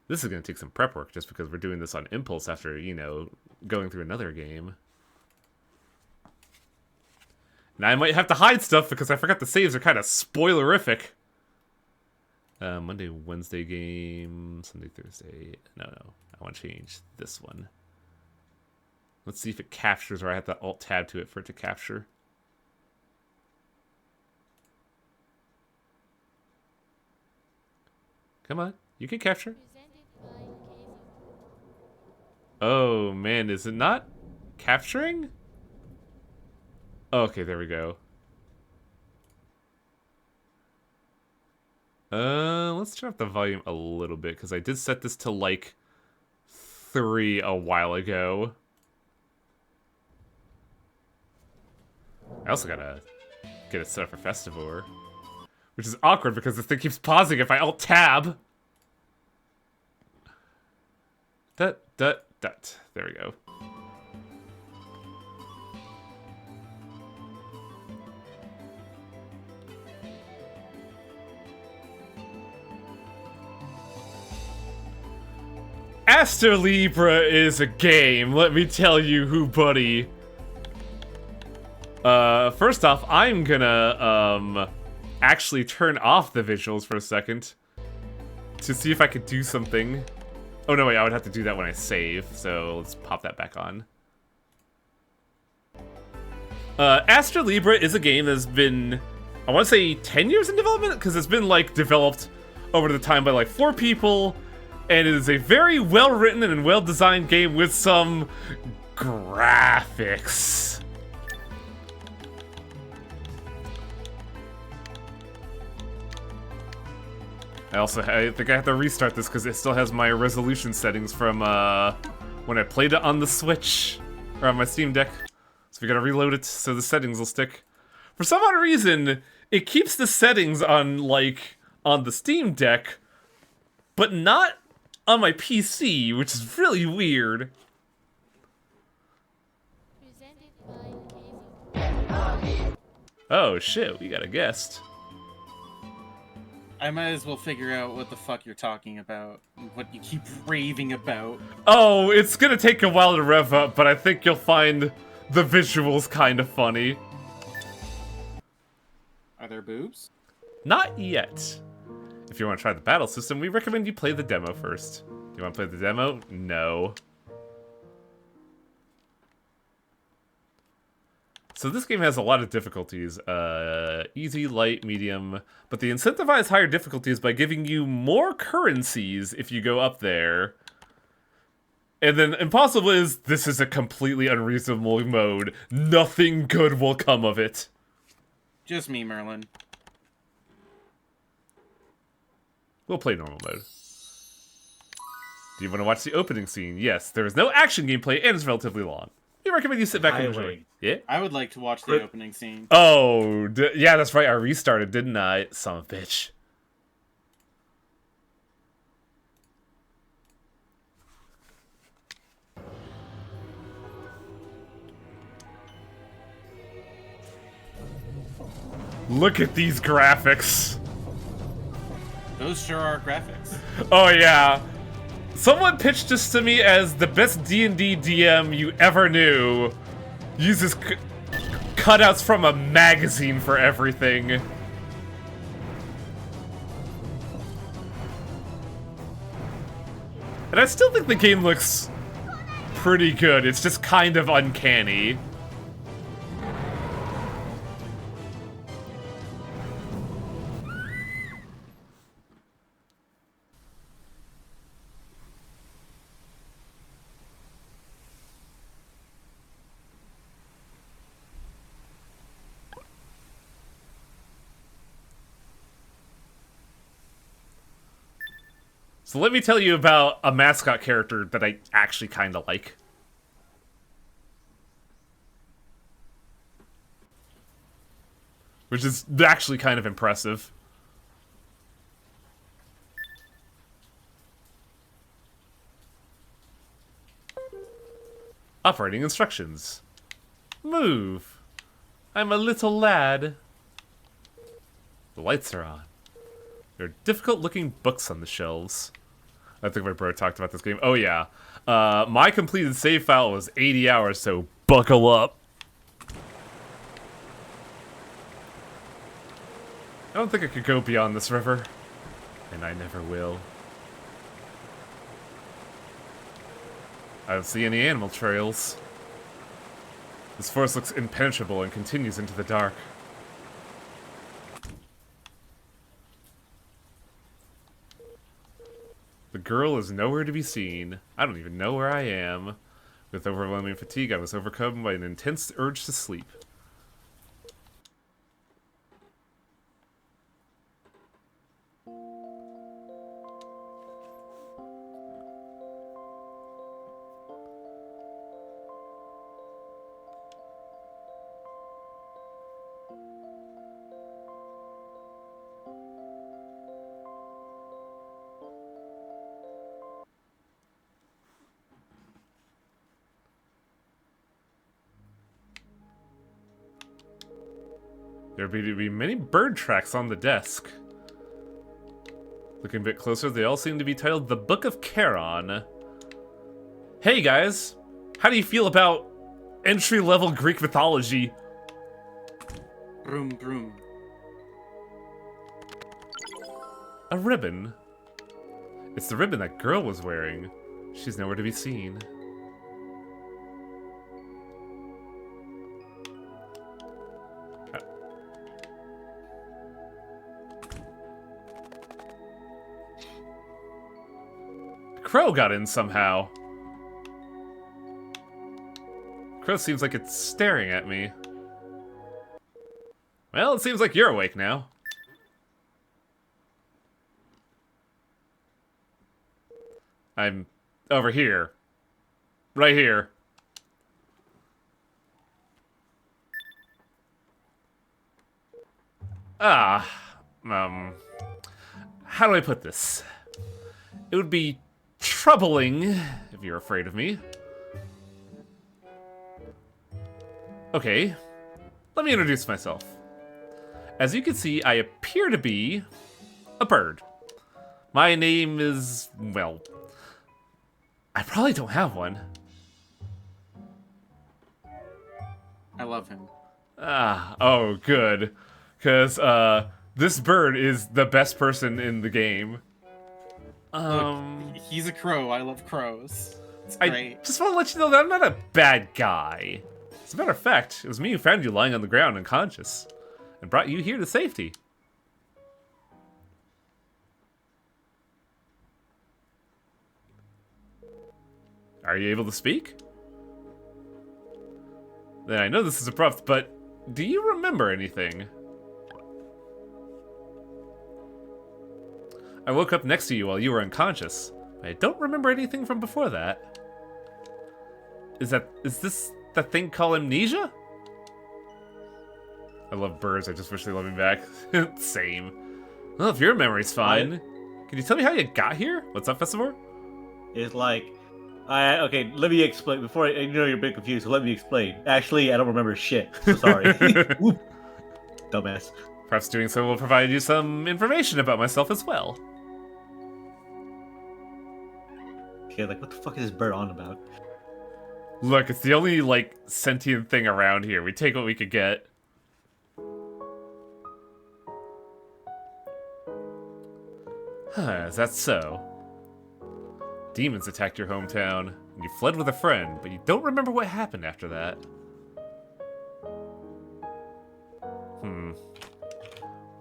This is going to take some prep work just because we're doing this on impulse after, going through another game. And I might have to hide stuff because I forgot the saves are kind of spoilerific. Monday, Wednesday game, Sunday, Thursday. No. I want to change this one. Let's see if it captures, or I have to Alt-Tab to it for it to capture. Come on, you can capture. Oh, man, is it not capturing? Okay, there we go. Let's turn up the volume a little bit, because I did set this to, like, 3 a while ago. I also gotta get it set up for Festivore. Which is awkward, because this thing keeps pausing if I Alt-Tab. There we go. Astlibra is a game, let me tell you who, buddy. First off, I'm gonna, actually turn off the visuals for a second to see if I could do something. Oh, no, wait, I would have to do that when I save, so let's pop that back on. Astlibra is a game that's been, I want to say 10 years in development, because it's been, like, developed over the time by, like, 4 people, and it is a very well-written and well-designed game with some graphics. I think I have to restart this because it still has my resolution settings from when I played it on the Switch, or on my Steam Deck. So we gotta reload it so the settings will stick. For some odd reason, it keeps the settings on, like, on the Steam Deck, but not on my PC, which is really weird. Oh shit, we got a guest. I might as well figure out what the fuck you're talking about. What you keep raving about. Oh, it's gonna take a while to rev up, but I think you'll find the visuals kind of funny. Are there boobs? Not yet. If you want to try the battle system, we recommend you play the demo first. You want to play the demo? No. So this game has a lot of difficulties. Easy, light, medium. But they incentivize higher difficulties by giving you more currencies if you go up there. And then impossible is, this is a completely unreasonable mode. Nothing good will come of it. Just me, Merlin. We'll play normal mode. Do you want to watch the opening scene? Yes, there is no action gameplay and it's relatively long. We recommend you sit back and enjoy. Yeah? I would like to watch the opening scene. Oh, yeah, that's right. I restarted, didn't I? Son of a bitch. Look at these graphics. Those sure are graphics. Oh, yeah. Someone pitched this to me as the best D&D DM you ever knew. Uses cutouts from a magazine for everything. And I still think the game looks pretty good. It's just kind of uncanny. So let me tell you about a mascot character that I actually kind of like. Which is actually kind of impressive. Operating instructions. Move. I'm a little lad. The lights are on. There are difficult-looking books on the shelves. I think my bro talked about this game. Oh, yeah. My completed save file was 80 hours, so buckle up. I don't think I could go beyond this river. And I never will. I don't see any animal trails. This forest looks impenetrable and continues into the dark. The girl is nowhere to be seen. I don't even know where I am. With overwhelming fatigue, I was overcome by an intense urge to sleep. There appear to be many bird tracks on the desk. Looking a bit closer, they all seem to be titled The Book of Charon. Hey guys, how do you feel about entry-level Greek mythology? Broom, broom. A ribbon. It's the ribbon that girl was wearing. She's nowhere to be seen. Crow got in somehow. Crow seems like it's staring at me. Well, it seems like you're awake now. I'm over here. Right here. How do I put this? It would be troubling if you're afraid of me. Okay, let me introduce myself. As you can see, I appear to be a bird. My name is, well, I probably don't have one. I love him. Oh, good. Because, this bird is the best person in the game. Look, he's a crow. I love crows. It's great. I just want to let you know that I'm not a bad guy. As a matter of fact, it was me who found you lying on the ground unconscious and brought you here to safety. Are you able to speak? Then I know this is abrupt, but do you remember anything? I woke up next to you while you were unconscious. I don't remember anything from before that. Is this that thing called amnesia? I love birds, I just wish they loved me back. Same. Well, if your memory's fine, can you tell me how you got here? What's up, Festivore? It's like, okay, let me explain. Before I know you're a bit confused, so let me explain. Actually, I don't remember shit, so sorry. Whoop. Dumbass. Perhaps doing so will provide you some information about myself as well. Okay, like, what the fuck is this bird on about? Look, it's the only, like, sentient thing around here. We take what we could get. Is that so? Demons attacked your hometown, and you fled with a friend, but you don't remember what happened after that.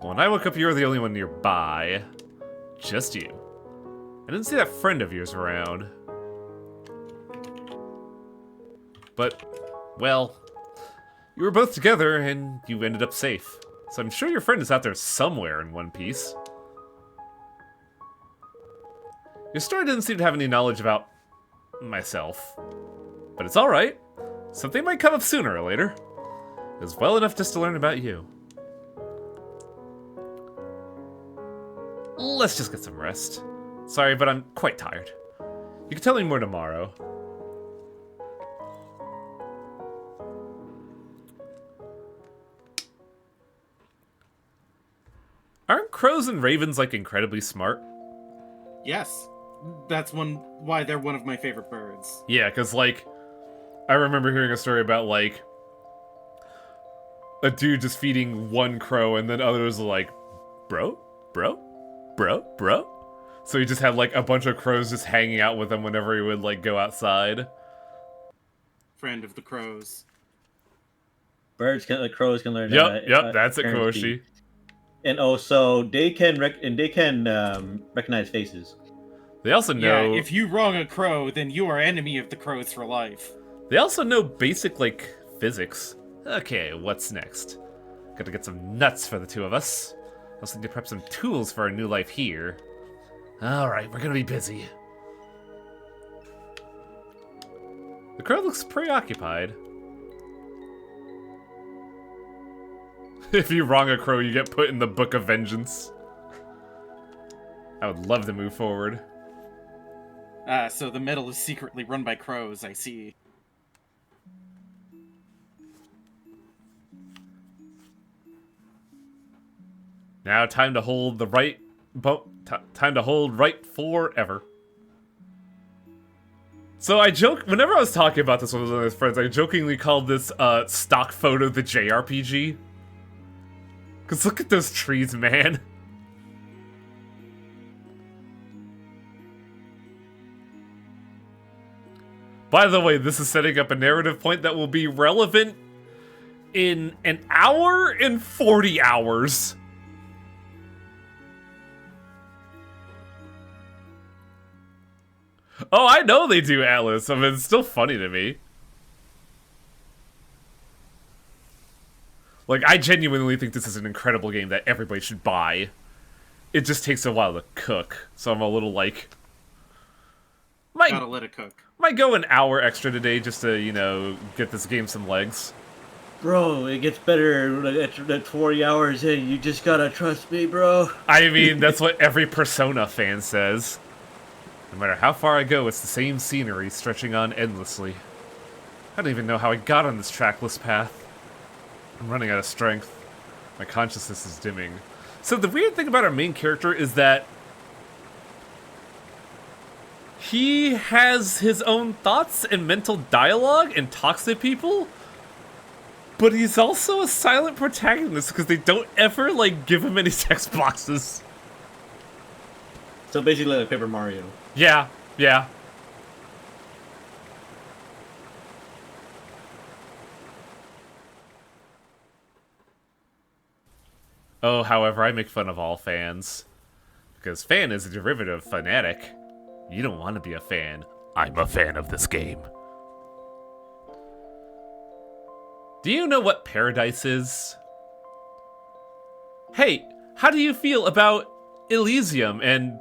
Well, when I woke up, you were the only one nearby. Just you. I didn't see that friend of yours around. But, well, you were both together, and you ended up safe. So I'm sure your friend is out there somewhere in one piece. Your story doesn't seem to have any knowledge about myself. But it's alright. Something might come up sooner or later. It was well enough just to learn about you. Let's just get some rest. Sorry, but I'm quite tired. You can tell me more tomorrow. Aren't crows and ravens, like, incredibly smart? Yes. why they're one of my favorite birds. Yeah, because, like, I remember hearing a story about, like, a dude just feeding one crow, and then others are like, bro? Bro? Bro? Bro? So he just had, like, a bunch of crows just hanging out with him whenever he would, like, go outside. Friend of the crows. Crows can learn. Yep, that's it, parent Koshi. speak. And also, they can recognize faces. They also know... Yeah, if you wrong a crow, then you are enemy of the crows for life. They also know basic, like, physics. Okay, what's next? Gotta get some nuts for the two of us. Also need to prep some tools for our new life here. Alright, we're gonna be busy. The crow looks preoccupied. If you wrong a crow, you get put in the Book of Vengeance. I would love to move forward. So the metal is secretly run by crows, I see. Now time to hold the right... time to hold right forever. So I joke... Whenever I was talking about this with one of my friends, I jokingly called this stock photo the JRPG. Because look at those trees, man. By the way, this is setting up a narrative point that will be relevant in an hour and 40 hours. Oh, I know they do, Atlas. I mean, it's still funny to me. Like, I genuinely think this is an incredible game that everybody should buy. It just takes a while to cook, so I'm a little like... Gotta let it cook. Might go an hour extra today just to, you know, get this game some legs. Bro, it gets better at 40 hours in. You just gotta trust me, bro. I mean, that's what every Persona fan says. No matter how far I go, it's the same scenery stretching on endlessly. I don't even know how I got on this trackless path. I'm running out of strength. My consciousness is dimming. So the weird thing about our main character is that he has his own thoughts and mental dialogue and talks to people, but he's also a silent protagonist because they don't ever, like, give him any text boxes. So basically like Paper Mario. Yeah, yeah. Oh, however, I make fun of all fans. Because fan is a derivative of fanatic. You don't want to be a fan. I'm a fan of this game. Do you know what paradise is? Hey, how do you feel about Elysium and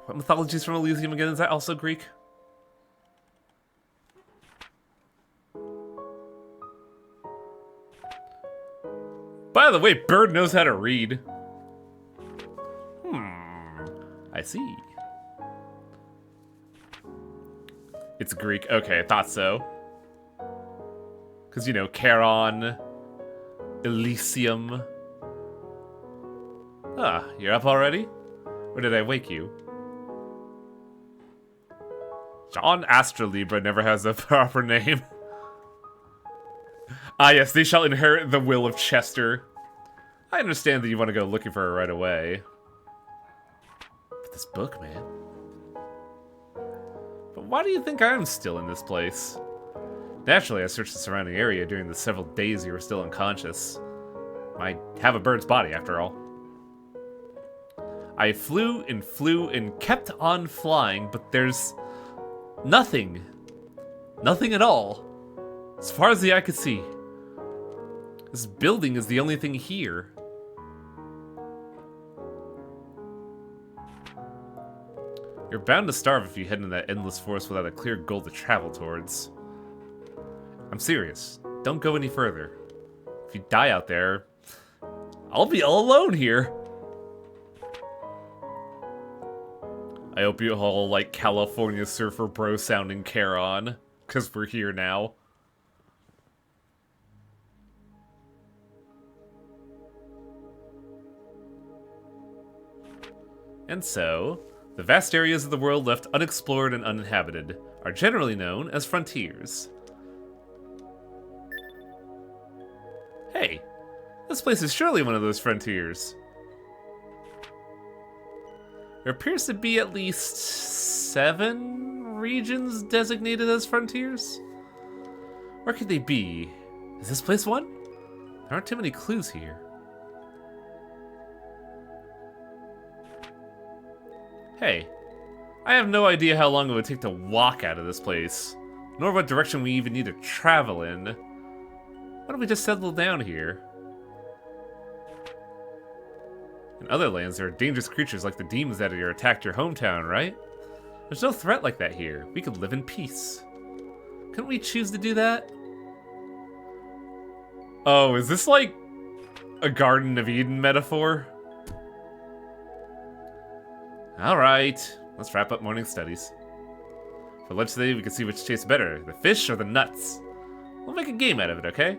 what mythology is from Elysium again? Is that also Greek? By the way, Bird knows how to read. I see. It's Greek. Okay, I thought so. Because, you know, Charon, Elysium. Ah, you're up already? Or did I wake you? John Astlibra never has a proper name. Ah, yes, they shall inherit the will of Chester. I understand that you want to go looking for her right away. But this book, man. But why do you think I'm still in this place? Naturally, I searched the surrounding area during the several days you were still unconscious. I have a bird's body, after all. I flew and kept on flying, but there's nothing. Nothing at all. As far as the eye could see. This building is the only thing here. You're bound to starve if you head into that endless forest without a clear goal to travel towards. I'm serious. Don't go any further. If you die out there, I'll be all alone here. I hope you all like California surfer bro sounding Charon, because we're here now. And so, The vast areas of the world left unexplored and uninhabited are generally known as frontiers. Hey, this place is surely one of those frontiers. There appears to be at least 7 regions designated as frontiers. Where could they be? Is this place one? There aren't too many clues here. Hey, I have no idea how long it would take to walk out of this place, nor what direction we even need to travel in. Why don't we just settle down here? In other lands, there are dangerous creatures like the demons that attacked your hometown, right? There's no threat like that here. We could live in peace. Couldn't we choose to do that? Oh, is this like a Garden of Eden metaphor? Alright, let's wrap up morning studies. For lunch today, we can see which tastes better, the fish or the nuts. We'll make a game out of it, okay?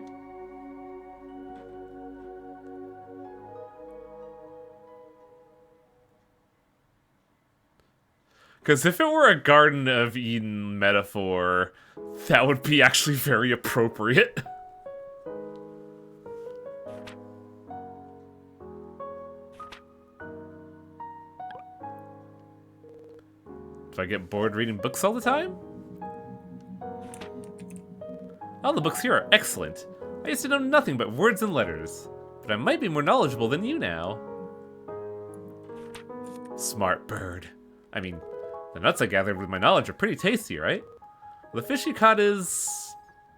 Because if it were a Garden of Eden metaphor, that would be actually very appropriate. Do I get bored reading books all the time? All the books here are excellent. I used to know nothing but words and letters, but I might be more knowledgeable than you now. Smart bird. I mean, the nuts I gathered with my knowledge are pretty tasty, right? The fish you caught is...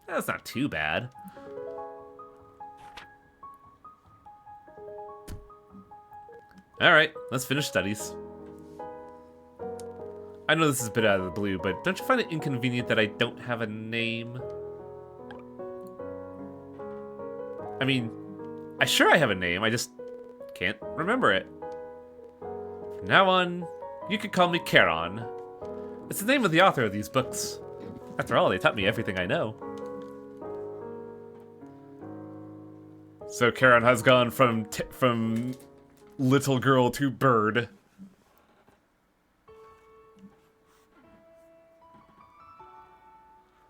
that's not too bad. Alright, let's finish studies. I know this is a bit out of the blue, but don't you find it inconvenient that I don't have a name? I mean, I have a name, I just can't remember it. From now on, you can call me Charon. It's the name of the author of these books. After all, they taught me everything I know. So Charon has gone from little girl to bird.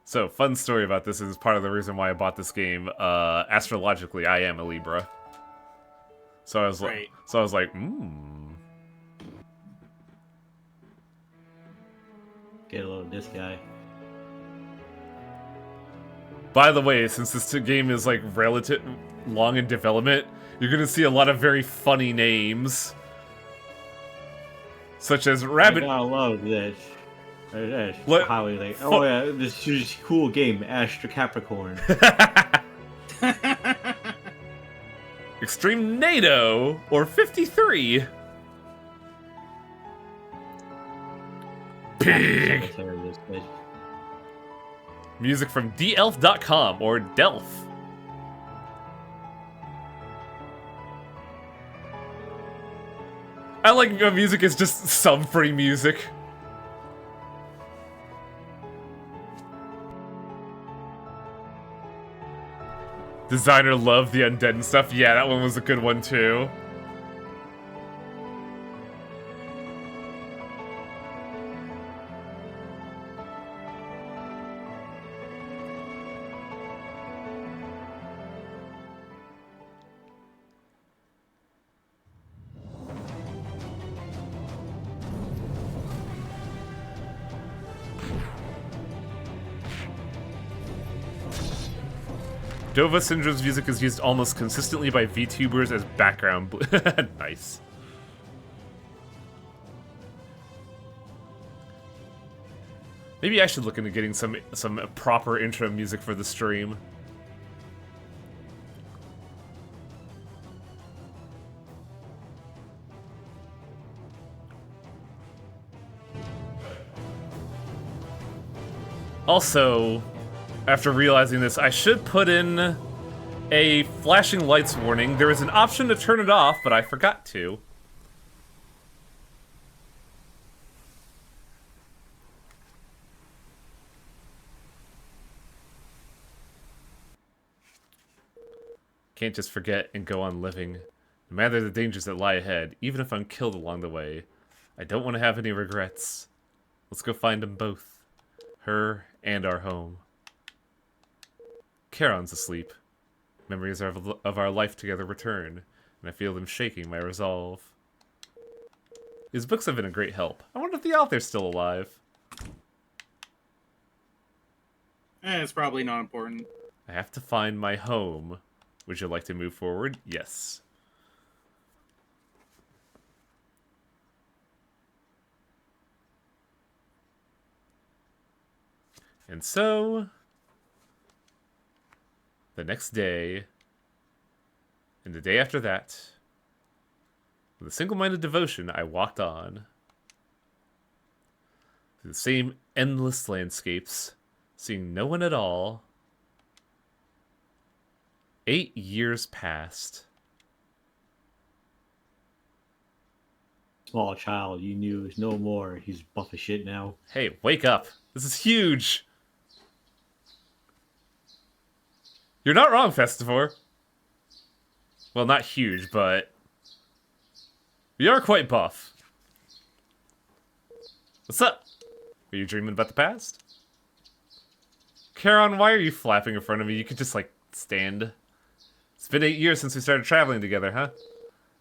So, fun story about this is part of the reason why I bought this game. Astrologically, I am a Libra. So I was like, Get a load of this guy. By the way, since this game is like relative long in development, you're gonna see a lot of very funny names, such as Rabbit. I love this. What? Highly like, oh yeah, this is a cool game, Astra Capricorn. Extreme NATO or 53. Pig. Music from delf.com or Delf. I like music is just some free music. Designer loved the undead and stuff. Yeah, that one was a good one too. Dova Syndrome's music is used almost consistently by VTubers as background. Nice. Maybe I should look into getting some proper intro music for the stream. Also, after realizing this, I should put in a flashing lights warning. There is an option to turn it off, but I forgot to. Can't just forget and go on living. No matter the dangers that lie ahead, even if I'm killed along the way, I don't want to have any regrets. Let's go find them both. Her and our home. Charon's asleep. Memories of our life together return, and I feel them shaking my resolve. These books have been a great help. I wonder if the author's still alive. It's probably not important. I have to find my home. Would you like to move forward? Yes. And so, the next day, and the day after that, with a single-minded devotion, I walked on. Through the same endless landscapes, seeing no one at all. 8 years passed. Small child, you knew is no more. He's buff as shit now. Hey, wake up. This is huge. You're not wrong, Festivore. Well, not huge, but you are quite buff. What's up? Are you dreaming about the past? Charon, why are you flapping in front of me? You could just, like, stand. It's been 8 years since we started traveling together, huh?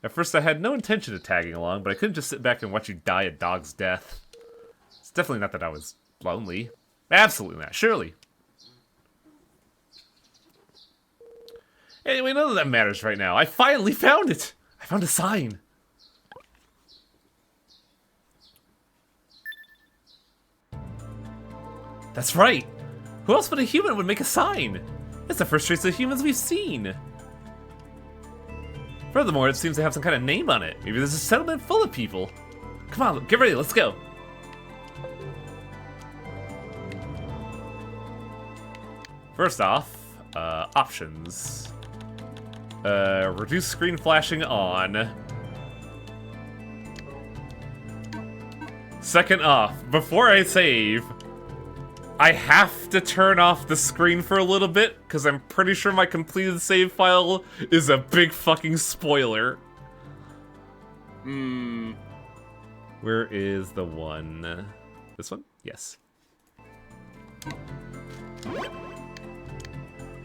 At first I had no intention of tagging along, but I couldn't just sit back and watch you die a dog's death. It's definitely not that I was lonely. Absolutely not, surely. Anyway, none of that matters right now. I finally found it! I found a sign. That's right! Who else but a human would make a sign? It's the first trace of humans we've seen. Furthermore, it seems to have some kind of name on it. Maybe there's a settlement full of people. Come on, get ready, let's go. First off, options. Reduce screen flashing on. Second off, before I save, I have to turn off the screen for a little bit, because I'm pretty sure my completed save file is a big fucking spoiler. Where is the one? This one? Yes.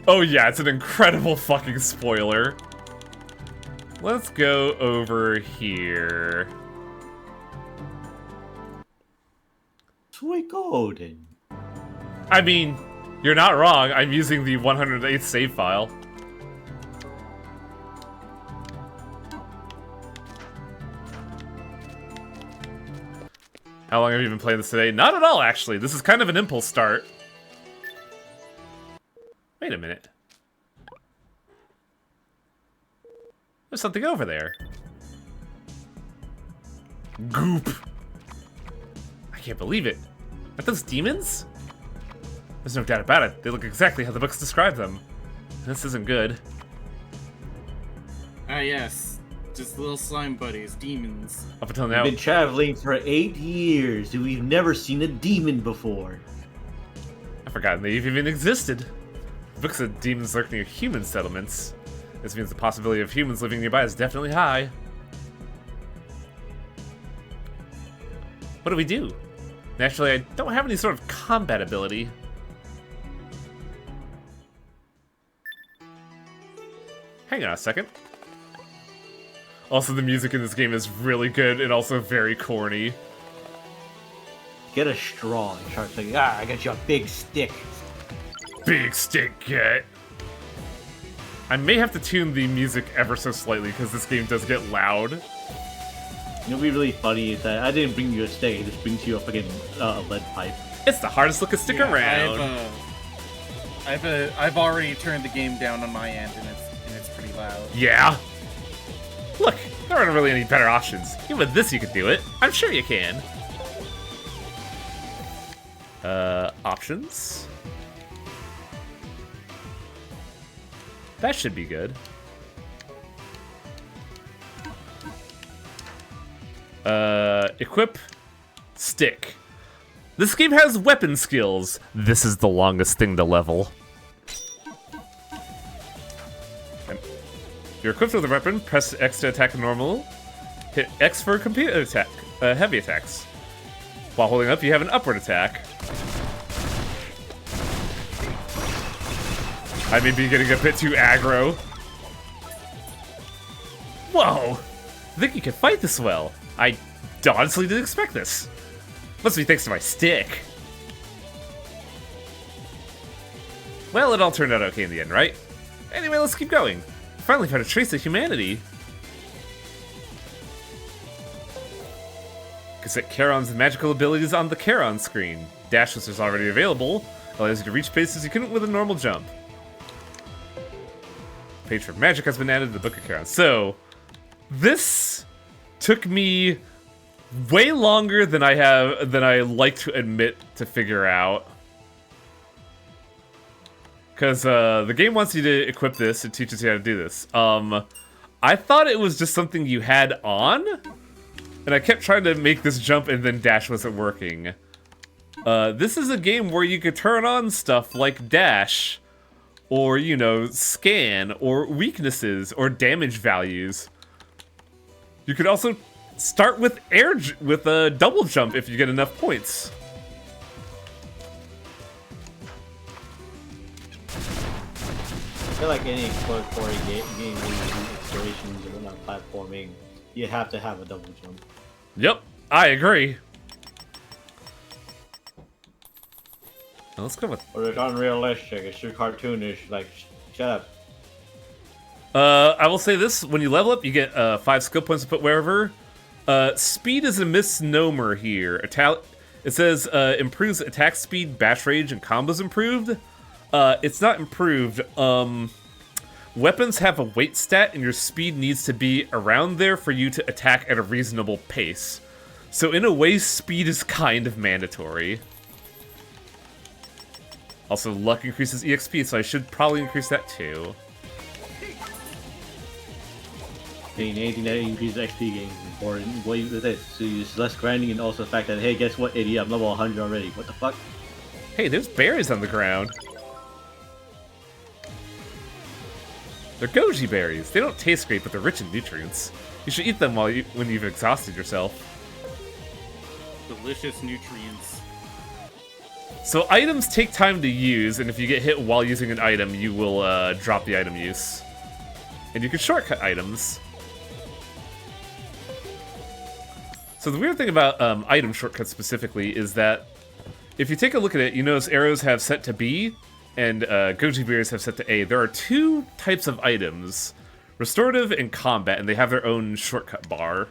Oh yeah, it's an incredible fucking spoiler. Let's go over here. Suikoden. I mean, you're not wrong. I'm using the 108th save file. How long have you been playing this today? Not at all, actually. This is kind of an impulse start. Wait a minute. There's something over there. Goop. I can't believe it. Aren't those demons? There's no doubt about it. They look exactly how the books describe them. This isn't good. Ah, yes. Just little slime buddies, demons. Up until now. We've been traveling for 8 years and we've never seen a demon before. I've forgotten they even existed. The book said demons lurk near human settlements. This means the possibility of humans living nearby is definitely high. What do we do? Naturally, I don't have any sort of combat ability. Hang on a second. Also, the music in this game is really good and also very corny. Get a straw and start thinking, I got you a big stick. Big stick, cat. I may have to tune the music ever so slightly because this game does get loud. You know what'd be really funny is that I didn't bring you a stick, it just brings you a fucking lead pipe. It's the hardest looking stick around. I've already turned the game down on my end, and it's pretty loud. Yeah. Look, there aren't really any better options. Even with this, you could do it. I'm sure you can. Options. That should be good. Equip. Stick. This game has weapon skills. This is the longest thing to level. If you're equipped with a weapon, press X to attack normal. Hit X for a computer attack. heavy attacks. While holding up, you have an upward attack. I may be getting a bit too aggro. Whoa! I think you can fight this well. I honestly didn't expect this. Must be thanks to my stick. Well, it all turned out okay in the end, right? Anyway, let's keep going. Finally found a trace of humanity. Cassette Charon's magical abilities on the Charon screen. Dash was already available, allows you to reach places you couldn't with a normal jump. Page for magic has been added to the Book of Charon. So, this took me way longer than I like to admit to figure out. Because the game wants you to equip this, it teaches you how to do this. I thought it was just something you had on, and I kept trying to make this jump and then dash wasn't working. This is a game where you could turn on stuff like dash, or, you know, scan, or weaknesses, or damage values. You could also start with with a double jump if you get enough points. I feel like any exploratory game where you do explorations and whatnot, platforming, you have to have a double jump. Yep, I agree. Now let's go with... Or it's unrealistic, it's too cartoonish, like, shut up. I will say this, when you level up, you get 5 skill points to put wherever. Speed is a misnomer here. It says, improves attack speed, bash rage, and combos improved. It's not improved. Weapons have a weight stat, and your speed needs to be around there for you to attack at a reasonable pace. So in a way, speed is kind of mandatory. Also, luck increases EXP, so I should probably increase that too. Anything that increases XP gains is important. What is it? So it's less grinding, and also the fact that, hey, guess what, idiot, I'm level 100 already. What the fuck? Hey, there's berries on the ground. They're goji berries. They don't taste great, but they're rich in nutrients. You should eat them when you've exhausted yourself. Delicious nutrients. So items take time to use, and if you get hit while using an item, you will drop the item use. And you can shortcut items. So the weird thing about item shortcuts specifically is that if you take a look at it, you notice arrows have set to B, and goji berries have set to A. There are 2 types of items, restorative and combat, and they have their own shortcut bar.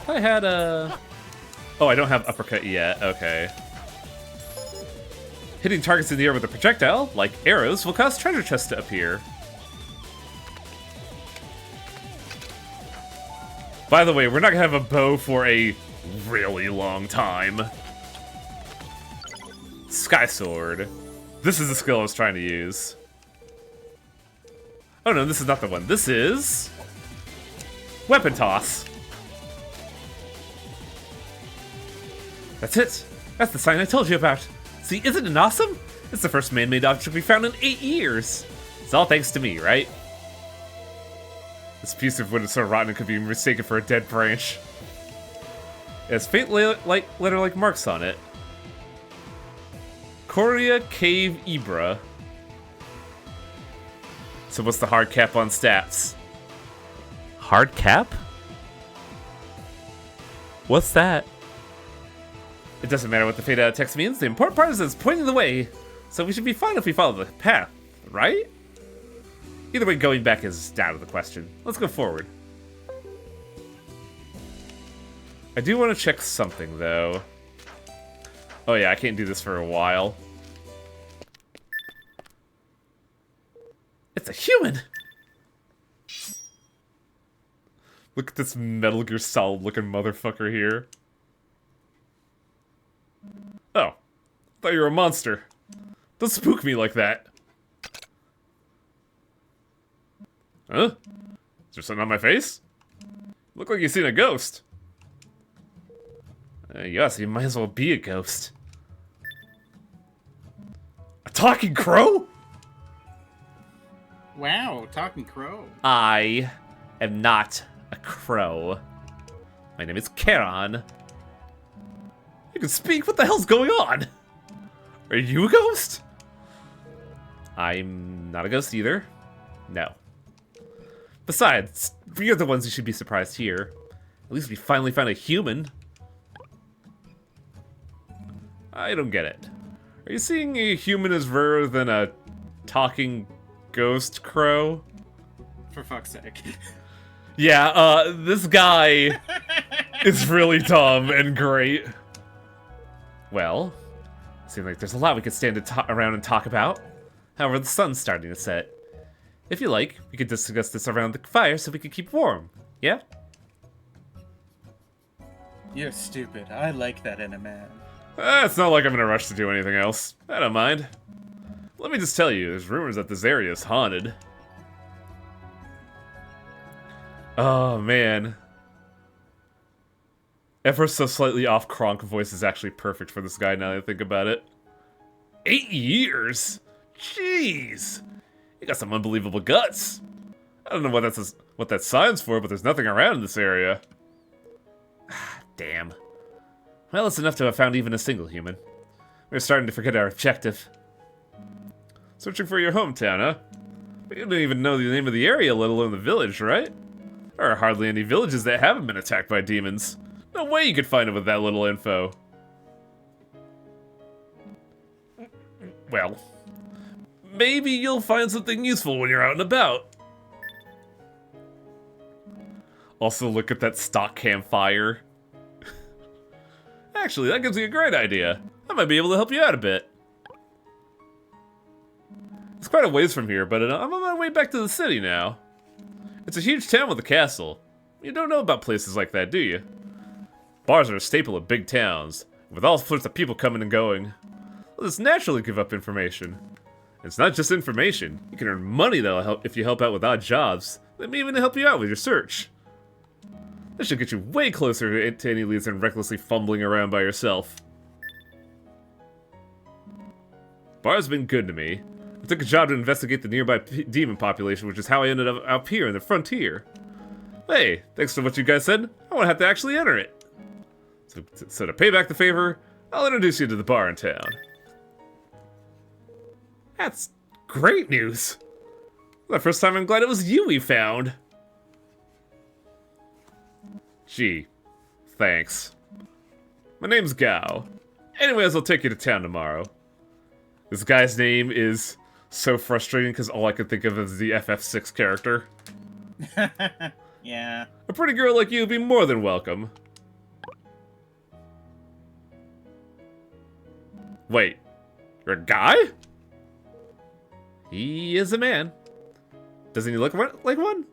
I had a... Oh, I don't have uppercut yet. Okay. Hitting targets in the air with a projectile, like arrows, will cause treasure chests to appear. By the way, we're not gonna have a bow for a really long time. Sky Sword. This is the skill I was trying to use. Oh no, this is not the one. This is... Weapon Toss. That's it. That's the sign I told you about. See, isn't it awesome? It's the first man-made object we found in 8 years. It's all thanks to me, right? This piece of wood is so rotten it could be mistaken for a dead branch. It has faint letter-like marks on it. Coria Cave Ibra. So what's the hard cap on stats? Hard cap? What's that? It doesn't matter what the fade out text means. The important part is that it's pointing the way. So we should be fine if we follow the path, right? Either way, going back is out of the question. Let's go forward. I do want to check something, though. Oh yeah, I can't do this for a while. It's a human! Look at this Metal Gear Solid looking motherfucker here. Oh, thought you were a monster. Don't spook me like that. Huh? Is there something on my face? Look like you've seen a ghost. Yes, you might as well be a ghost. talking crow? Wow, talking crow. I am not a crow. My name is Charon. You can speak? What the hell's going on? Are you a ghost? I'm not a ghost either. No. Besides, you're the ones who should be surprised here. At least we finally found a human. I don't get it. Are you seeing a human as rarer than a talking ghost crow? For fuck's sake. Yeah, this guy is really dumb and great. Well, seems like there's a lot we could stand around and talk about. However, the sun's starting to set. If you like, we could discuss this around the fire so we could keep warm. Yeah? You're stupid. I like that in a man. It's not like I'm in a rush to do anything else. I don't mind. Let me just tell you, there's rumors that this area is haunted. Oh, man. Ever so slightly off Kronk voice is actually perfect for this guy now that I think about it. 8 years? Jeez! You got some unbelievable guts. I don't know what that sign's for, but there's nothing around in this area. Damn. Well, it's enough to have found even a single human. We're starting to forget our objective. Searching for your hometown, huh? You don't even know the name of the area, let alone the village, right? There are hardly any villages that haven't been attacked by demons. No way you could find it with that little info. Well, maybe you'll find something useful when you're out and about. Also, look at that stock campfire. Actually, that gives me a great idea. I might be able to help you out a bit. It's quite a ways from here, but I'm on my way back to the city now. It's a huge town with a castle. You don't know about places like that, do you? Bars are a staple of big towns, with all sorts of people coming and going. Well, just naturally give up information. And it's not just information. You can earn money that'll help if you help out with odd jobs. They may even help you out with your search. This should get you way closer to any leads than recklessly fumbling around by yourself. Bar's been good to me. I took a job to investigate the nearby demon population, which is how I ended up up here in the frontier. Hey, thanks to what you guys said, I won't have to actually enter it. So to pay back the favor, I'll introduce you to the bar in town. That's great news. The first time I'm glad it was you we found. Gee, thanks. My name's Gao. Anyways, I'll take you to town tomorrow. This guy's name is so frustrating because all I could think of is the FF6 character. Yeah. A pretty girl like you would be more than welcome. Wait, you're a guy? He is a man. Doesn't he look like one?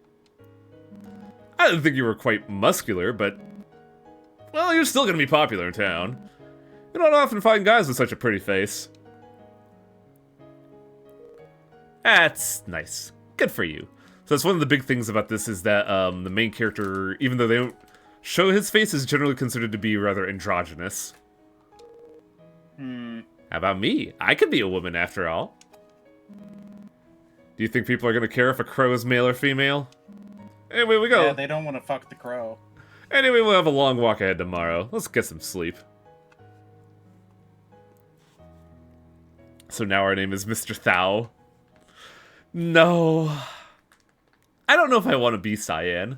I didn't think you were quite muscular, but... well, you're still gonna be popular in town. You don't often find guys with such a pretty face. That's nice. Good for you. So that's one of the big things about this is that the main character, even though they don't show his face, is generally considered to be rather androgynous. How about me? I could be a woman after all. Do you think people are gonna care if a crow is male or female? Anyway, we go. Yeah, they don't want to fuck the crow. Anyway, we'll have a long walk ahead tomorrow. Let's get some sleep. So now our name is Mr. Thao. No. I don't know if I want to be Cyan.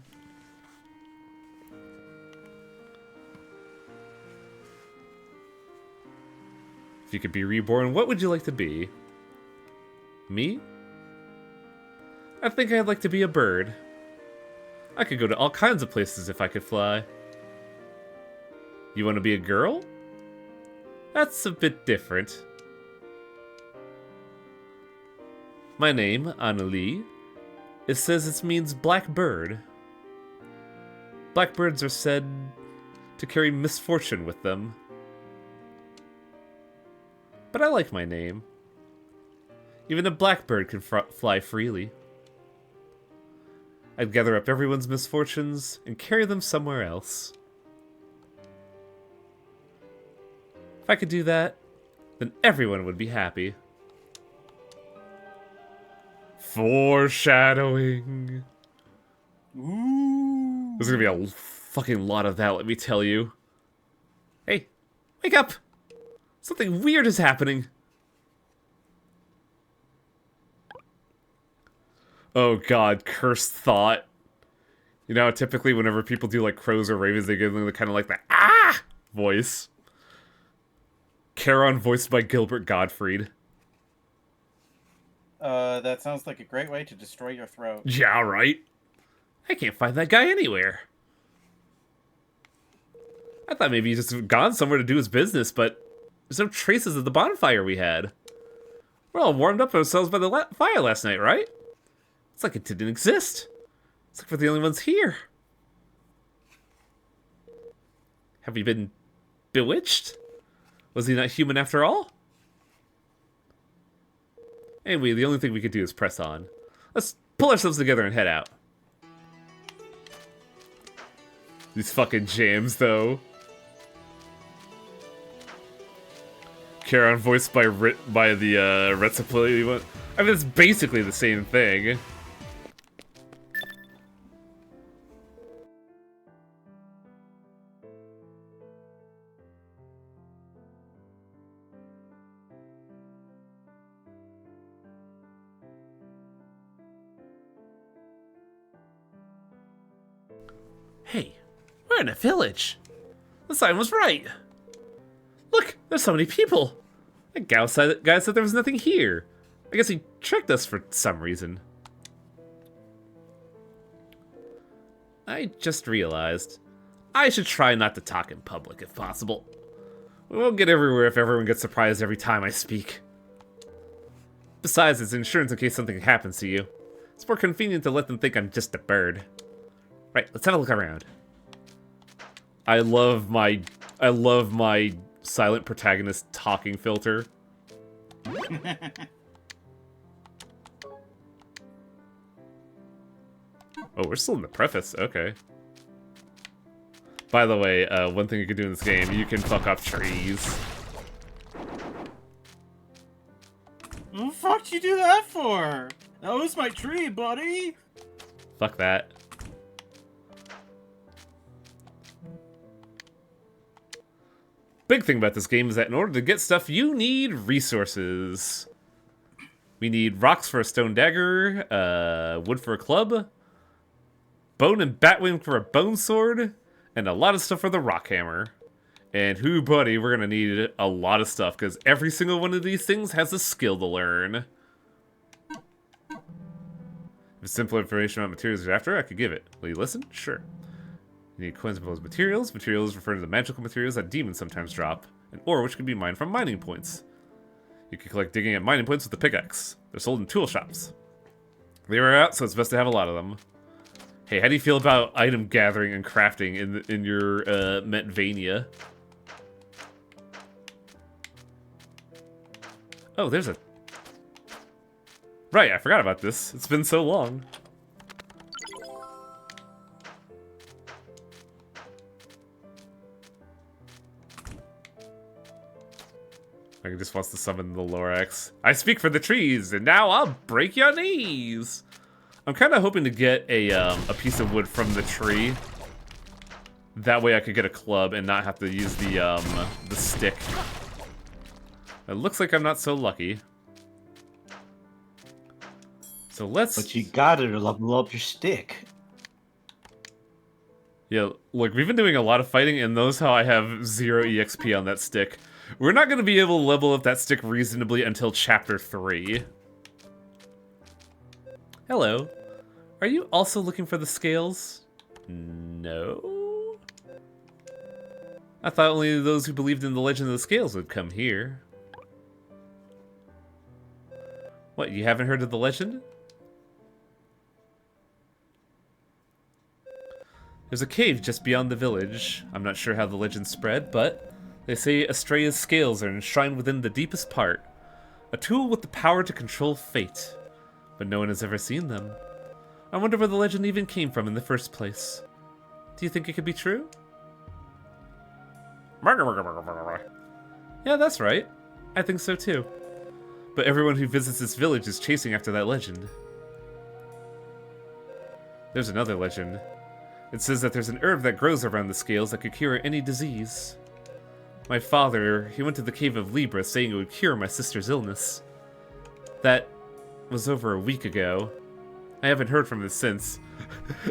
If you could be reborn, what would you like to be? Me? I think I'd like to be a bird. I could go to all kinds of places if I could fly. You want to be a girl? That's a bit different. My name, Annalie. It says it means black bird. Blackbirds are said to carry misfortune with them. But I like my name. Even a blackbird can fly freely. I'd gather up everyone's misfortunes and carry them somewhere else. If I could do that, then everyone would be happy. Foreshadowing. Ooh. There's gonna be a fucking lot of that, let me tell you. Hey, wake up! Something weird is happening. Oh god, cursed thought. You know, typically whenever people do like crows or ravens, they give them the kind of like the ah voice. Charon voiced by Gilbert Gottfried. That sounds like a great way to destroy your throat. Yeah, right. I can't find that guy anywhere. I thought maybe he just gone somewhere to do his business, but there's no traces of the bonfire we had. We're all warmed up ourselves by the fire last night, right? It's like it didn't exist. It's like we're the only ones here. Have we been bewitched? Was he not human after all? Anyway, the only thing we could do is press on. Let's pull ourselves together and head out. These fucking jams, though. Charon voiced by the Reciprocity one. I mean, it's basically the same thing. Hey, we're in a village. The sign was right. Look, there's so many people. That guy said there was nothing here. I guess he tricked us for some reason. I just realized I should try not to talk in public if possible. We won't get everywhere if everyone gets surprised every time I speak. Besides, it's insurance in case something happens to you. It's more convenient to let them think I'm just a bird. Right, let's have a look around. I love my silent protagonist talking filter. Oh, we're still in the preface. Okay. By the way, one thing you can do in this game, you can fuck up trees. What the fuck did you do that for? That was my tree, buddy. Fuck that. Big thing about this game is that in order to get stuff, you need resources. We need rocks for a stone dagger, wood for a club, bone and batwing for a bone sword, and a lot of stuff for the rock hammer. And whoo, buddy, we're gonna need a lot of stuff, because every single one of these things has a skill to learn. If simple information about materials you're after, I could give it. Will you listen? Sure. You need coins of those materials. Materials refer to the magical materials that demons sometimes drop. An ore which can be mined from mining points. You can collect digging at mining points with the pickaxe. They're sold in tool shops. They are out, so it's best to have a lot of them. Hey, how do you feel about item gathering and crafting in your Metvania? Oh, there's a... Right, I forgot about this. It's been so long. He just wants to summon the Lorax. I speak for the trees, and now I'll break your knees. I'm kind of hoping to get a piece of wood from the tree. That way I could get a club and not have to use the stick. It looks like I'm not so lucky. So let's... But you gotta level up your stick. Yeah, look, we've been doing a lot of fighting, and notice how I have 0 EXP on that stick. We're not going to be able to level up that stick reasonably until Chapter 3. Hello. Are you also looking for the scales? No? I thought only those who believed in the legend of the scales would come here. What, you haven't heard of the legend? There's a cave just beyond the village. I'm not sure how the legend spread, but they say Astrea's scales are enshrined within the deepest part. A tool with the power to control fate. But no one has ever seen them. I wonder where the legend even came from in the first place. Do you think it could be true? Yeah, that's right. I think so too. But everyone who visits this village is chasing after that legend. There's another legend. It says that there's an herb that grows around the scales that could cure any disease. My father, he went to the Cave of Libra saying it would cure my sister's illness. That was over a week ago. I haven't heard from him since.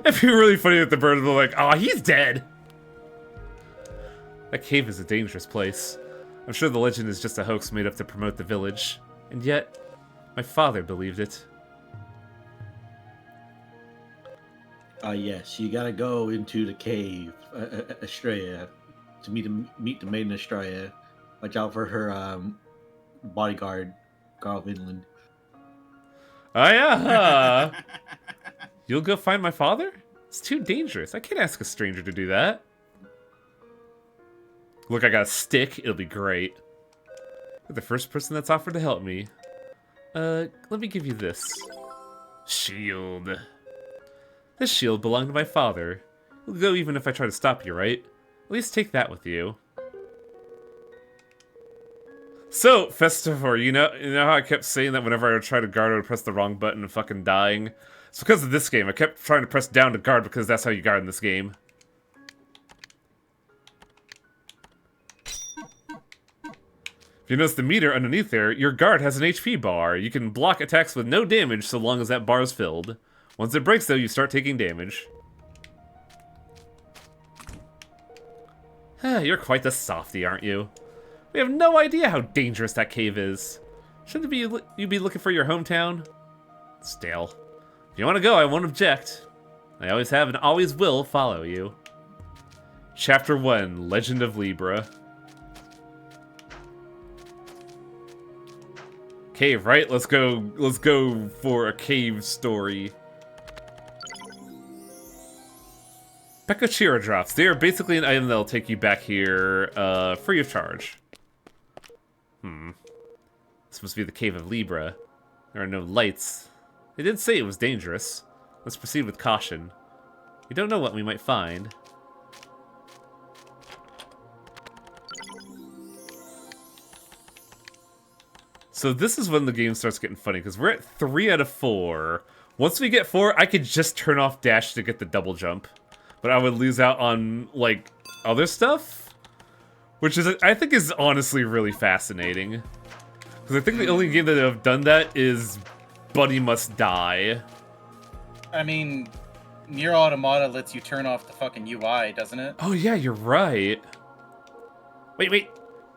It'd be really funny if the birds were like, "Aw, he's dead!" That cave is a dangerous place. I'm sure the legend is just a hoax made up to promote the village. And yet, my father believed it. Yes, you gotta go into the cave, Estrella, to meet the maiden Estrella. Watch out for her bodyguard, Carl Vinland. Oh yeah! You'll go find my father? It's too dangerous. I can't ask a stranger to do that. Look, I got a stick. It'll be great. You're the first person that's offered to help me. Let me give you this. Shield. This shield belonged to my father. You'll go even if I try to stop you, right? At least take that with you. So, Festivor, you know how I kept saying that whenever I would try to guard, I would press the wrong button and fucking dying? It's because of this game. I kept trying to press down to guard because that's how you guard in this game. If you notice the meter underneath there, your guard has an HP bar. You can block attacks with no damage so long as that bar is filled. Once it breaks, though, you start taking damage. You're quite the softy, aren't you? We have no idea how dangerous that cave is. Shouldn't you be looking for your hometown? Stale. If you want to go, I won't object. I always have and always will follow you. Chapter 1, Legend of Libra. Cave, right? Let's go for a cave story. Pekachira drops. They are basically an item that'll take you back here, free of charge. This must be the Cave of Libra. There are no lights. They did say it was dangerous. Let's proceed with caution. We don't know what we might find. So this is when the game starts getting funny, because we're at 3 out of 4. Once we get 4, I could just turn off dash to get the double jump. But I would lose out on, like, other stuff? Which is, I think is honestly really fascinating. Because I think the only game that have done that is Buddy Must Die. I mean, Nier Automata lets you turn off the fucking UI, doesn't it? Oh yeah, you're right. Wait.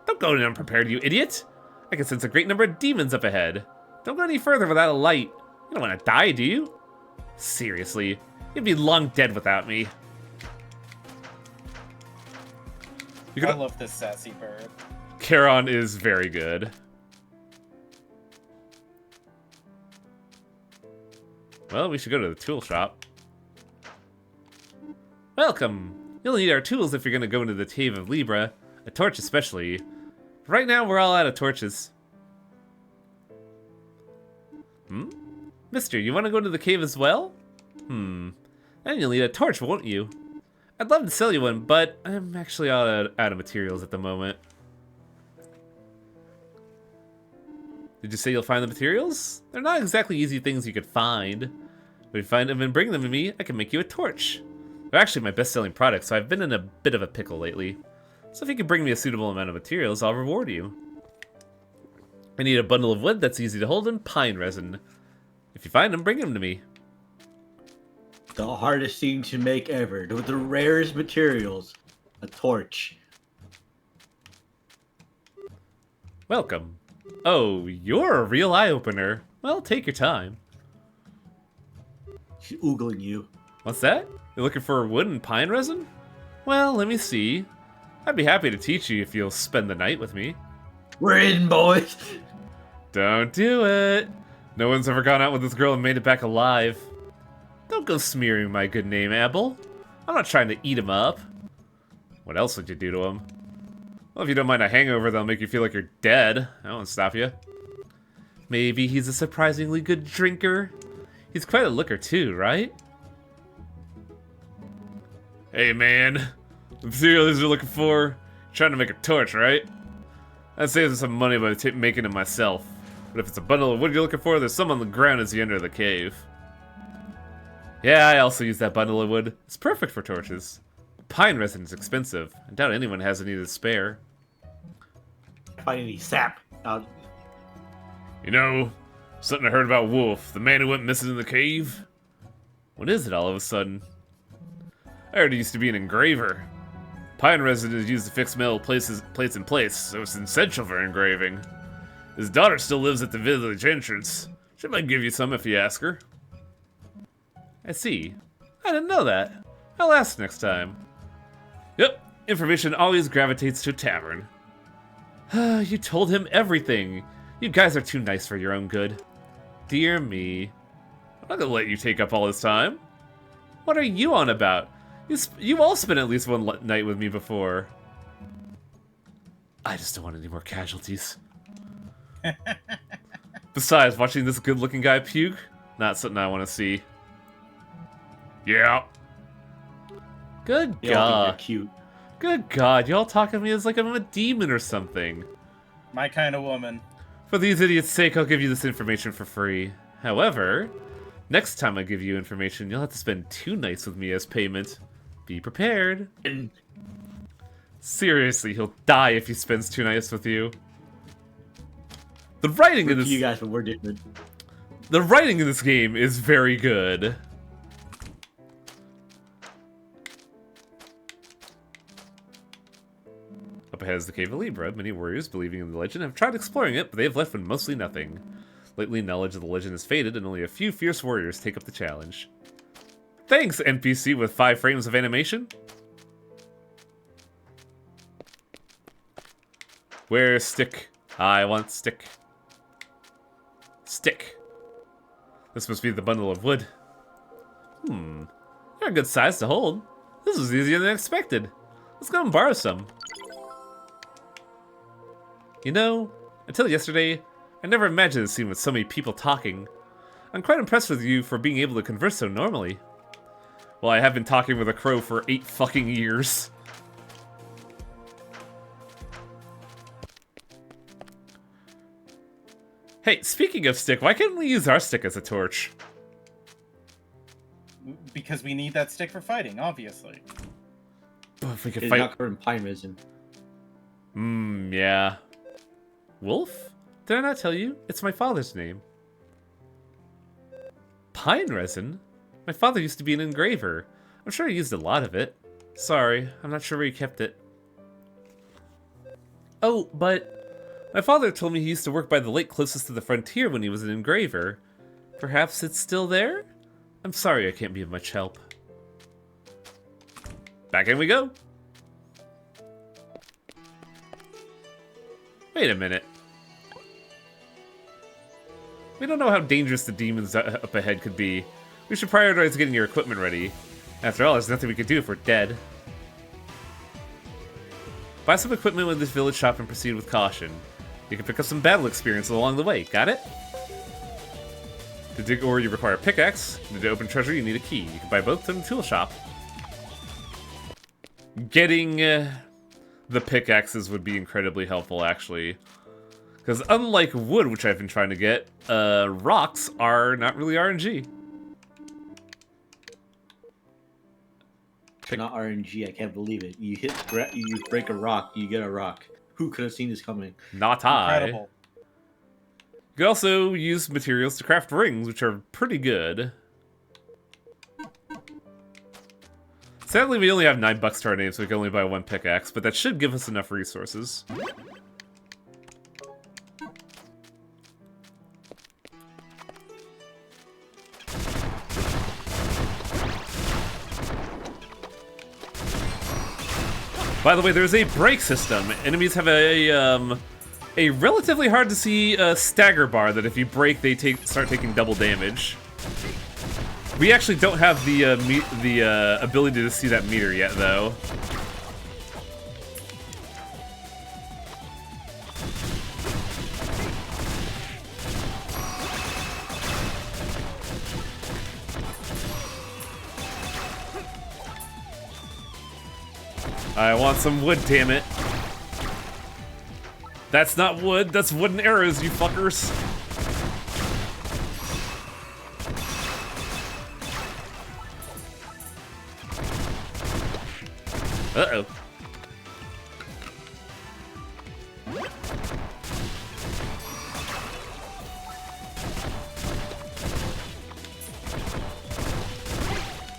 Don't go in unprepared, you idiot. I can sense a great number of demons up ahead. Don't go any further without a light. You don't want to die, do you? Seriously, you'd be long dead without me. I love this sassy bird. Charon is very good. Well, we should go to the tool shop. Welcome! You'll need our tools if you're gonna go into the Cave of Libra. A torch especially. Right now, we're all out of torches. Mister, you want to go to the cave as well? Then you'll need a torch, won't you? I'd love to sell you one, but I'm actually out of materials at the moment. Did you say you'll find the materials? They're not exactly easy things you could find. But if you find them and bring them to me, I can make you a torch. They're actually my best-selling product, so I've been in a bit of a pickle lately. So if you can bring me a suitable amount of materials, I'll reward you. I need a bundle of wood that's easy to hold and pine resin. If you find them, bring them to me. The hardest thing to make ever, with the rarest materials, a torch. Welcome. Oh, you're a real eye-opener. Well, take your time. She's oogling you. What's that? You're looking for wood and pine resin? Well, let me see. I'd be happy to teach you if you'll spend the night with me. We're in, boys! Don't do it! No one's ever gone out with this girl and made it back alive. Don't go smearing my good name, Abel. I'm not trying to eat him up. What else would you do to him? Well, if you don't mind a hangover that'll make you feel like you're dead, I won't stop you. Maybe he's a surprisingly good drinker. He's quite a looker too, right? Hey man, the materials you're looking for, you're trying to make a torch, right? I'd save some money by making it myself. But if it's a bundle of wood you're looking for, there's some on the ground as you enter the cave. Yeah, I also use that bundle of wood. It's perfect for torches. Pine resin is expensive. I doubt anyone has any to spare. Find any sap. You know, something I heard about Wolf, the man who went missing in the cave? What is it all of a sudden? I heard he used to be an engraver. Pine resin is used to fix metal plates in place, so it's essential for engraving. His daughter still lives at the village entrance. She might give you some if you ask her. I see. I didn't know that. I'll ask next time. Yep, information always gravitates to a tavern. You told him everything. You guys are too nice for your own good. Dear me. I'm not gonna let you take up all this time. What are you on about? You all spent at least one night with me before. I just don't want any more casualties. Besides, watching this good-looking guy puke, not something I want to see. Yeah. Good They all think God. you're cute. Good God, y'all talking to me as like I'm a demon or something. My kind of woman. For these idiots' sake, I'll give you this information for free. However, next time I give you information, you'll have to spend 2 nights with me as payment. Be prepared. Seriously, he'll die if he spends 2 nights with you. The writing in this You guys, but we're different. The writing in this game is very good. Up ahead is the Cave of Libra. Many warriors believing in the legend have tried exploring it, but they have left with mostly nothing. Lately, knowledge of the legend has faded, and only a few fierce warriors take up the challenge. Thanks, NPC with 5 frames of animation. Where's Stick? I want Stick. Stick. This must be the bundle of wood. You're a good size to hold. This was easier than expected. Let's go and borrow some. You know, until yesterday, I never imagined a scene with so many people talking. I'm quite impressed with you for being able to converse so normally. Well, I have been talking with a crow for 8 fucking years. Hey, speaking of stick, why can't we use our stick as a torch? Because we need that stick for fighting, obviously. Oh, if we could It's fight... not covered in pine resin. Yeah. Wolf? Did I not tell you? It's my father's name. Pine resin? My father used to be an engraver. I'm sure he used a lot of it. Sorry, I'm not sure where he kept it. Oh, but... my father told me he used to work by the lake closest to the frontier when he was an engraver. Perhaps it's still there? I'm sorry I can't be of much help. Back in we go. Wait a minute. We don't know how dangerous the demons up ahead could be. We should prioritize getting your equipment ready. After all, there's nothing we can do if we're dead. Buy some equipment with this village shop and proceed with caution. You can pick up some battle experience along the way. Got it? To dig ore, you require a pickaxe. To open treasure, you need a key. You can buy both from the tool shop. Getting the pickaxes would be incredibly helpful, actually. Because unlike wood, which I've been trying to get, rocks are not really RNG. It's not RNG. I can't believe it. You break a rock, you get a rock. Who could have seen this coming? Not I. Incredible. You can also use materials to craft rings, which are pretty good. Sadly, we only have $9 to our name, so we can only buy 1 pickaxe, but that should give us enough resources. By the way, there's a break system. Enemies have a relatively hard to see stagger bar that if you break, they start taking double damage. We actually don't have the ability to see that meter yet, though. I want some wood, damn it. That's not wood, that's wooden arrows, you fuckers. Uh-oh.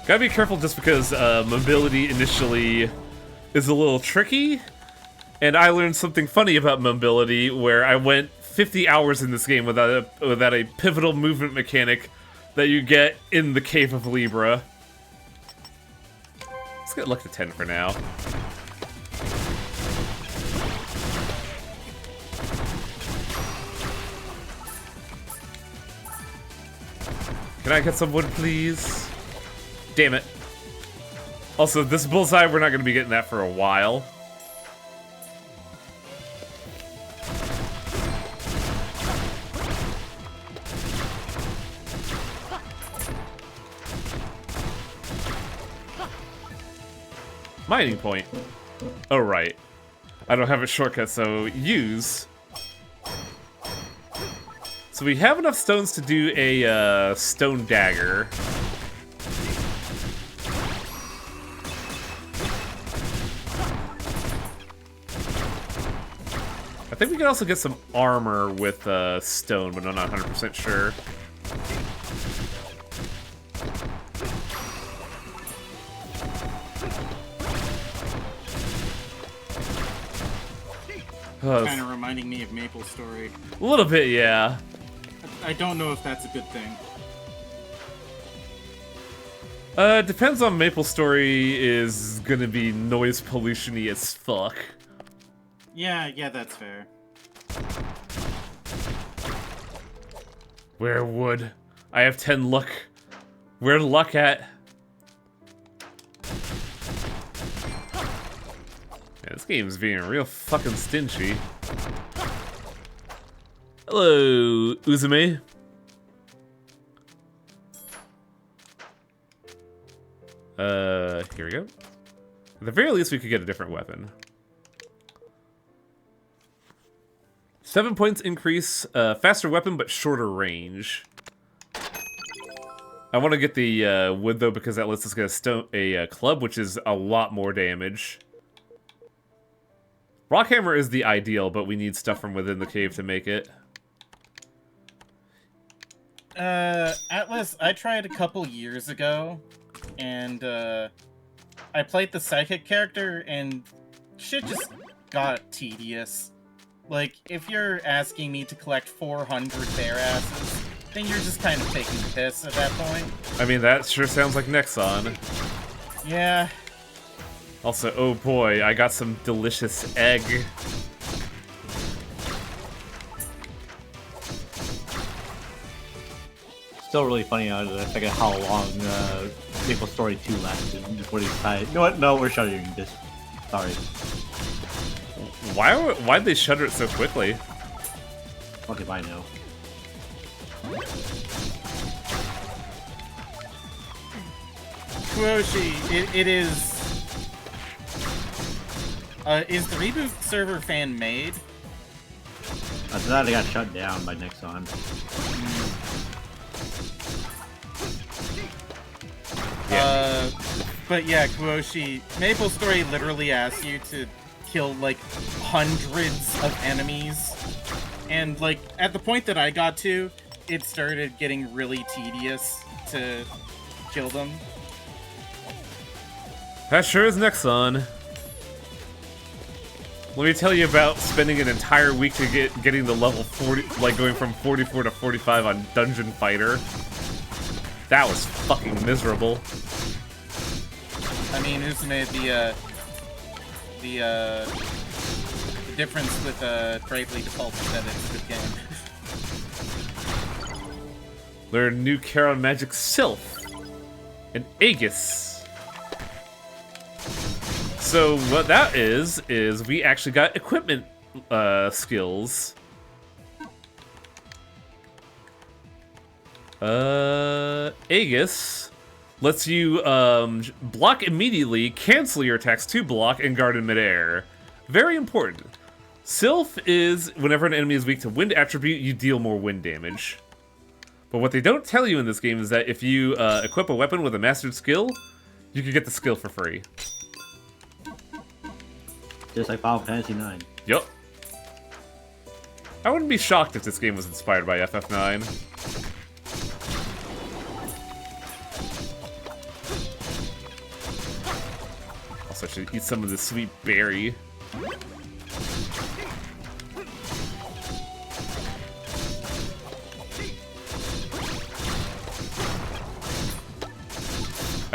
Gotta be careful just because mobility initially is a little tricky. And I learned something funny about mobility where I went 50 hours in this game without a pivotal movement mechanic that you get in the Cave of Libra. Let's get luck to 10 for now. Can I get some wood, please? Damn it. Also, this bullseye, we're not going to be getting that for a while. Mining point. Oh, right. I don't have a shortcut, so use. So we have enough stones to do a stone dagger. I think we can also get some armor with stone, but I'm not 100% sure. Kind of reminding me of Maple Story. A little bit, yeah. I don't know if that's a good thing. Depends on Maple Story is gonna be noise pollution-y as fuck. Yeah, that's fair. Where wood? I have 10 luck. Where luck at? Yeah, this game's being real fucking stingy. Hello, Uzume. Here we go. At the very least, we could get a different weapon. 7 points increase, faster weapon, but shorter range. I want to get the wood, though, because that lets us get a club, which is a lot more damage. Rockhammer is the ideal, but we need stuff from within the cave to make it. Atlas, I tried a couple years ago, and, I played the psychic character, and shit just got tedious. Like, if you're asking me to collect 400 bear asses, then you're just kind of taking the piss at that point. I mean, that sure sounds like Nexon. Yeah. Also, oh boy, I got some delicious egg. Still really funny I figure how long Maple Story 2 lasted before they decided, you know what, no, we're shuttering this. Sorry. Why'd they shutter it so quickly? Okay, bye now. Kuroshi, it is... is the reboot server fan made? I thought they got shut down by Nexon. But yeah, Kuroshi, Maple Story literally asks you to kill, like, hundreds of enemies. And, like, at the point that I got to, it started getting really tedious to kill them. That sure is Nexon. Let me tell you about spending an entire week to getting the level 40, like going from 44 to 45 on Dungeon Fighter. That was fucking miserable. I mean, Uzume, the difference with Bravely Default is that it's a good game. Learn new Charon Magic Sylph and Aegis. So what that is we actually got equipment skills. Aegis lets you block immediately, cancel your attacks to block, and guard in midair. Very important. Sylph is whenever an enemy is weak to wind attribute, you deal more wind damage. But what they don't tell you in this game is that if you equip a weapon with a mastered skill, you can get the skill for free. Just like Final Fantasy 9. Yup. I wouldn't be shocked if this game was inspired by FF9. Also, I should eat some of this sweet berry.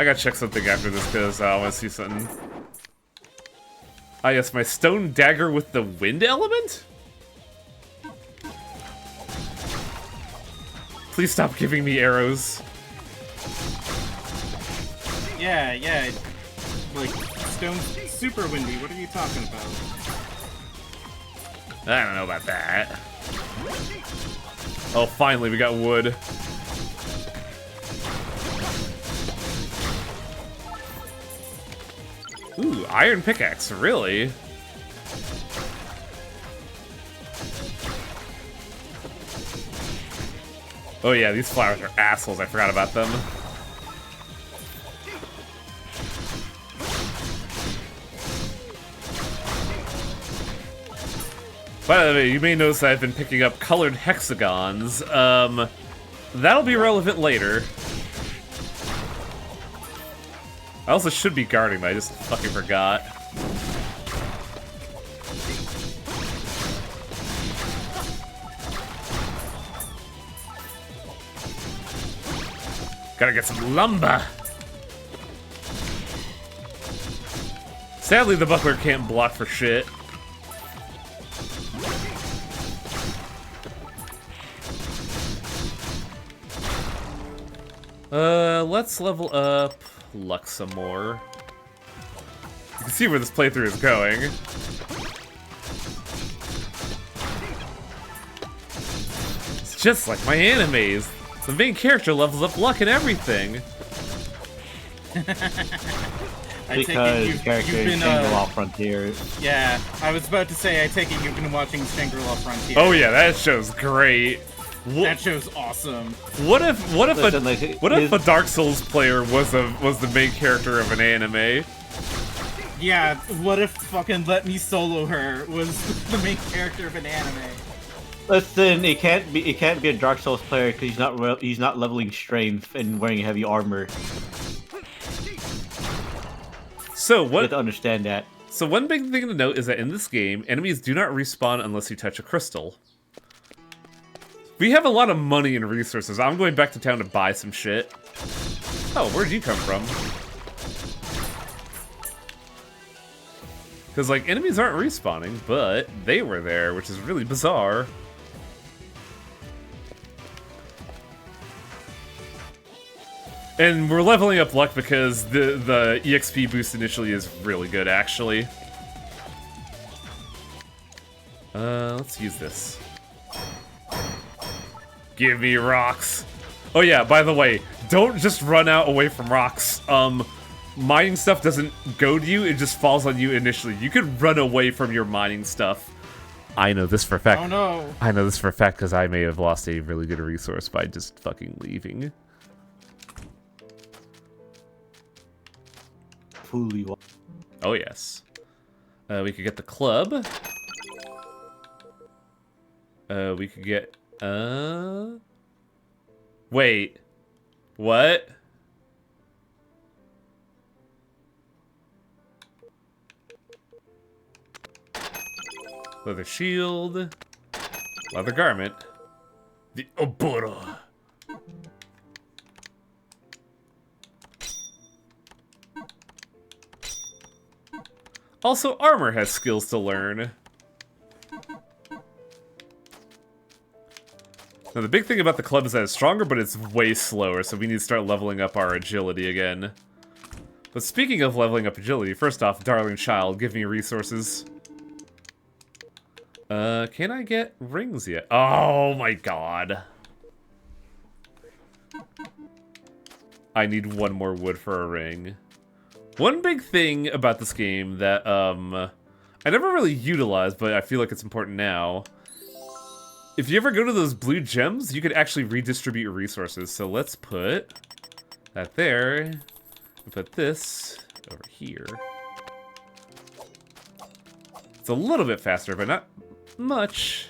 I gotta check something after this because I want to see something. Ah, yes, my stone dagger with the wind element? Please stop giving me arrows. Yeah, yeah. Like, stone's super windy. What are you talking about? I don't know about that. Oh, finally, we got wood. Ooh, iron pickaxe, really? Oh yeah, these flowers are assholes, I forgot about them. By the way, you may notice I've been picking up colored hexagons. That'll be relevant later. I also should be guarding, but I just fucking forgot. Gotta get some lumber. Sadly, the buckler can't block for shit. Let's level up luck some more. You can see where this playthrough is going. It's just like my animes. The main character levels up luck and everything. Because character in Shangri-La Frontier. Yeah, I was about to say, I take it you've been watching Shangri-La Frontier. Oh yeah, that show's great. That show's awesome. What if Listen, if a Dark Souls player was the main character of an anime? Yeah, what if fucking Let Me Solo Her was the main character of an anime? Listen, it can't be a Dark Souls player because he's not leveling strength and wearing heavy armor. So You what? have to understand that. So one big thing to note is that in this game, enemies do not respawn unless you touch a crystal. We have a lot of money and resources. I'm going back to town to buy some shit. Oh, where'd you come from? Because, like, enemies aren't respawning, but they were there, which is really bizarre. And we're leveling up luck because the EXP boost initially is really good, actually. Let's use this. Give me rocks. Oh yeah, by the way, don't just run out away from rocks. Mining stuff doesn't go to you, it just falls on you initially. You could run away from your mining stuff. I know this for a fact. Oh no. I know this for a fact because I may have lost a really good resource by just fucking leaving. Fully. Oh yes. We could get the club. We could get wait. What? Leather shield. Leather garment. The Oboro. Also, armor has skills to learn. Now, the big thing about the club is that it's stronger, but it's way slower, so we need to start leveling up our agility again. But speaking of leveling up agility, first off, darling child, give me resources. Can I get rings yet? Oh my god. I need one more wood for a ring. One big thing about this game that, I never really utilized, but I feel like it's important now. If you ever go to those blue gems, you could actually redistribute resources. So let's put that there, and put this over here. It's a little bit faster, but not much.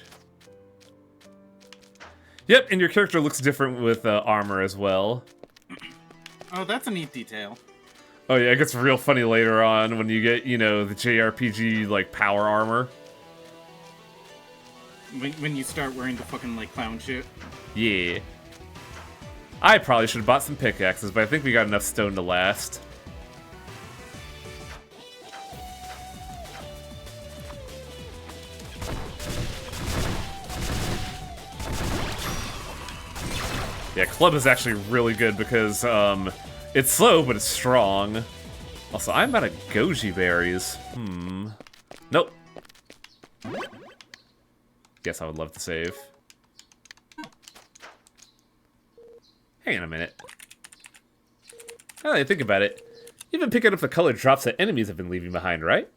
Yep, and your character looks different with armor as well. Oh, that's a neat detail. Oh yeah, it gets real funny later on when you get, you know, the JRPG, like, power armor. When you start wearing the fucking, like, clown shit. Yeah. I probably should have bought some pickaxes, but I think we got enough stone to last. Yeah, club is actually really good because it's slow, but it's strong. Also, I'm out of goji berries. Nope. Guess I would love to save. Hang on a minute. Now that I think about it, you've been picking up the colored drops that enemies have been leaving behind, right?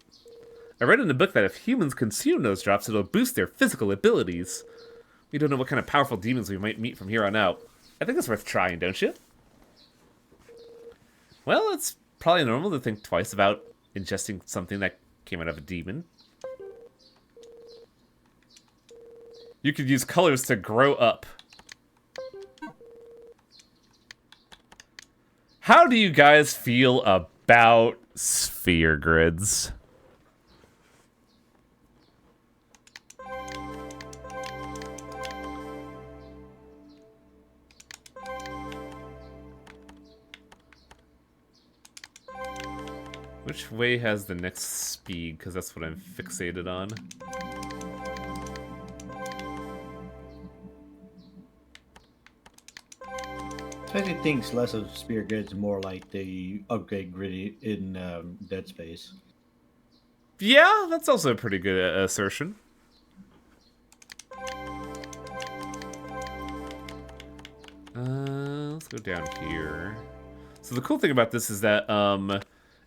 I read in the book that if humans consume those drops, it'll boost their physical abilities. We don't know what kind of powerful demons we might meet from here on out. I think it's worth trying, don't you? Well, it's probably normal to think twice about ingesting something that came out of a demon. You could use colors to grow up. How do you guys feel about sphere grids? Which way has the next speed? Because that's what I'm fixated on. I think things less of spear grids, more like the upgrade grid in Dead Space. Yeah, that's also a pretty good assertion. Let's go down here. So the cool thing about this is that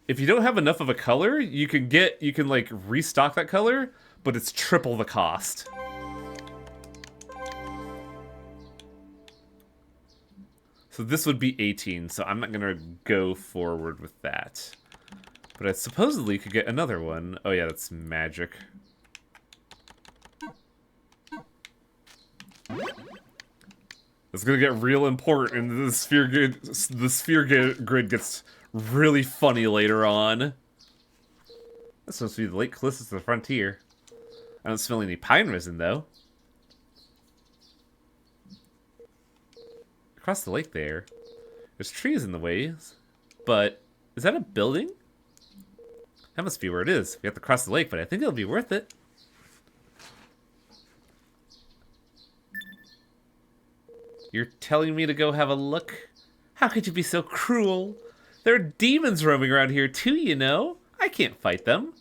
if you don't have enough of a color, you can like restock that color, but it's triple the cost. So this would be 18, so I'm not gonna go forward with that. But I supposedly could get another one. Oh yeah, that's magic. It's gonna get real important, and the sphere grid gets really funny later on. That's supposed to be the Lake closest to the frontier. I don't smell any pine resin, though. Across the lake there, there's trees in the way, but is that a building? That must be where it is. We have to cross the lake, but I think it'll be worth it. You're telling me to go have a look? How could you be so cruel? There are demons roaming around here too, you know. I can't fight them.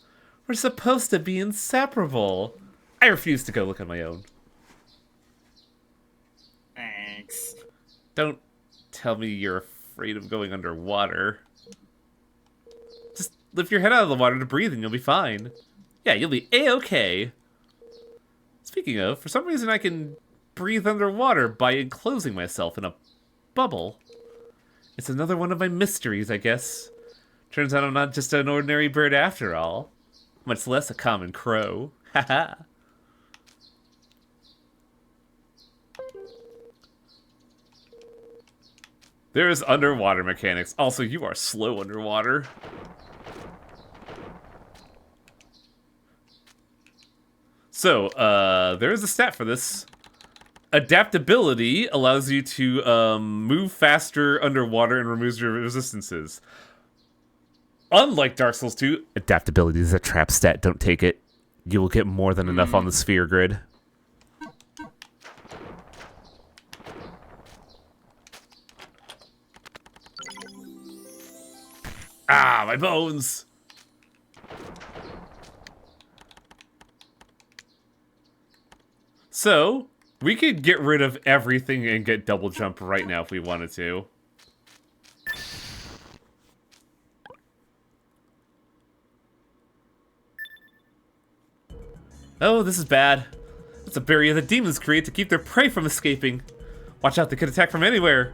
We're supposed to be inseparable. I refuse to go look on my own. Thanks. Don't tell me you're afraid of going underwater. Just lift your head out of the water to breathe and you'll be fine. Yeah, you'll be A-okay. Speaking of, for some reason I can breathe underwater by enclosing myself in a bubble. It's another one of my mysteries, I guess. Turns out I'm not just an ordinary bird after all. Much less a common crow. Haha. There is underwater mechanics. Also, you are slow underwater. So, there is a stat for this. Adaptability allows you to move faster underwater and removes your resistances. Unlike Dark Souls 2, adaptability is a trap stat. Don't take it. You will get more than enough on the sphere grid. Ah, my bones! So, we could get rid of everything and get double jump right now if we wanted to. Oh, this is bad. It's a barrier the demons create to keep their prey from escaping. Watch out, they could attack from anywhere.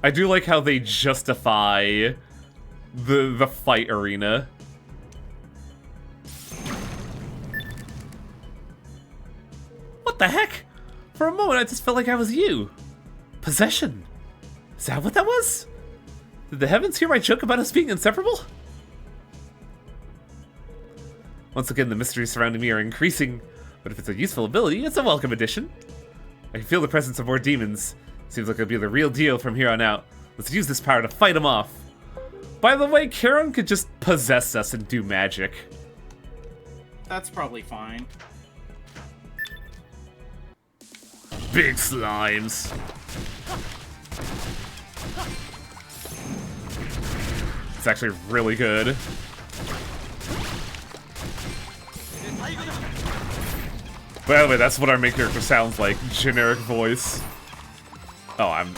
I do like how they justify the fight arena. the heck? For a moment, I just felt like I was you. Possession. Is that what that was? Did the heavens hear my joke about us being inseparable? Once again, the mysteries surrounding me are increasing, but if it's a useful ability, it's a welcome addition. I can feel the presence of more demons. Seems like it'll be the real deal from here on out. Let's use this power to fight them off. By the way, Charon could just possess us and do magic. That's probably fine. Big slimes. It's actually really good. By the way, that's what our main character sounds like. Generic voice. Oh, I'm...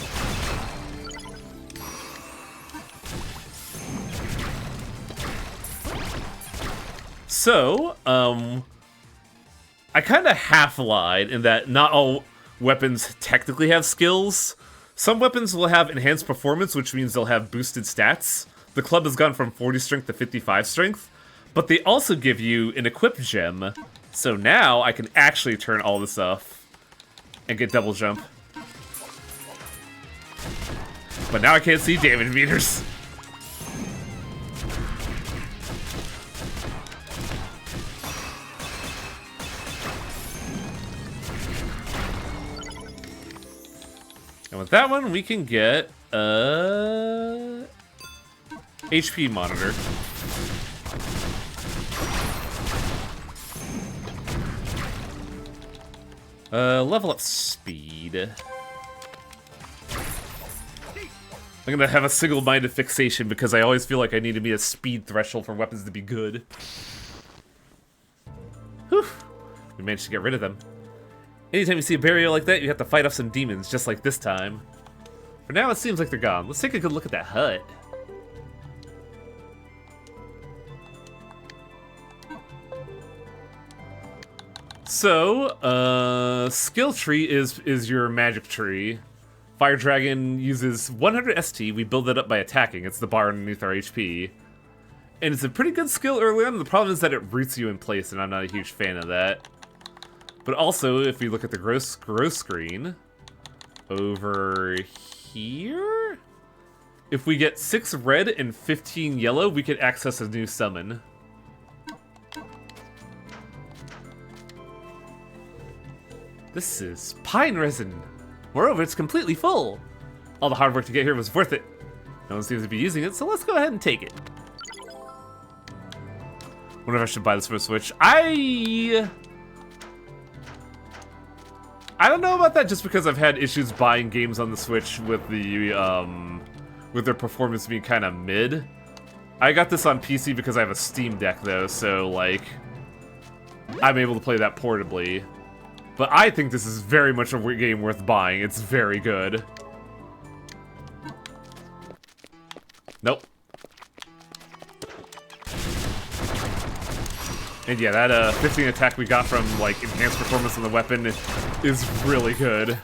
So, I kind of half-lied in that not all weapons technically have skills. Some weapons will have enhanced performance, which means they'll have boosted stats. The club has gone from 40 strength to 55 strength, but they also give you an equip gem. So now I can actually turn all this off and get double jump. But now I can't see damage meters. And with that one, we can get a HP monitor. Level up speed. I'm gonna have a single-minded fixation because I always feel like I need to meet a speed threshold for weapons to be good. Whew. We managed to get rid of them. Anytime you see a barrier like that, you have to fight off some demons, just like this time. For now, it seems like they're gone. Let's take a good look at that hut. So, skill tree is your magic tree. Fire Dragon uses 100 ST. We build it up by attacking. It's the bar underneath our HP. And it's a pretty good skill early on. The problem is that it roots you in place, and I'm not a huge fan of that. But also, if we look at the gross screen, over here, if we get 6 red and 15 yellow, we can access a new summon. This is pine resin. Moreover, it's completely full. All the hard work to get here was worth it. No one seems to be using it, so let's go ahead and take it. Wonder if I should buy this for a Switch. I don't know about that, just because I've had issues buying games on the Switch with with their performance being kind of mid. I got this on PC because I have a Steam Deck though, so like I'm able to play that portably. But I think this is very much a game worth buying. It's very good. Nope. And yeah, that 15 attack we got from like enhanced performance on the weapon is really good.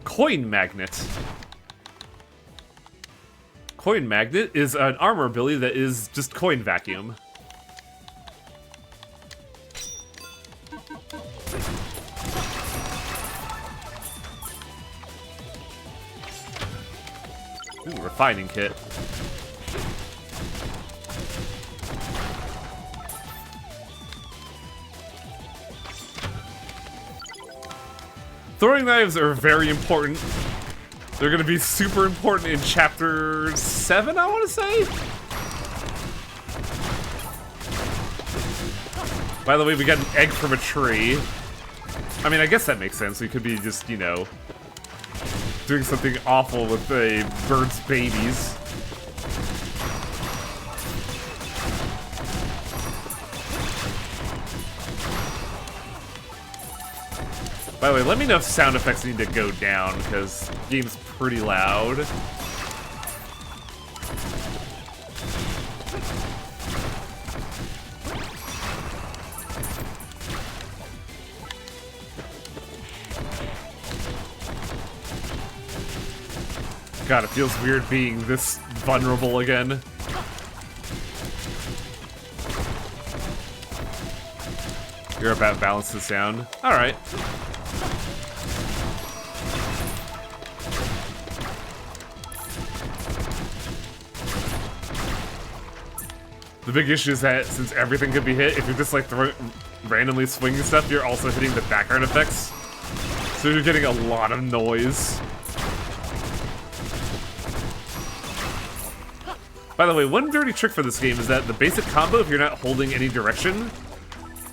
Coin Magnet. Coin Magnet is an armor ability that is just coin vacuum. Ooh, refining kit. Throwing knives are very important. They're gonna be super important in chapter 7, I wanna say? By the way, we got an egg from a tree. I mean, I guess that makes sense. We could be just, you know, doing something awful with a bird's babies. By the way, let me know if sound effects need to go down, because the game's pretty loud. God, it feels weird being this vulnerable again. You're about balance the sound. Alright. The big issue is that since everything could be hit, if you're just like randomly swinging stuff, you're also hitting the background effects. So you're getting a lot of noise. By the way, one dirty trick for this game is that the basic combo, if you're not holding any direction,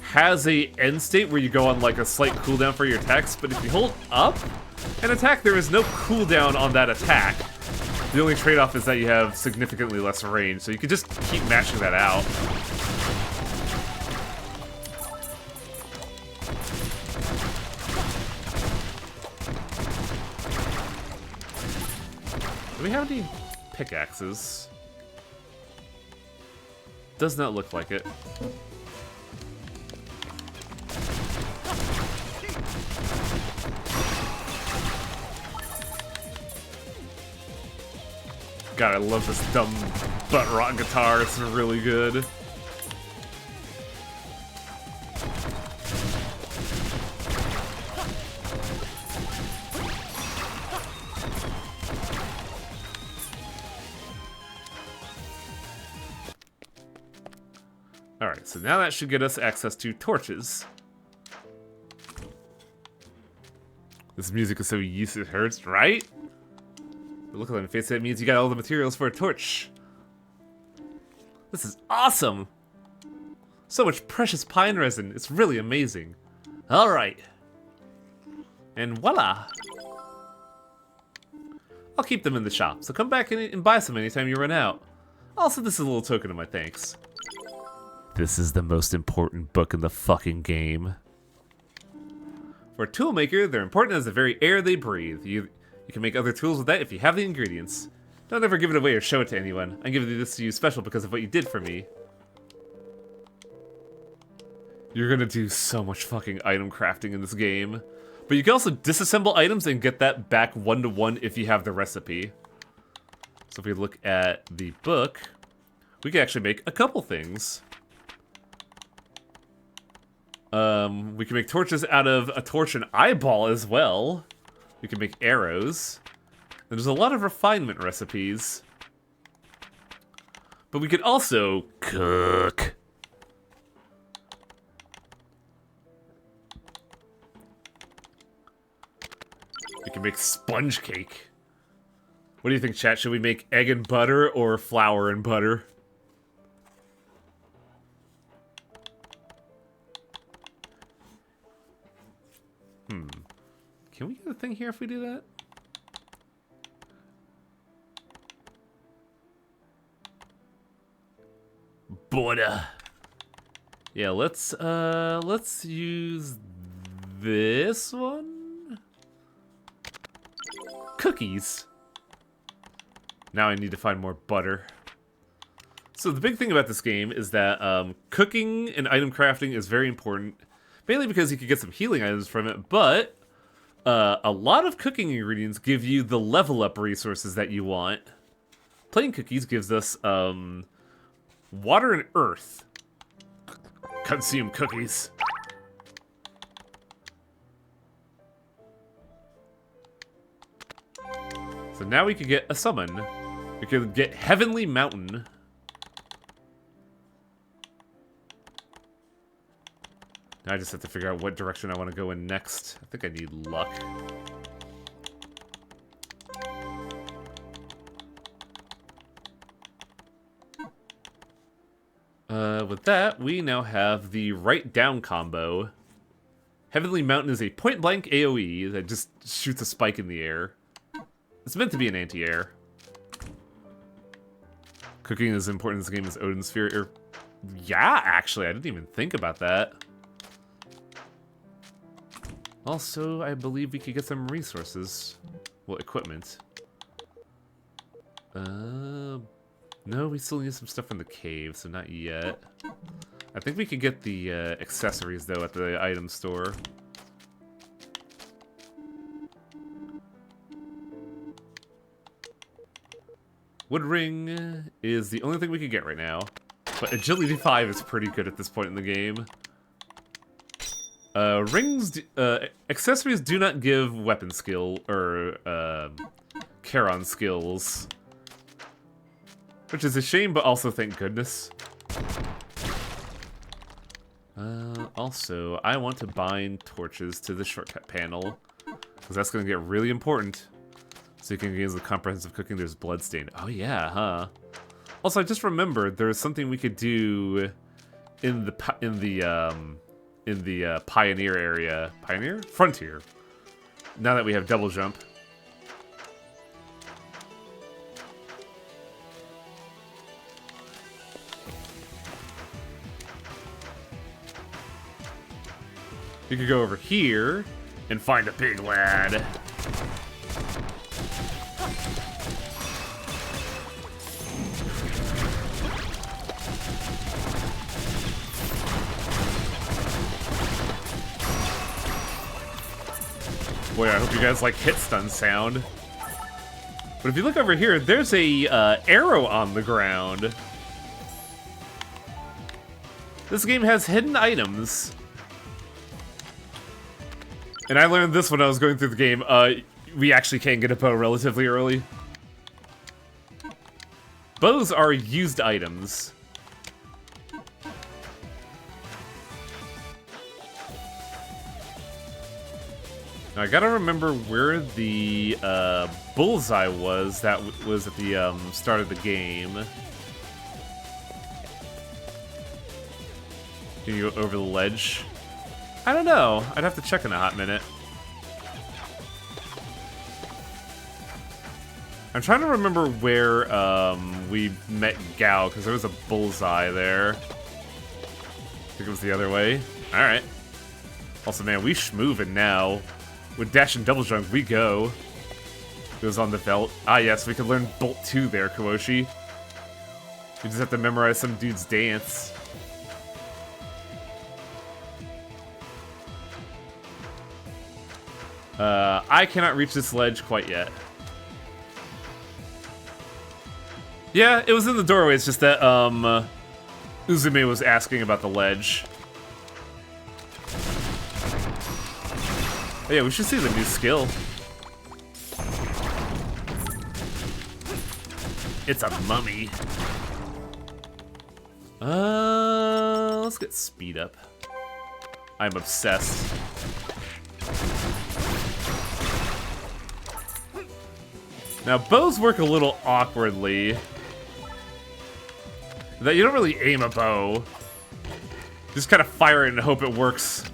has a end state where you go on like a slight cooldown for your attacks, but if you hold up an attack, there is no cooldown on that attack. The only trade-off is that you have significantly less range, so you can just keep mashing that out. Do we have any pickaxes? Does not look like it. God, I love this dumb butt rock guitar. It's really good. Alright, so now that should get us access to torches. This music is so used it hurts, right? But look at my face, that means you got all the materials for a torch. This is awesome! So much precious pine resin, it's really amazing. Alright. And voila! I'll keep them in the shop, so come back and buy some anytime you run out. Also, this is a little token of my thanks. This is the most important book in the fucking game. For a toolmaker, they're important as the very air they breathe. You can make other tools with that if you have the ingredients. Don't ever give it away or show it to anyone. I'm giving this to you special because of what you did for me. You're gonna do so much fucking item crafting in this game. But you can also disassemble items and get that back 1-to-1 if you have the recipe. So if we look at the book, we can actually make a couple things. We can make torches out of a torch and eyeball as well. We can make arrows. And there's a lot of refinement recipes. But we could also cook. We can make sponge cake. What do you think, chat? Should we make egg and butter or flour and butter? Can we get a thing here if we do that? Butter. Yeah, let's use this one. Cookies. Now I need to find more butter. So the big thing about this game is that cooking and item crafting is very important. Mainly because you can get some healing items from it, but a lot of cooking ingredients give you the level up resources that you want. Plain cookies gives us water and earth. Consume cookies. So now we can get a summon. We can get Heavenly Mountain. Now I just have to figure out what direction I want to go in next. I think I need luck. With that, we now have the right down combo. Heavenly Mountain is a point-blank AoE that just shoots a spike in the air. It's meant to be an anti-air. Cooking is important in this game as Odin's Sphere. Yeah, actually, I didn't even think about that. Also, I believe we could get some resources. Well, equipment. No, we still need some stuff from the cave, so not yet. I think we could get the accessories, though, at the item store. Wood ring is the only thing we can get right now. But Agility 5 is pretty good at this point in the game. Accessories do not give weapon skill or Charon skills, which is a shame, but also thank goodness. Also, I want to bind torches to the shortcut panel, because that's going to get really important. So you can use the comprehensive cooking. There's bloodstain. Oh yeah, huh? Also, I just remembered there was something we could do in the pioneer area. Pioneer? Frontier. Now that we have double jump. You could go over here and find a big lad. Boy, I hope you guys like hit stun sound. But if you look over here, there's a arrow on the ground. This game has hidden items. And I learned this when I was going through the game. We actually can get a bow relatively early. Bows are used items. Now, I gotta remember where the bullseye was that was at the start of the game. Can you go over the ledge? I don't know. I'd have to check in a hot minute. I'm trying to remember where we met Gao, because there was a bullseye there. I think it was the other way. Alright. Also, man, we schmovin' now. With dash and double jump, we go. Goes on the belt. Ah, yes, we could learn Bolt 2 there, Kawoshi. We just have to memorize some dude's dance. I cannot reach this ledge quite yet. Yeah, it was in the doorway, it's just that, Uzume was asking about the ledge. Oh yeah, we should see the new skill. It's a mummy. Let's get speed up. I'm obsessed. Now, bows work a little awkwardly. That you don't really aim a bow. Just kind of fire it and hope it works.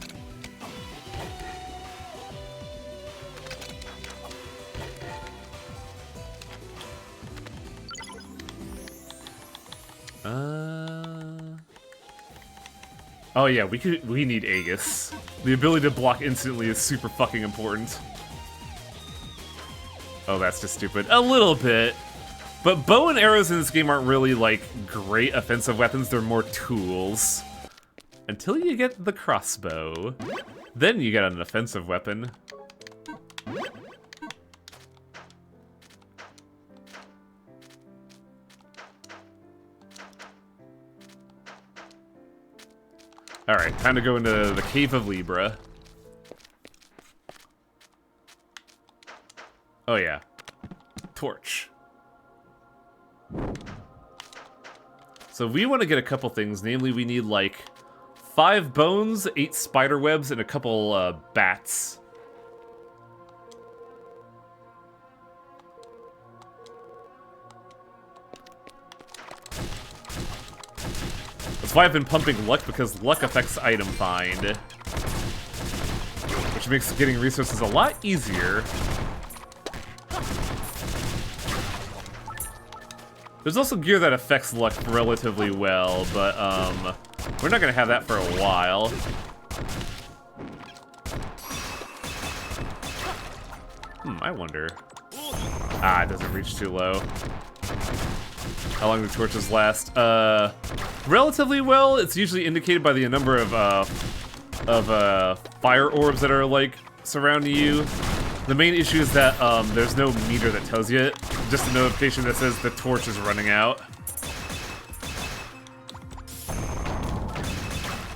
Oh yeah, we need Aegis. The ability to block instantly is super fucking important. Oh, that's just stupid. A little bit. But bow and arrows in this game aren't really, like, great offensive weapons. They're more tools. Until you get the crossbow. Then you get an offensive weapon. Alright, time to go into the Cave of Libra. Oh yeah. Torch. So we want to get a couple things, namely we need like 5 bones, 8 spider webs, and a couple bats. That's why I've been pumping luck, because luck affects item find. Which makes getting resources a lot easier. There's also gear that affects luck relatively well, but we're not gonna have that for a while. I wonder. Ah, it doesn't reach too low. How long do torches last? Relatively well. It's usually indicated by the number of fire orbs that are like surrounding you. The main issue is that there's no meter that tells you it. Just a notification that says the torch is running out.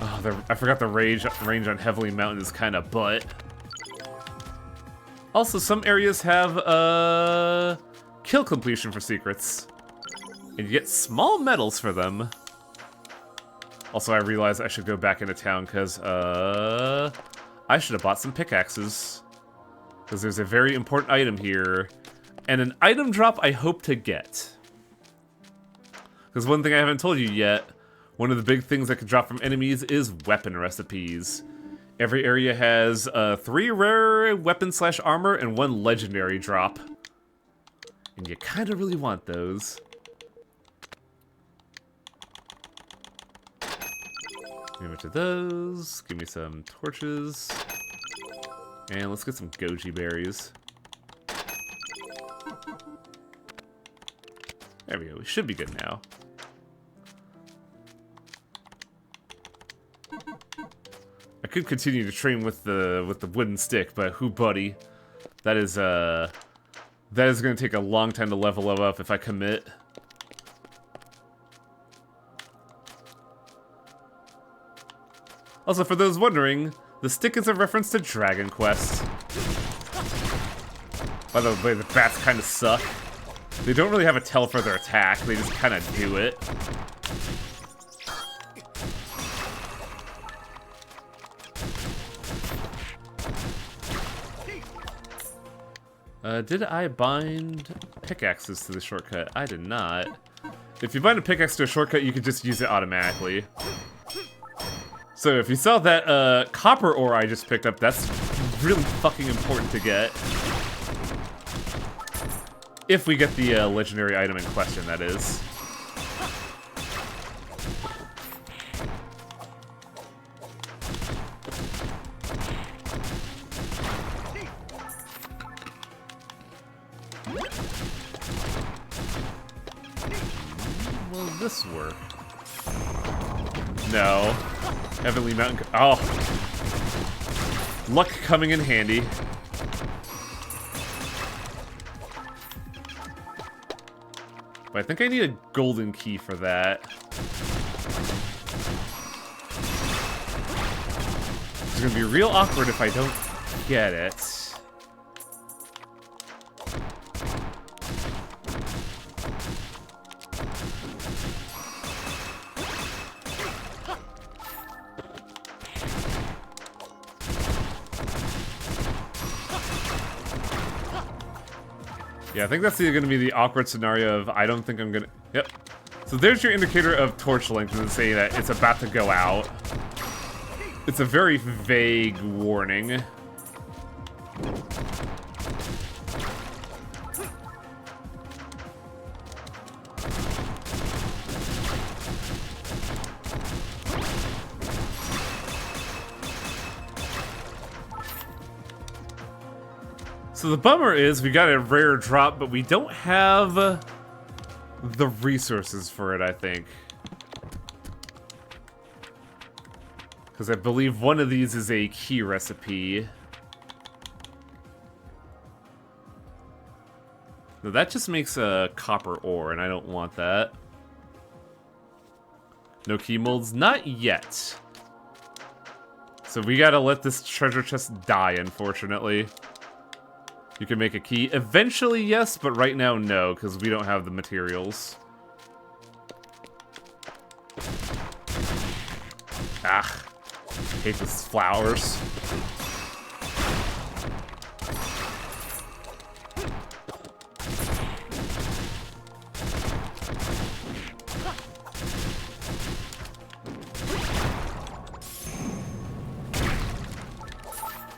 Oh, I forgot the range on Heavenly Mountain is kind of butt. Also, some areas have kill completion for secrets, and you get small medals for them. Also, I realized I should go back into town because I should have bought some pickaxes, because there's a very important item here, and an item drop I hope to get. Because one thing I haven't told you yet, one of the big things that can drop from enemies is weapon recipes. Every area has 3 rare weapon/armor and 1 legendary drop. And you kind of really want those. Give me a bunch of those. Give me some torches. And let's get some goji berries. There we go. We should be good now. I could continue to train with the wooden stick, but who buddy? That is going to take a long time to level up if I commit. Also, for those wondering, the stick is a reference to Dragon Quest. By the way, the bats kind of suck. They don't really have a tell for their attack, they just kind of do it. Did I bind pickaxes to the shortcut? I did not. If you bind a pickaxe to a shortcut, you can just use it automatically. So if you saw that copper ore I just picked up, that's really fucking important to get. If we get the legendary item in question, that is. Will this work? No. Heavenly Mountain. Oh. Luck coming in handy. But I think I need a golden key for that. It's gonna be real awkward if I don't get it. Yeah, I think that's going to be the awkward scenario of I don't think I'm going to... Yep. So there's your indicator of torch length and say that it's about to go out. It's a very vague warning. So the bummer is we got a rare drop, but we don't have the resources for it, I think. Because I believe one of these is a key recipe. No, that just makes a copper ore, and I don't want that. No key molds? Not yet. So we gotta let this treasure chest die, unfortunately. You can make a key. Eventually, yes, but right now, no, because we don't have the materials. Ah. Hate these flowers.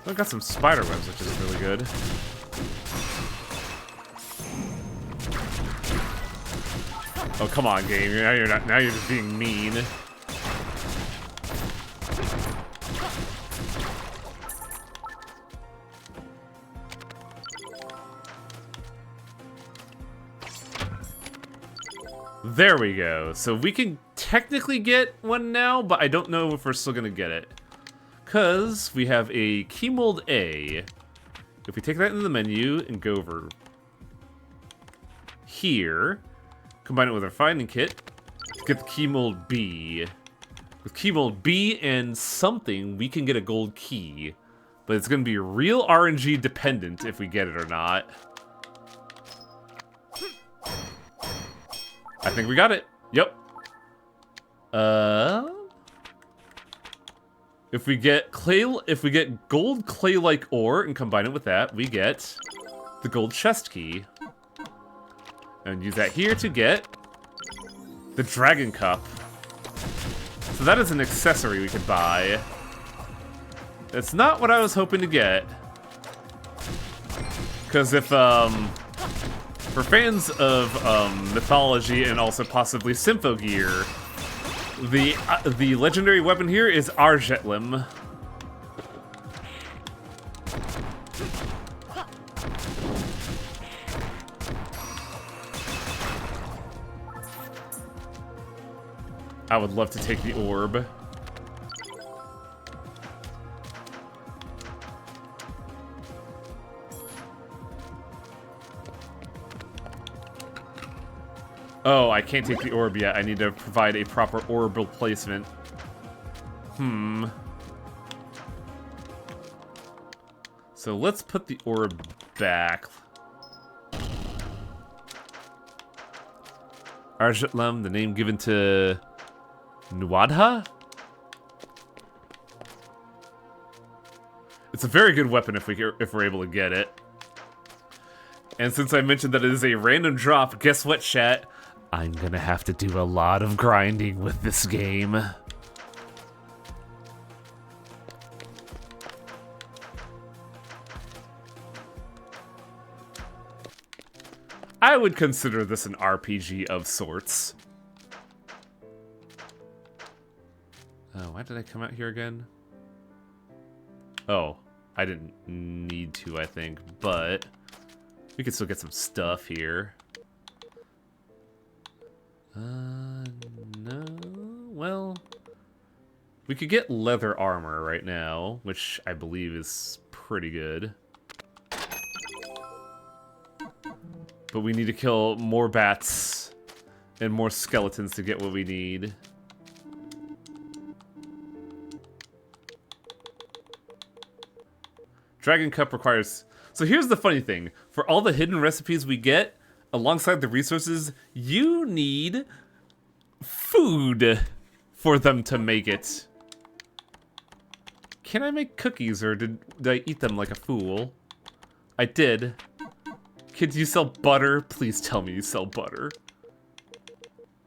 I got some spider webs, which is really good. Oh, come on, game. Now you're not. Now you're just being mean. There we go. So we can technically get one now, but I don't know if we're still gonna get it. Because we have a key mold A. If we take that into the menu and go over here, combine it with our finding kit to get the key mold B. With key mold B and something, we can get a gold key. But it's going to be real RNG dependent if we get it or not. I think we got it. Yep. If we get gold clay-like ore and combine it with that, we get the gold chest key. And use that here to get the dragon cup. So that is an accessory we could buy. That's not what I was hoping to get. Because if, for fans of mythology and also possibly Symphogear, the legendary weapon here is Arjetlim. I would love to take the orb. Oh, I can't take the orb yet. I need to provide a proper orbital placement. So let's put the orb back. Arjetlam, the name given to Nuadha? It's a very good weapon if we're able to get it. And since I mentioned that it is a random drop, guess what, chat? I'm gonna have to do a lot of grinding with this game. I would consider this an RPG of sorts. Oh, why did I come out here again? Oh, I didn't need to, I think, but we could still get some stuff here. No, well, we could get leather armor right now, which I believe is pretty good. But we need to kill more bats and more skeletons to get what we need. Dragon Cup requires... So here's the funny thing. For all the hidden recipes we get, alongside the resources, you need food for them to make it. Can I make cookies, or did I eat them like a fool? I did. Kids, you sell butter? Please tell me you sell butter.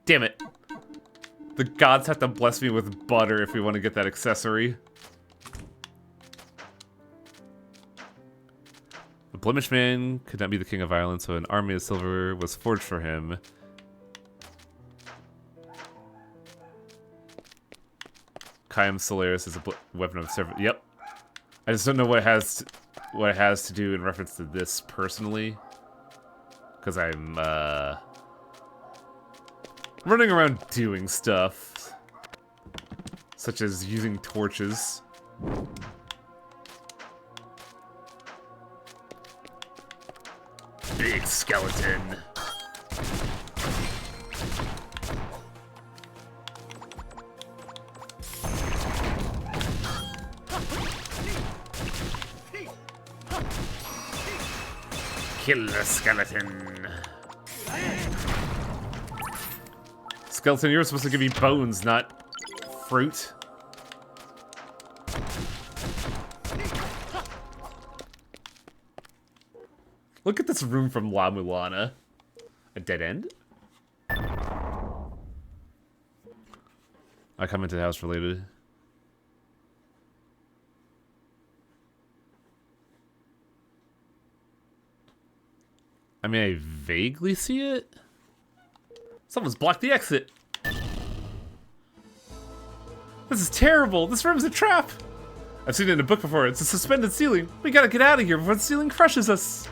Damn it. The gods have to bless me with butter if we want to get that accessory. The Blemish Man could not be the king of Ireland, so an army of silver was forged for him. Chaim Solaris is a weapon of servant. Yep. I just don't know what it has to do in reference to this personally. Because I'm running around doing stuff. Such as using torches. Big skeleton. Kill the skeleton. Skeleton, you're supposed to give me bones, not fruit. Look at this room from La Mulana. A dead end? I come into the house related. I mean, I vaguely see it. Someone's blocked the exit. This is terrible. This room's a trap. I've seen it in a book before. It's a suspended ceiling. We gotta get out of here before the ceiling crushes us.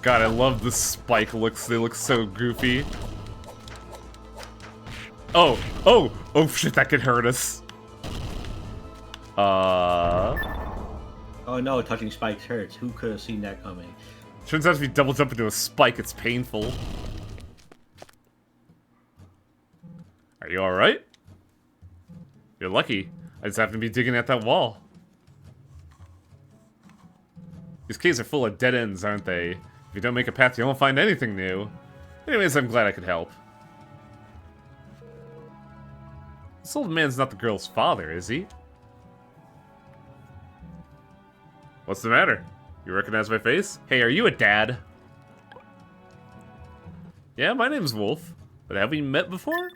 God, I love the spike looks. They look so goofy. Oh shit, that could hurt us. Oh no, touching spikes hurts. Who could have seen that coming? Turns out if you double jump into a spike, it's painful. Are you alright? You're lucky. I just happen to be digging at that wall. These caves are full of dead ends, aren't they? If you don't make a path, you won't find anything new. Anyways, I'm glad I could help. This old man's not the girl's father, is he? What's the matter? You recognize my face? Hey, are you a dad? Yeah, my name's Wolf. But have we met before?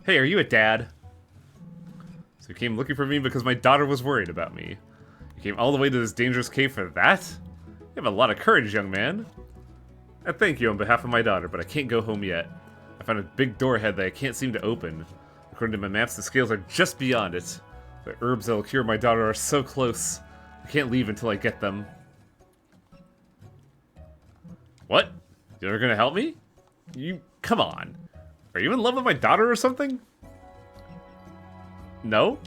Hey, are you a dad? So you came looking for me because my daughter was worried about me. You came all the way to this dangerous cave for that? You have a lot of courage, young man. I thank you on behalf of my daughter, but I can't go home yet. I found a big door ahead that I can't seem to open. According to my maps, the scales are just beyond it. The herbs that'll cure my daughter are so close. I can't leave until I get them. What? You're gonna help me? You... come on. Are you in love with my daughter or something? No?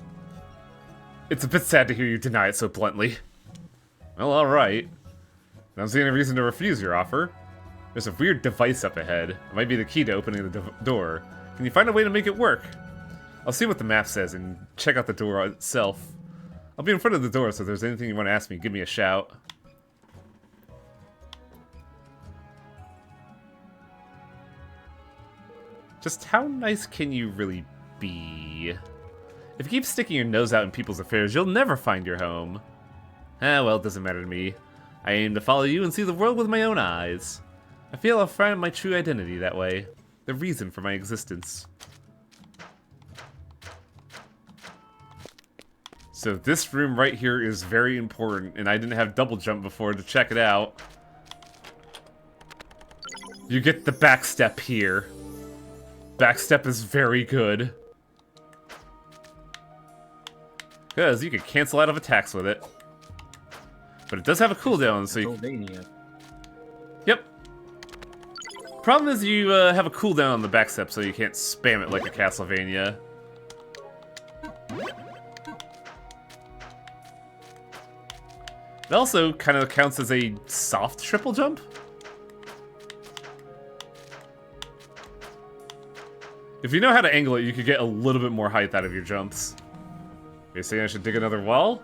It's a bit sad to hear you deny it so bluntly. Well, alright. I don't see any reason to refuse your offer. There's a weird device up ahead. It might be the key to opening the door. Can you find a way to make it work? I'll see what the map says and check out the door itself. I'll be in front of the door, so if there's anything you want to ask me, give me a shout. Just how nice can you really be? If you keep sticking your nose out in people's affairs, you'll never find your home. Ah, well, it doesn't matter to me. I aim to follow you and see the world with my own eyes. I feel I'll find my true identity that way. The reason for my existence. So this room right here is very important, and I didn't have double jump before to check it out. You get the backstep here. Backstep is very good. Because you can cancel out of attacks with it. But it does have a cooldown, so you... Yep. Problem is you have a cooldown on the backstep, so you can't spam it like a Castlevania. It also kind of counts as a soft triple jump. If you know how to angle it, you could get a little bit more height out of your jumps. You're saying I should dig another wall?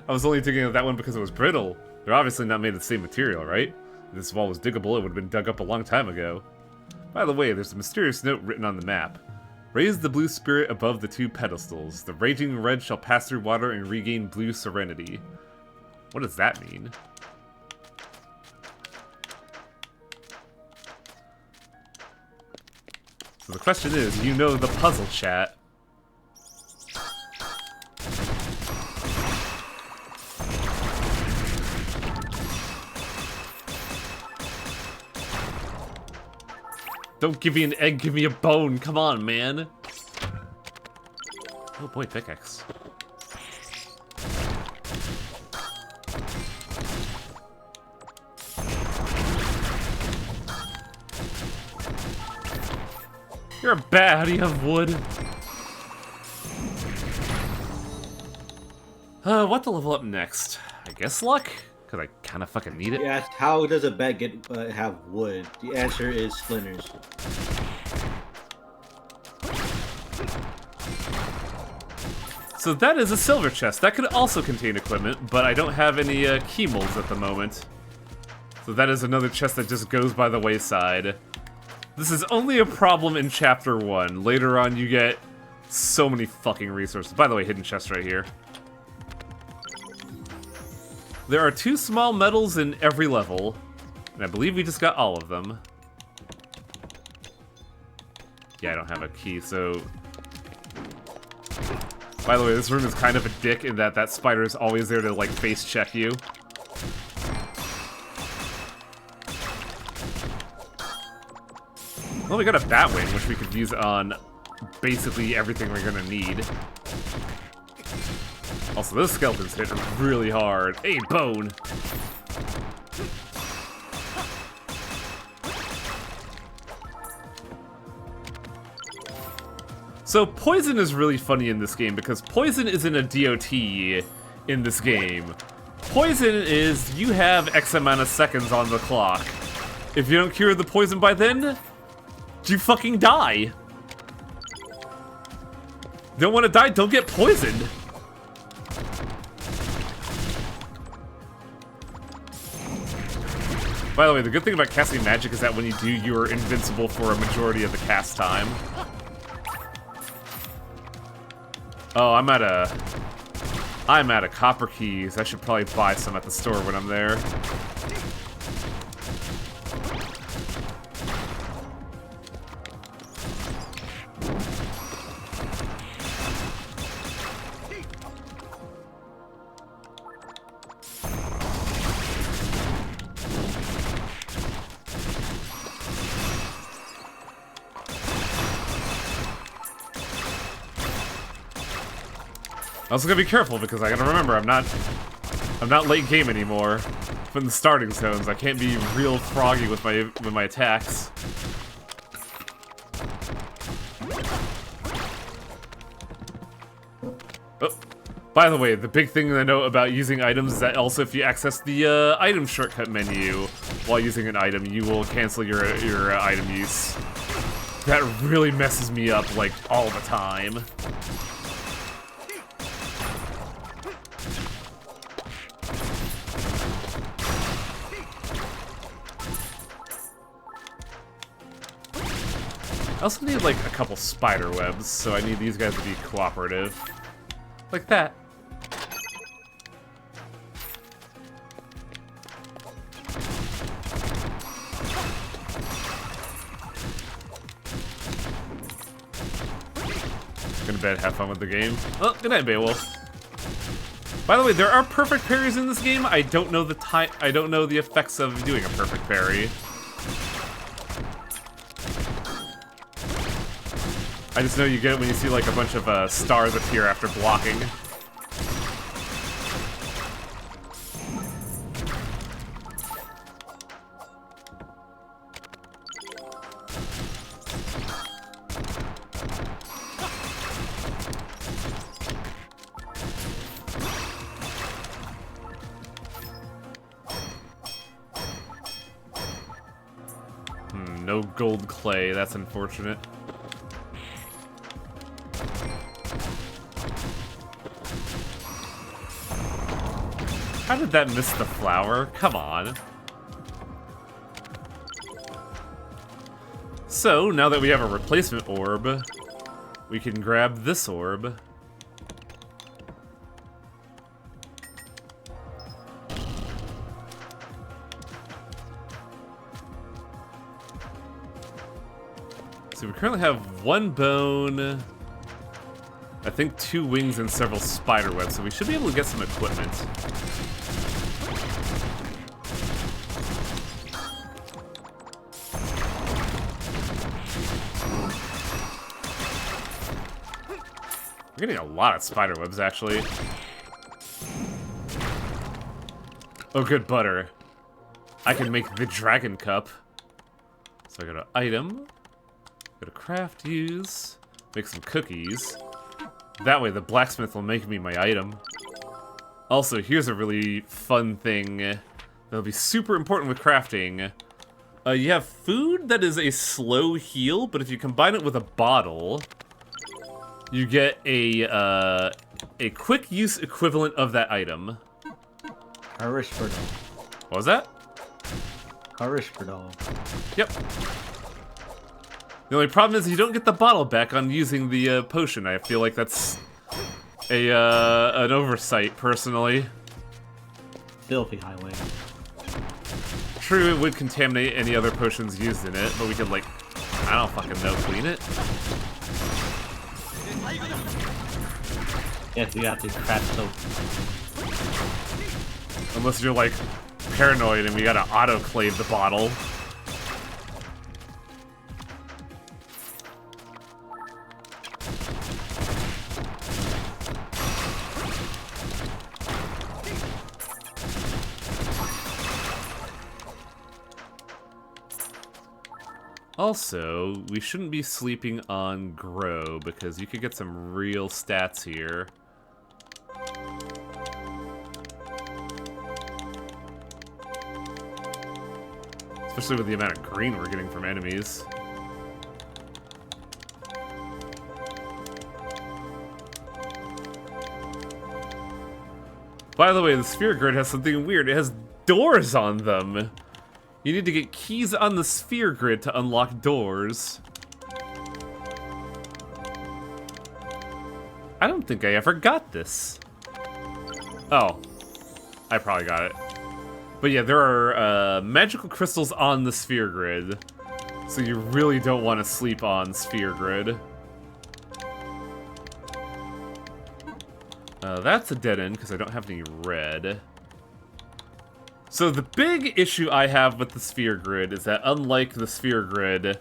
I was only digging at that one because it was brittle. They're obviously not made of the same material, right? If this wall was diggable, it would have been dug up a long time ago. By the way, there's a mysterious note written on the map. Raise the blue spirit above the two pedestals. The raging red shall pass through water and regain blue serenity. What does that mean? So the question is, do you know the puzzle, chat? Don't give me an egg, give me a bone. Come on, man. Oh boy, pickaxe. You're a bat. How do you have wood? What to level up next? I guess luck? Because I kind of fucking need it. You asked, how does a bat get have wood? The answer is splinters. So that is a silver chest. That could also contain equipment, but I don't have any key molds at the moment. So that is another chest that just goes by the wayside. This is only a problem in Chapter 1. Later on, you get so many fucking resources. By the way, hidden chest right here. There are 2 small medals in every level, and I believe we just got all of them. Yeah, I don't have a key, so... By the way, this room is kind of a dick in that spider is always there to, like, face check you. Well, we got a Batwing, which we could use on basically everything we're gonna need. Also, those skeletons hit really hard. Hey, bone! So, poison is really funny in this game because poison is in a DOT, in this game. Poison is you have X amount of seconds on the clock. If you don't cure the poison by then, you fucking die. Don't want to die? Don't get poisoned. By the way, the good thing about casting magic is that when you do, you are invincible for a majority of the cast time. Oh, I'm out of copper keys. I should probably buy some at the store when I'm there. I also gotta be careful because I gotta remember I'm not late game anymore. I'm in the starting zones. I can't be real froggy with my attacks. Oh, by the way, the big thing I know about using items is that also if you access the item shortcut menu while using an item, you will cancel your item use. That really messes me up like all the time. I also need, like, a couple spider webs, so I need these guys to be cooperative. Like that. Gonna bed, have fun with the game. Oh, good night, Beowulf. By the way, there are perfect parries in this game. I don't know the effects of doing a perfect parry. I just know you get it when you see like a bunch of stars appear after blocking. No gold clay, that's unfortunate. How did that miss the flower? Come on. So, now that we have a replacement orb, we can grab this orb. So we currently have one bone, I think 2 wings and several spider webs, so we should be able to get some equipment. We're getting a lot of spider webs, actually. Oh, good butter. I can make the dragon cup. So I go to item, go to craft, use, make some cookies. That way the blacksmith will make me my item. Also, here's a really fun thing that'll be super important with crafting. You have food that is a slow heal, but if you combine it with a bottle, you get a quick use equivalent of that item. Harishberdal. What was that? Harishberdal. Yep. The only problem is you don't get the bottle back on using the potion. I feel like that's an oversight, personally. Filthy highway. True, it would contaminate any other potions used in it, but we could, like, I don't fucking know, clean it? Yes, you have to craft soap. Unless you're, like, paranoid and we gotta autoclave the bottle. Also, we shouldn't be sleeping on Grow, because you could get some real stats here. Especially with the amount of green we're getting from enemies. By the way, the sphere grid has something weird. It has doors on them. You need to get keys on the sphere grid to unlock doors. I don't think I ever got this. Oh. I probably got it. But yeah, there are magical crystals on the sphere grid. So you really don't want to sleep on sphere grid. That's a dead end because I don't have any red. So the big issue I have with the sphere grid is that unlike the sphere grid,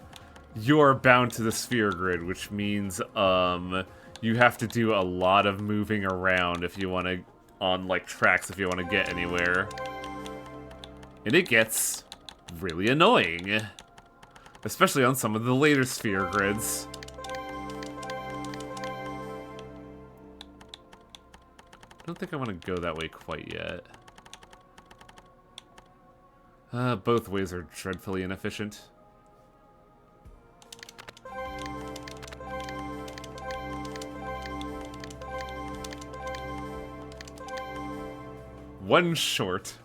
you're bound to the sphere grid, which means you have to do a lot of moving around if you want to, on like tracks if you want to get anywhere. And it gets really annoying, especially on some of the later sphere grids. I don't think I want to go that way quite yet. Both ways are dreadfully inefficient. One short.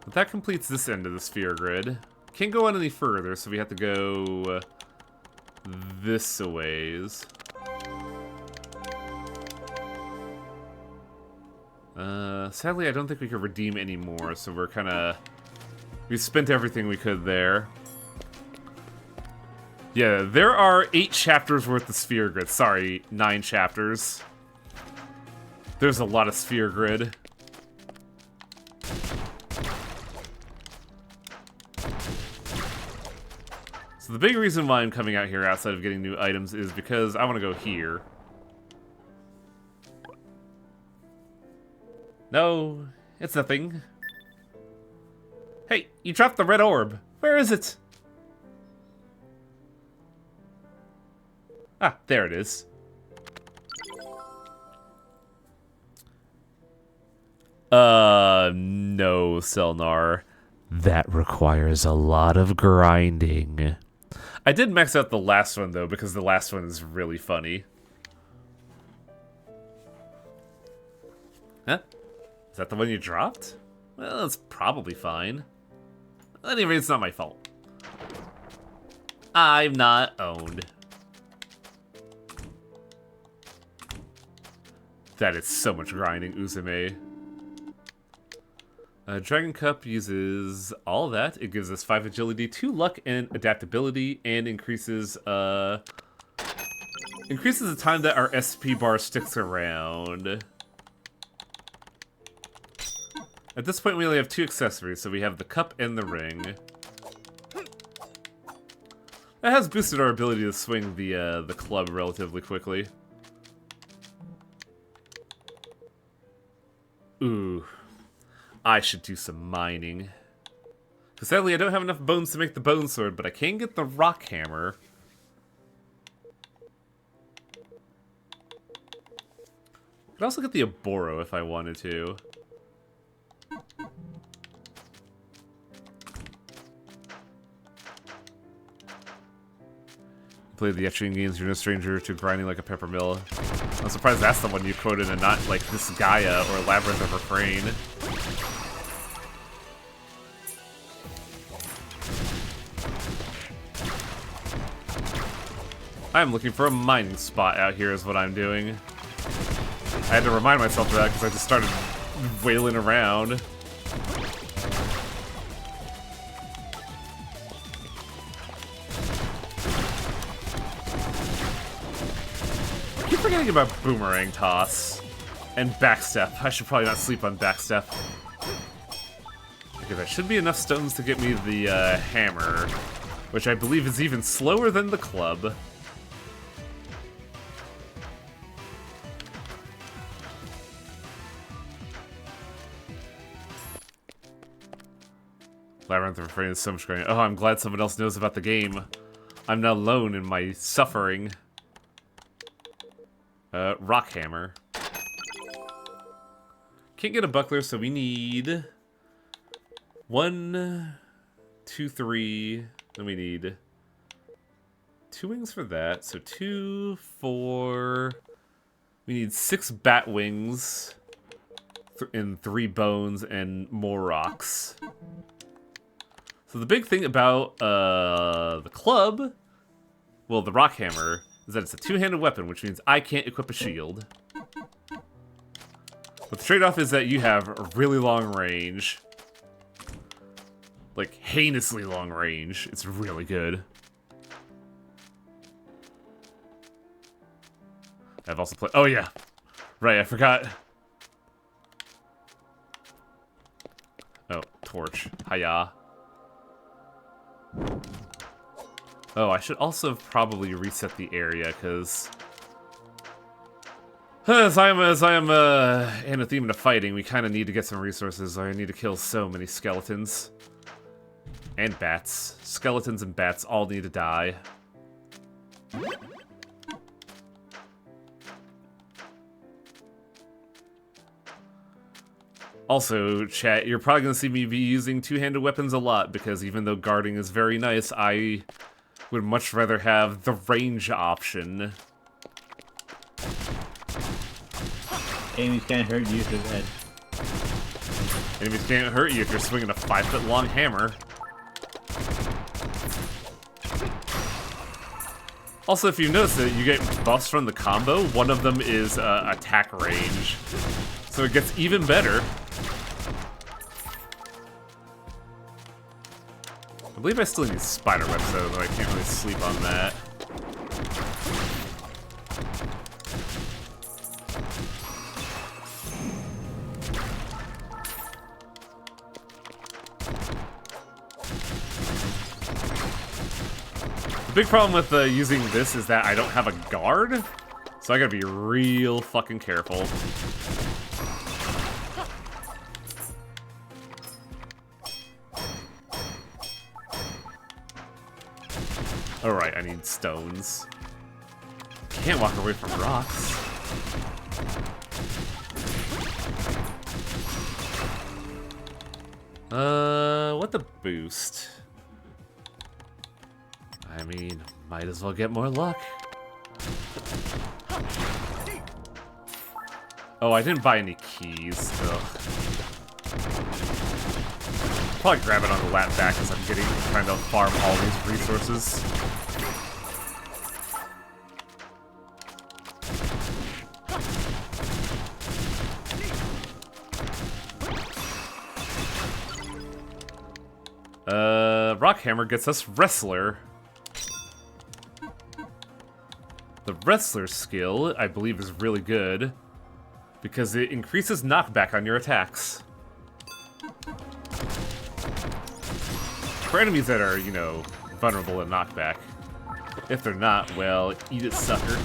But that completes this end of the sphere grid. Can't go on any further, so we have to go this a ways. Sadly, I don't think we could redeem any more, so we're kind of... We spent everything we could there. Yeah, there are 8 chapters worth of sphere grid. Sorry, 9 chapters. There's a lot of sphere grid. So the big reason why I'm coming out here outside of getting new items is because I want to go here. No, it's nothing. Hey, you dropped the red orb. Where is it? Ah, there it is. No, Selnar. That requires a lot of grinding. I did max out the last one, though, because the last one is really funny. Huh? Is that the one you dropped? Well, it's probably fine. Anyway, it's not my fault. I'm not owned. That is so much grinding, Uzume. Dragon Cup uses all that. It gives us 5 agility, 2 luck, and adaptability, and increases the time that our SP bar sticks around. At this point, we only have 2 accessories, so we have the cup and the ring. That has boosted our ability to swing the club relatively quickly. Ooh. I should do some mining. Because sadly, I don't have enough bones to make the bone sword, but I can get the rock hammer. I could also get the Oboro if I wanted to. Play the Etrian games, you're no stranger to grinding like a peppermill. I'm surprised that's the one you quoted and not like this Gaia or Labyrinth of Refrain. I'm looking for a mining spot out here is what I'm doing. I had to remind myself of that because I just started wailing around. I keep forgetting about boomerang toss and backstep. I should probably not sleep on backstep. Okay, that should be enough stones to get me the hammer, which I believe is even slower than the club. Labyrinth of Refrain is so much grinding. Oh, I'm glad someone else knows about the game. I'm not alone in my suffering. Rock hammer. Can't get a buckler, so we need 1, 2, 3. Then we need 2 wings for that. So 2, 4. We need 6 bat wings and 3 bones and more rocks. So the big thing about the club, well, the rock hammer, is that it's a 2-handed weapon, which means I can't equip a shield. But the trade-off is that you have a really long range. Like, heinously long range. It's really good. I've also played... Oh, yeah. Right, I forgot. Oh, torch. Hiya. Oh, I should also probably reset the area, because... As I am anathema to fighting, we kind of need to get some resources. I need to kill so many skeletons. And bats. Skeletons and bats all need to die. Also, chat, you're probably going to see me be using 2-handed weapons a lot, because even though guarding is very nice, I would much rather have the range option. Enemies can't hurt you if they're dead. Enemies can't hurt you if you're swinging a 5-foot-long hammer. Also, if you notice that you get buffs from the combo, one of them is attack range. So it gets even better. I believe I still need spider webs though, but I can't really sleep on that. The big problem with using this is that I don't have a guard, so I gotta be real fucking careful. Alright, I need stones. Can't walk away from rocks. What the boost? I mean, might as well get more luck. Oh, I didn't buy any keys, so... Probably grab it on the lap back as I'm trying to farm all these resources. Rockhammer gets us Wrestler. The Wrestler skill, I believe, is really good because it increases knockback on your attacks. For enemies that are, you know, vulnerable to knockback. If they're not, well, eat it, sucker.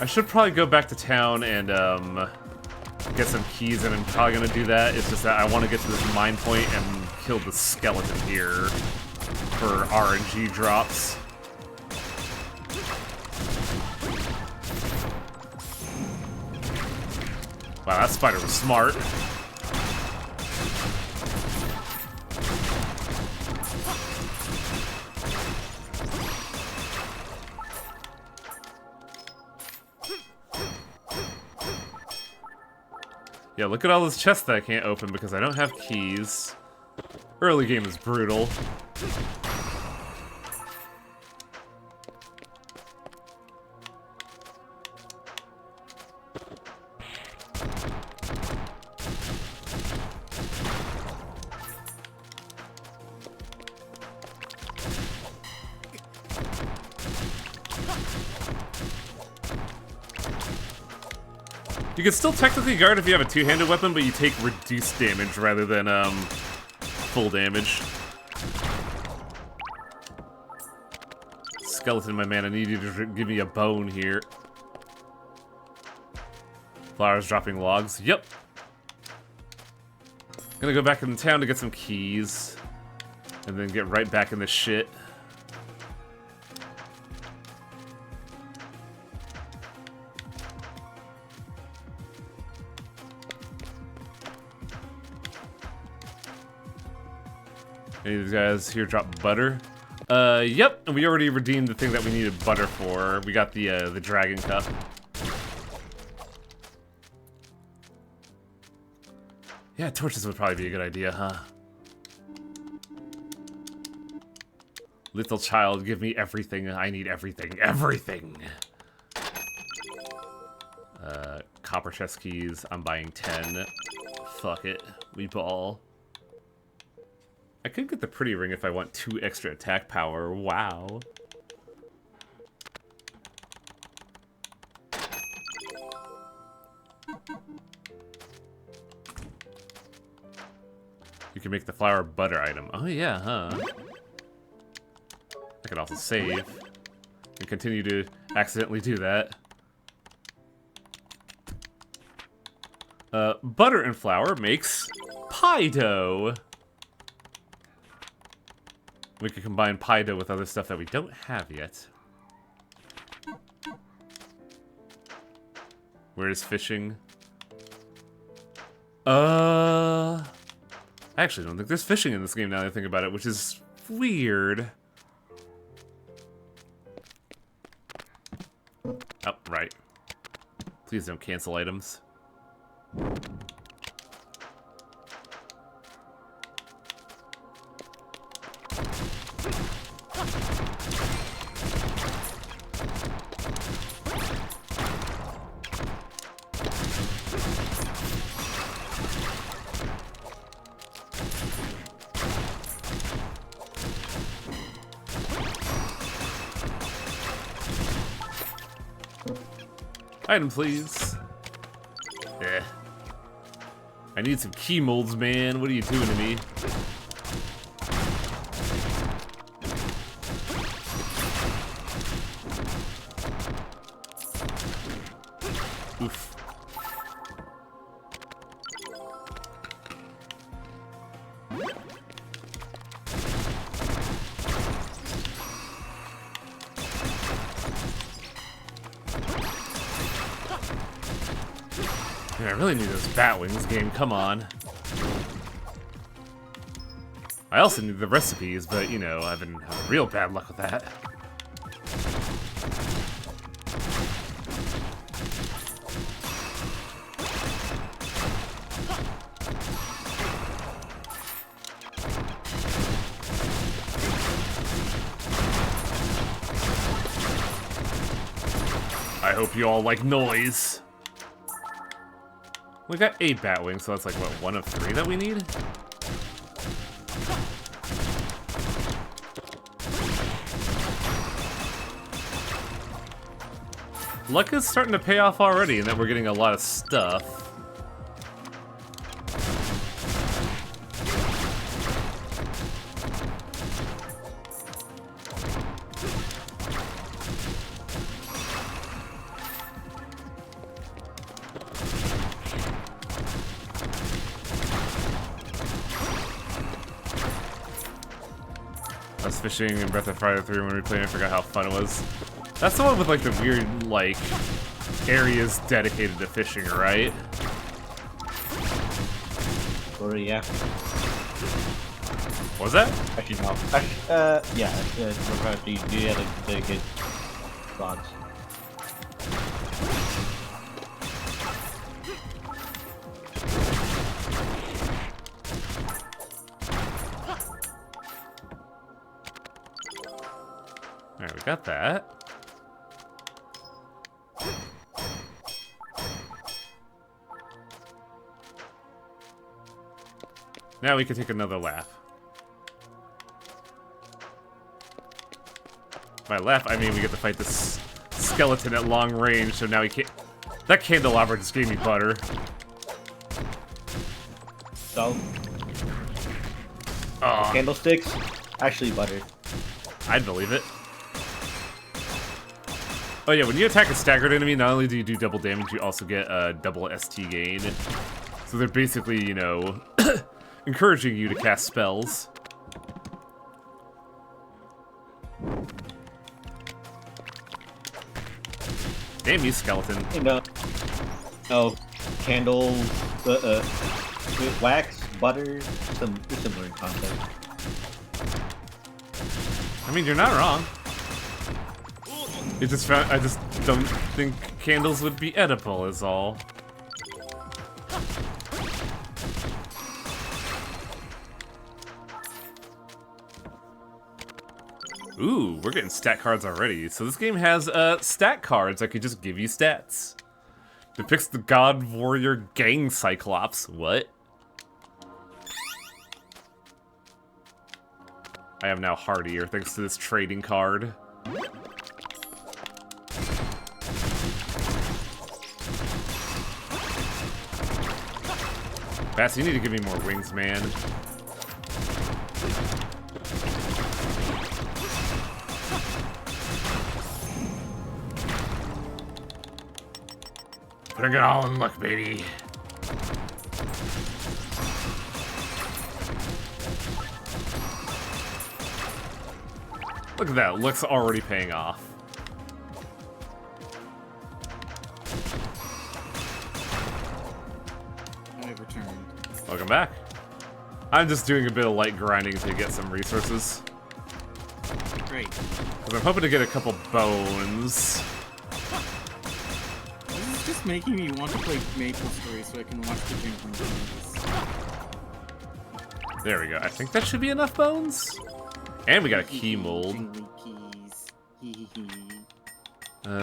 I should probably go back to town and get some keys, and I'm probably gonna do that. It's just that I want to get to this mine point and kill the skeleton here for RNG drops. Wow, that spider was smart. Yeah, look at all those chests that I can't open because I don't have keys. Early game is brutal. You can still technically guard if you have a two-handed weapon, but you take reduced damage rather than full damage. Skeleton, my man, I need you to give me a bone here. Flowers dropping logs. Yep. Gonna go back in town to get some keys. And then get right back in this shit. Any of these guys here drop butter? Yep, and we already redeemed the thing that we needed butter for. We got the dragon cup. Yeah, torches would probably be a good idea, huh? Little child, give me everything. I need everything. Everything! Copper chest keys. I'm buying 10. Fuck it. We ball. I could get the pretty ring if I want 2 extra attack power. Wow. You can make the flour butter item. Oh yeah, huh? I can also save and continue to accidentally do that. Butter and flour makes pie dough. We can combine pie dough with other stuff that we don't have yet. Where is fishing? I actually don't think there's fishing in this game now that I think about it, which is weird. Oh, right. Please don't cancel items. Item, please. Eh. I need some key molds, man. What are you doing to me? Oof. Man, I really need those bat wings game, come on. I also need the recipes, but you know, I've been having real bad luck with that. I hope you all like noise. We got 8 bat wings, so that's like, what, 1 of 3 that we need? Luck is starting to pay off already, and that we're getting a lot of stuff. I was fishing in Breath of Fire 3 when we played, I forgot how fun it was. That's the one with like the weird, like, areas dedicated to fishing, right? Or yeah. What was that? Actually, no. Yeah. You had a dedicated spots. Alright, we got that. Now we can take another lap. By lap, I mean we get to fight this skeleton at long range, so now we can't... That candelabra just gave me butter. So, candlesticks, actually butter. I'd believe it. Oh yeah, when you attack a staggered enemy, not only do you do double damage, you also get double ST gain. So they're basically, you know, encouraging you to cast spells. Damn you, skeleton. You know, candles, wax, butter, some similar concept. I mean, you're not wrong. I just don't think candles would be edible, is all. Ooh, we're getting stat cards already. So this game has stat cards that could just give you stats. Depicts the God Warrior Gang Cyclops. What? I am now hardier thanks to this trading card. Bass, you need to give me more wings, man. Putting it all in luck, baby. Look at that, luck's already paying off. I've returned. Welcome back. I'm just doing a bit of light grinding to get some resources. Great. Because I'm hoping to get a couple bones. This is just making me want to play Maple Story so I can watch the Jenkins movies. There we go. I think that should be enough bones. And we got a key mold. Keys.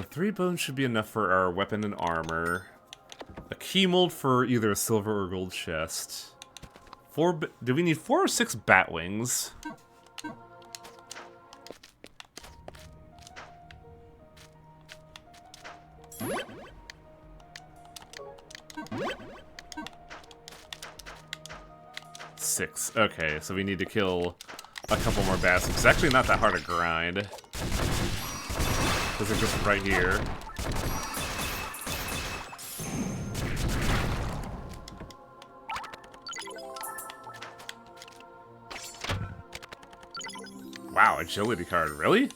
3 bones should be enough for our weapon and armor. A key mold for either a silver or gold chest. Do we need 4 or 6 bat wings? Six. Okay, so we need to kill a couple more bats. It's actually not that hard to grind. Because they're just right here. Wow, agility card, really?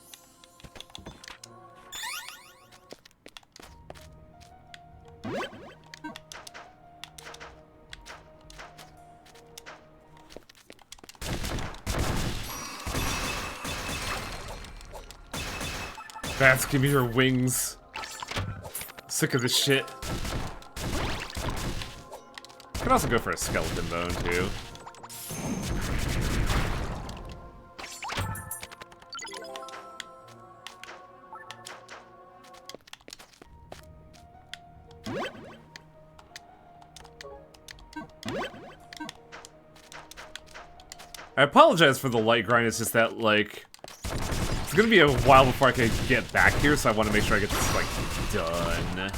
Bats, give me your wings. Sick of this shit. Could also go for a skeleton bone, too. I apologize for the light grind, it's just that, like, it's gonna be a while before I can get back here, so I want to make sure I get this, like, done.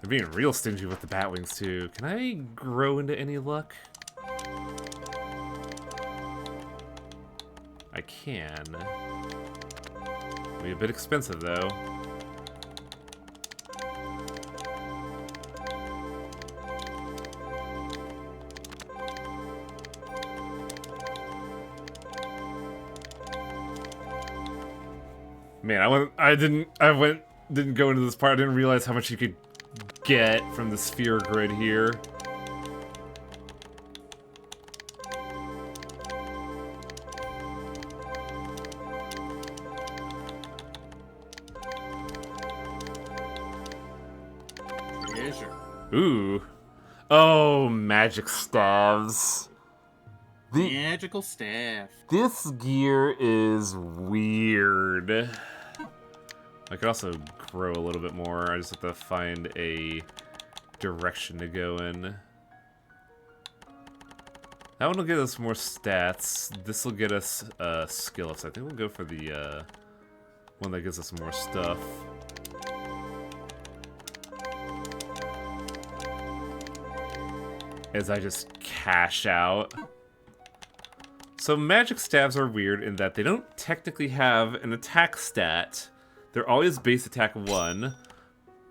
They're being real stingy with the bat wings, too. Can I grow into any luck? I can. It'll be a bit expensive, though. Man, didn't go into this part. I didn't realize how much you could get from the sphere grid here. Ooh. Oh, magic staves. Magical staff. This gear is weird. I could also grow a little bit more. I just have to find a direction to go in. That one will get us more stats. This will get us skill ups. I think we'll go for the one that gives us more stuff. As I just cash out. So magic staves are weird in that they don't technically have an attack stat. They're always base attack 1.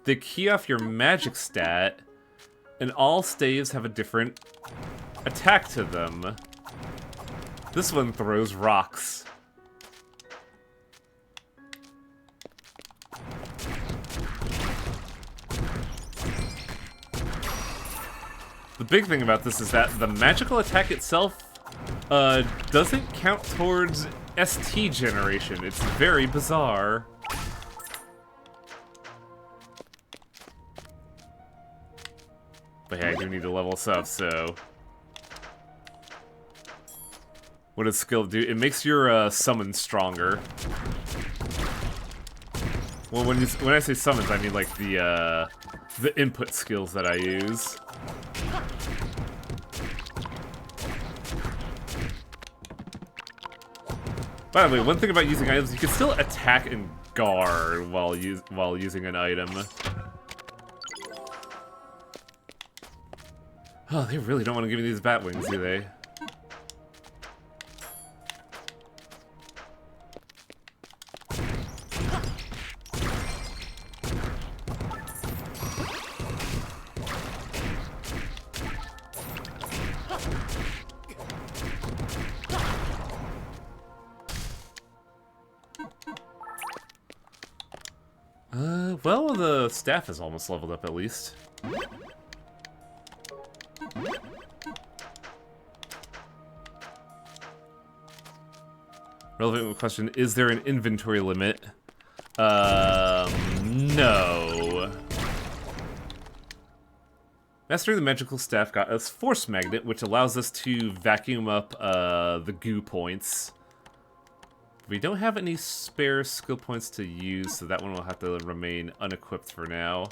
They key off your magic stat, and all staves have a different attack to them. This one throws rocks. The big thing about this is that the magical attack itself doesn't count towards ST generation. It's very bizarre. But hey, I do need to level this up, so... What does skill do? It makes your summon stronger. Well, when I say summons, I mean like the input skills that I use. By the way, one thing about using items, you can still attack and guard while using an item. Oh, they really don't want to give me these bat wings, do they? Well, the staff is almost leveled up at least. Relevant question, is there an inventory limit? No. Mastering the magical staff got us Force Magnet, which allows us to vacuum up the goo points. We don't have any spare skill points to use, so that one will have to remain unequipped for now.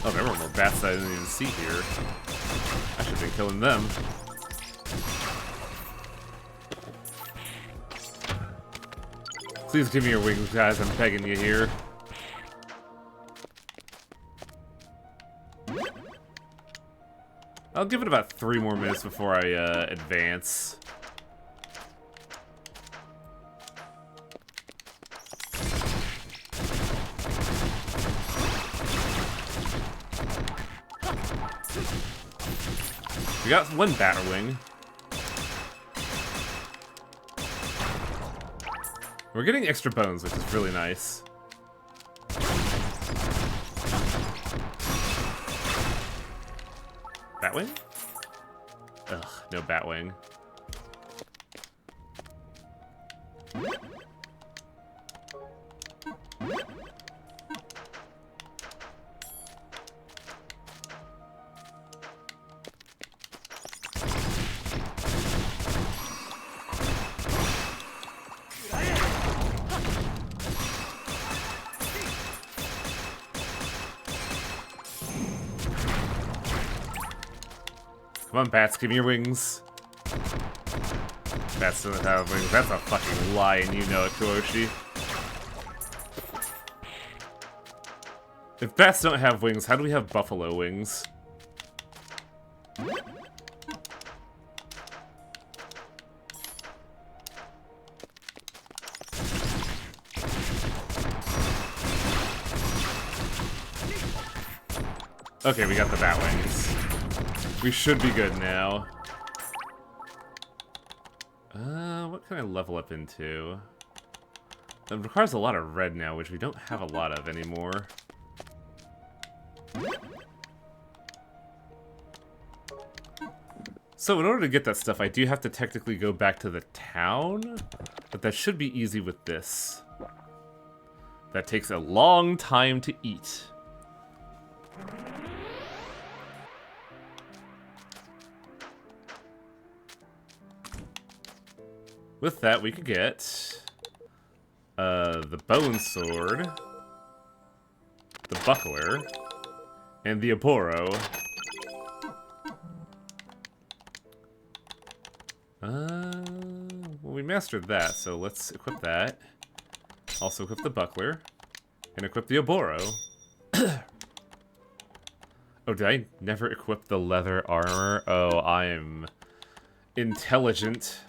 Oh, there were more bats that I didn't even see here. I should have been killing them. Please give me your wings, guys. I'm begging you here. I'll give it about 3 more minutes before I advance. We got 1 Batwing. We're getting extra bones, which is really nice. Batwing? Ugh, no Batwing. Come on, bats, give me your wings. Bats doesn't have wings. That's a fucking lie, and you know it, Kooshi. If bats don't have wings, how do we have buffalo wings? Okay, we got the bat wings. We should be good now. What can I level up into? It requires a lot of red now, which we don't have a lot of anymore. So in order to get that stuff, I do have to technically go back to the town, but that should be easy with this. That takes a long time to eat. With that, we could get the bone sword, the buckler, and the aboro. Well, we mastered that, so let's equip that. Also equip the buckler, and equip the aboro. Oh, did I never equip the leather armor? Oh, I am intelligent.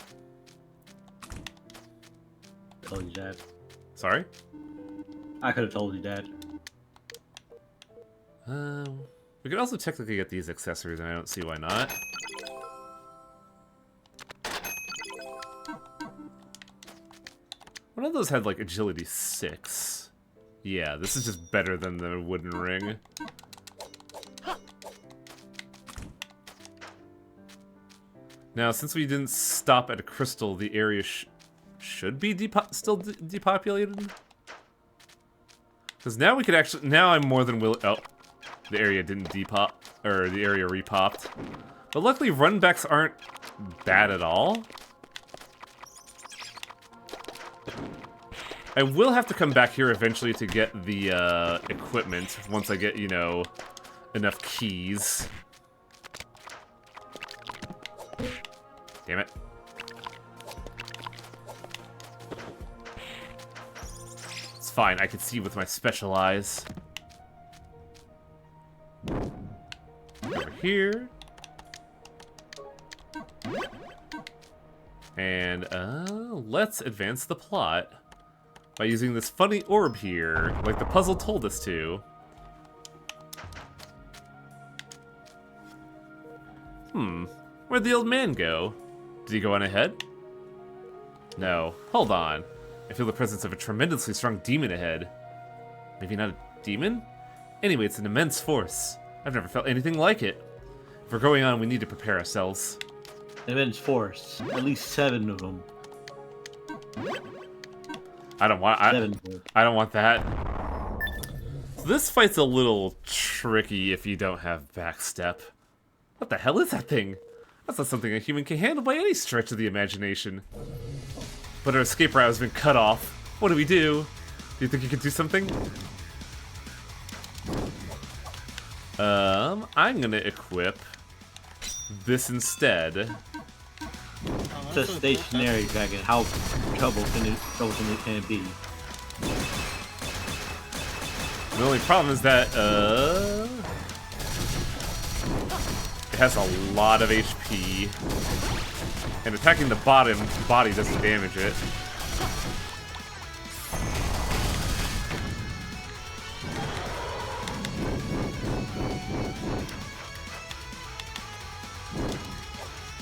Told you that. Sorry? I could have told you that. We could also technically get these accessories, and I don't see why not. One of those had like agility 6. Yeah, this is just better than the wooden ring. Now, since we didn't stop at a crystal, the area should be still depopulated. Because now we could actually. Now I'm more than willing. Oh, the area didn't depop, or the area repopped. But luckily, runbacks aren't bad at all. I will have to come back here eventually to get the equipment once I get, you know, enough keys. Damn it. It's fine, I can see with my special eyes. Over here. And, let's advance the plot by using this funny orb here, like the puzzle told us to. Where'd the old man go? Did he go on ahead? No. Hold on. I feel the presence of a tremendously strong demon ahead. Maybe not a demon? Anyway, it's an immense force. I've never felt anything like it. If we're going on, we need to prepare ourselves. Immense force. At least 7 of them. I don't want. I don't want that. So this fight's a little tricky if you don't have backstep. What the hell is that thing? That's not something a human can handle by any stretch of the imagination. But our escape route has been cut off. What do we do? Do you think you could do something? I'm gonna equip this instead. It's a stationary dragon. How trouble can it be? The only problem is that, it has a lot of HP, and attacking the body doesn't damage it.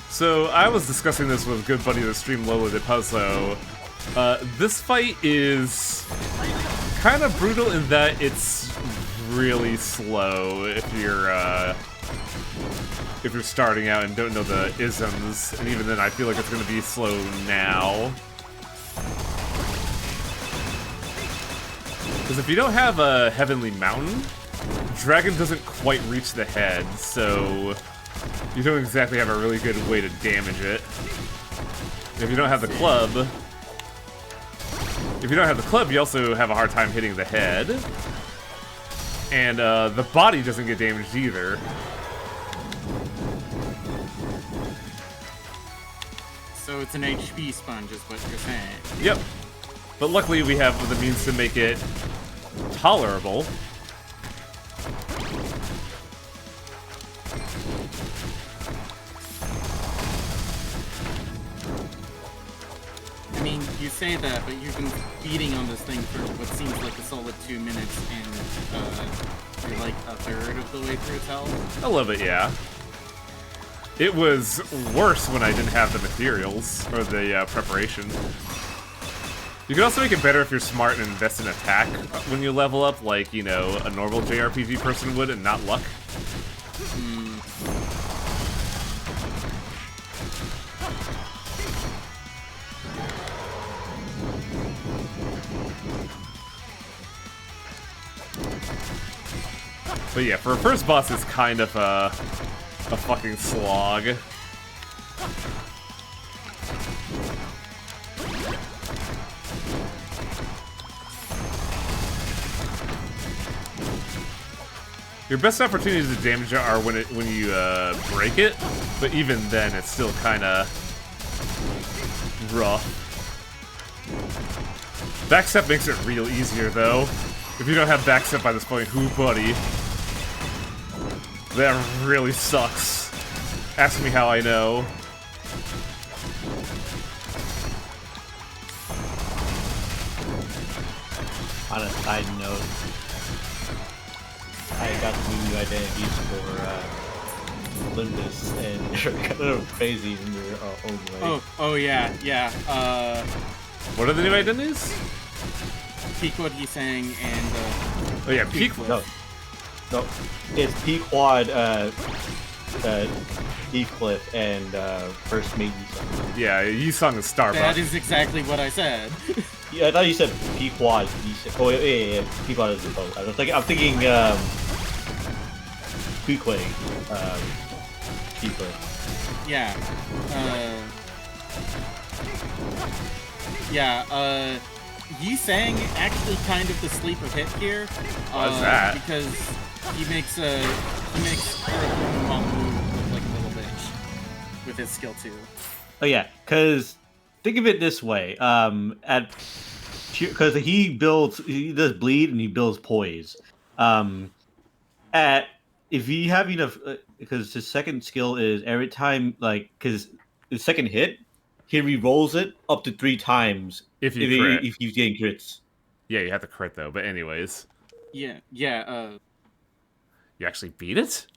So, I was discussing this with a good buddy of the stream, Lola de Puzzlo. This fight is kind of brutal in that it's really slow if you're starting out and don't know the isms, and even then I feel like it's going to be slow now. Because if you don't have a Heavenly Mountain, Dragon doesn't quite reach the head, so you don't exactly have a really good way to damage it. If you don't have the club, you also have a hard time hitting the head. And the body doesn't get damaged either. So it's an HP sponge is what you're saying. Yep. But luckily we have the means to make it tolerable. I mean, you say that, but you've been beating on this thing for what seems like a solid 2 minutes, and you're like a third of the way through its health. I love it, yeah. It was worse when I didn't have the materials, or the preparation. You can also make it better if you're smart and invest in attack when you level up, like, you know, a normal JRPG person would, and not luck. But yeah, for a first boss, it's kind of a fucking slog. Your best opportunities to damage it are when you break it, but even then, it's still kind of rough. Backstep makes it real easier, though. If you don't have backstep by this point, whoo, buddy. That really sucks. Ask me how I know. On a side note, I got some new identities for Lindus, and they're kind of crazy in their own way. Oh yeah. What are the new identities? Pequod, Yisang, and Oh yeah, Peak. No, it's Pequod, Eclipse, and First Mate Yisung. Yeah, Yisung is Starbucks. that is exactly what I said. Yeah, I thought you said Pequod. Oh yeah, Pequod is the boat. I'm thinking Pequod, Pequod. Yeah. Yeah, Yisang actually kind of the sleeper hit here. Why's that? Because he makes Mom move look like a little bitch with his skill 2. Oh yeah, because think of it this way: because he does bleed and he builds poise. If you have enough, because his second skill is every time, like, because his second hit, he re-rolls it up to 3 times If you crit. if you gain crits. Yeah, you have to crit though. But anyways, Yeah, you actually beat it?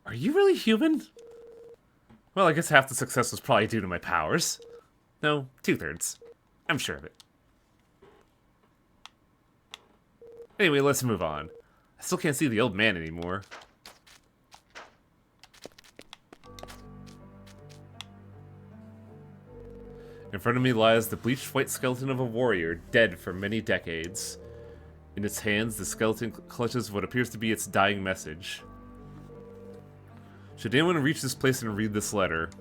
Are you really human? Well, I guess half the success was probably due to my powers. No, 2/3. I'm sure of it. Anyway, let's move on. I still can't see the old man anymore. In front of me lies the bleached white skeleton of a warrior, dead for many decades. In its hands, the skeleton clutches what appears to be its dying message. Should anyone reach this place and read this letter,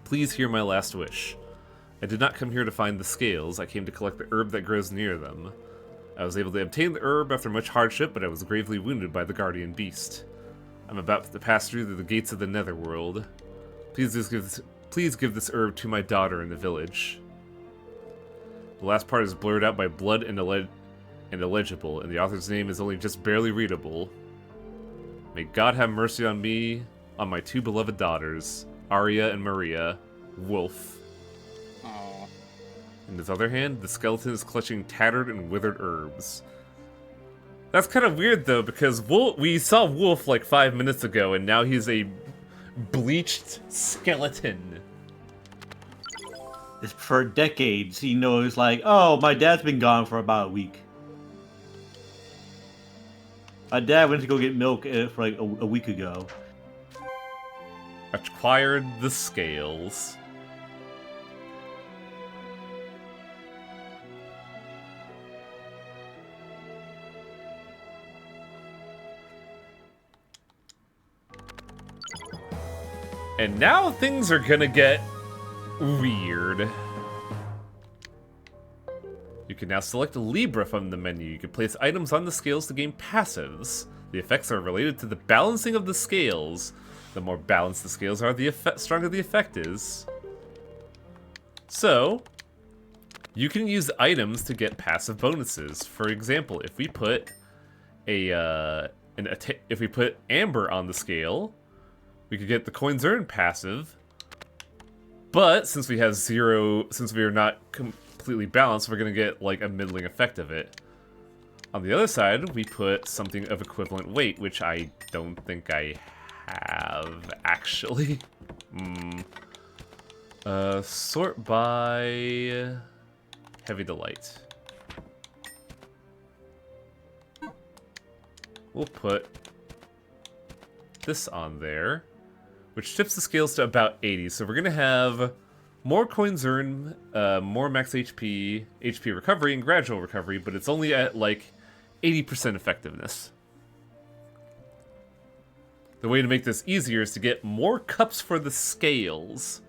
please hear my last wish. I did not come here to find the scales, I came to collect the herb that grows near them. I was able to obtain the herb after much hardship, but I was gravely wounded by the guardian beast. I'm about to pass through the gates of the netherworld. Please give this herb to my daughter in the village. The last part is blurred out by blood and illegible, and the author's name is only just barely readable. May God have mercy on me, on my 2 beloved daughters, Arya and Maria, Wolf. Aww. In his other hand, the skeleton is clutching tattered and withered herbs. That's kind of weird, though, because we saw Wolf like 5 minutes ago, and now he's a bleached skeleton. For decades, he knows, like, oh, my dad's been gone for about a week. My dad went to go get milk for like a week ago. Acquired the scales. And now things are gonna get weird. You can now select Libra from the menu. You can place items on the scales to gain passives. The effects are related to the balancing of the scales. The more balanced the scales are, the stronger the effect is. So, you can use items to get passive bonuses. For example, if we put if we put Amber on the scale, we could get the coins earned passive. But since we have since we are not completely balanced, we're gonna get like a middling effect of it. On the other side, we put something of equivalent weight, which I don't think I have actually. Sort by heavy delight. We'll put this on there, which tips the scales to about 80. So we're gonna have more coins earned, more max HP, HP recovery, and gradual recovery, but it's only at like 80% effectiveness. The way to make this easier is to get more cups for the scales.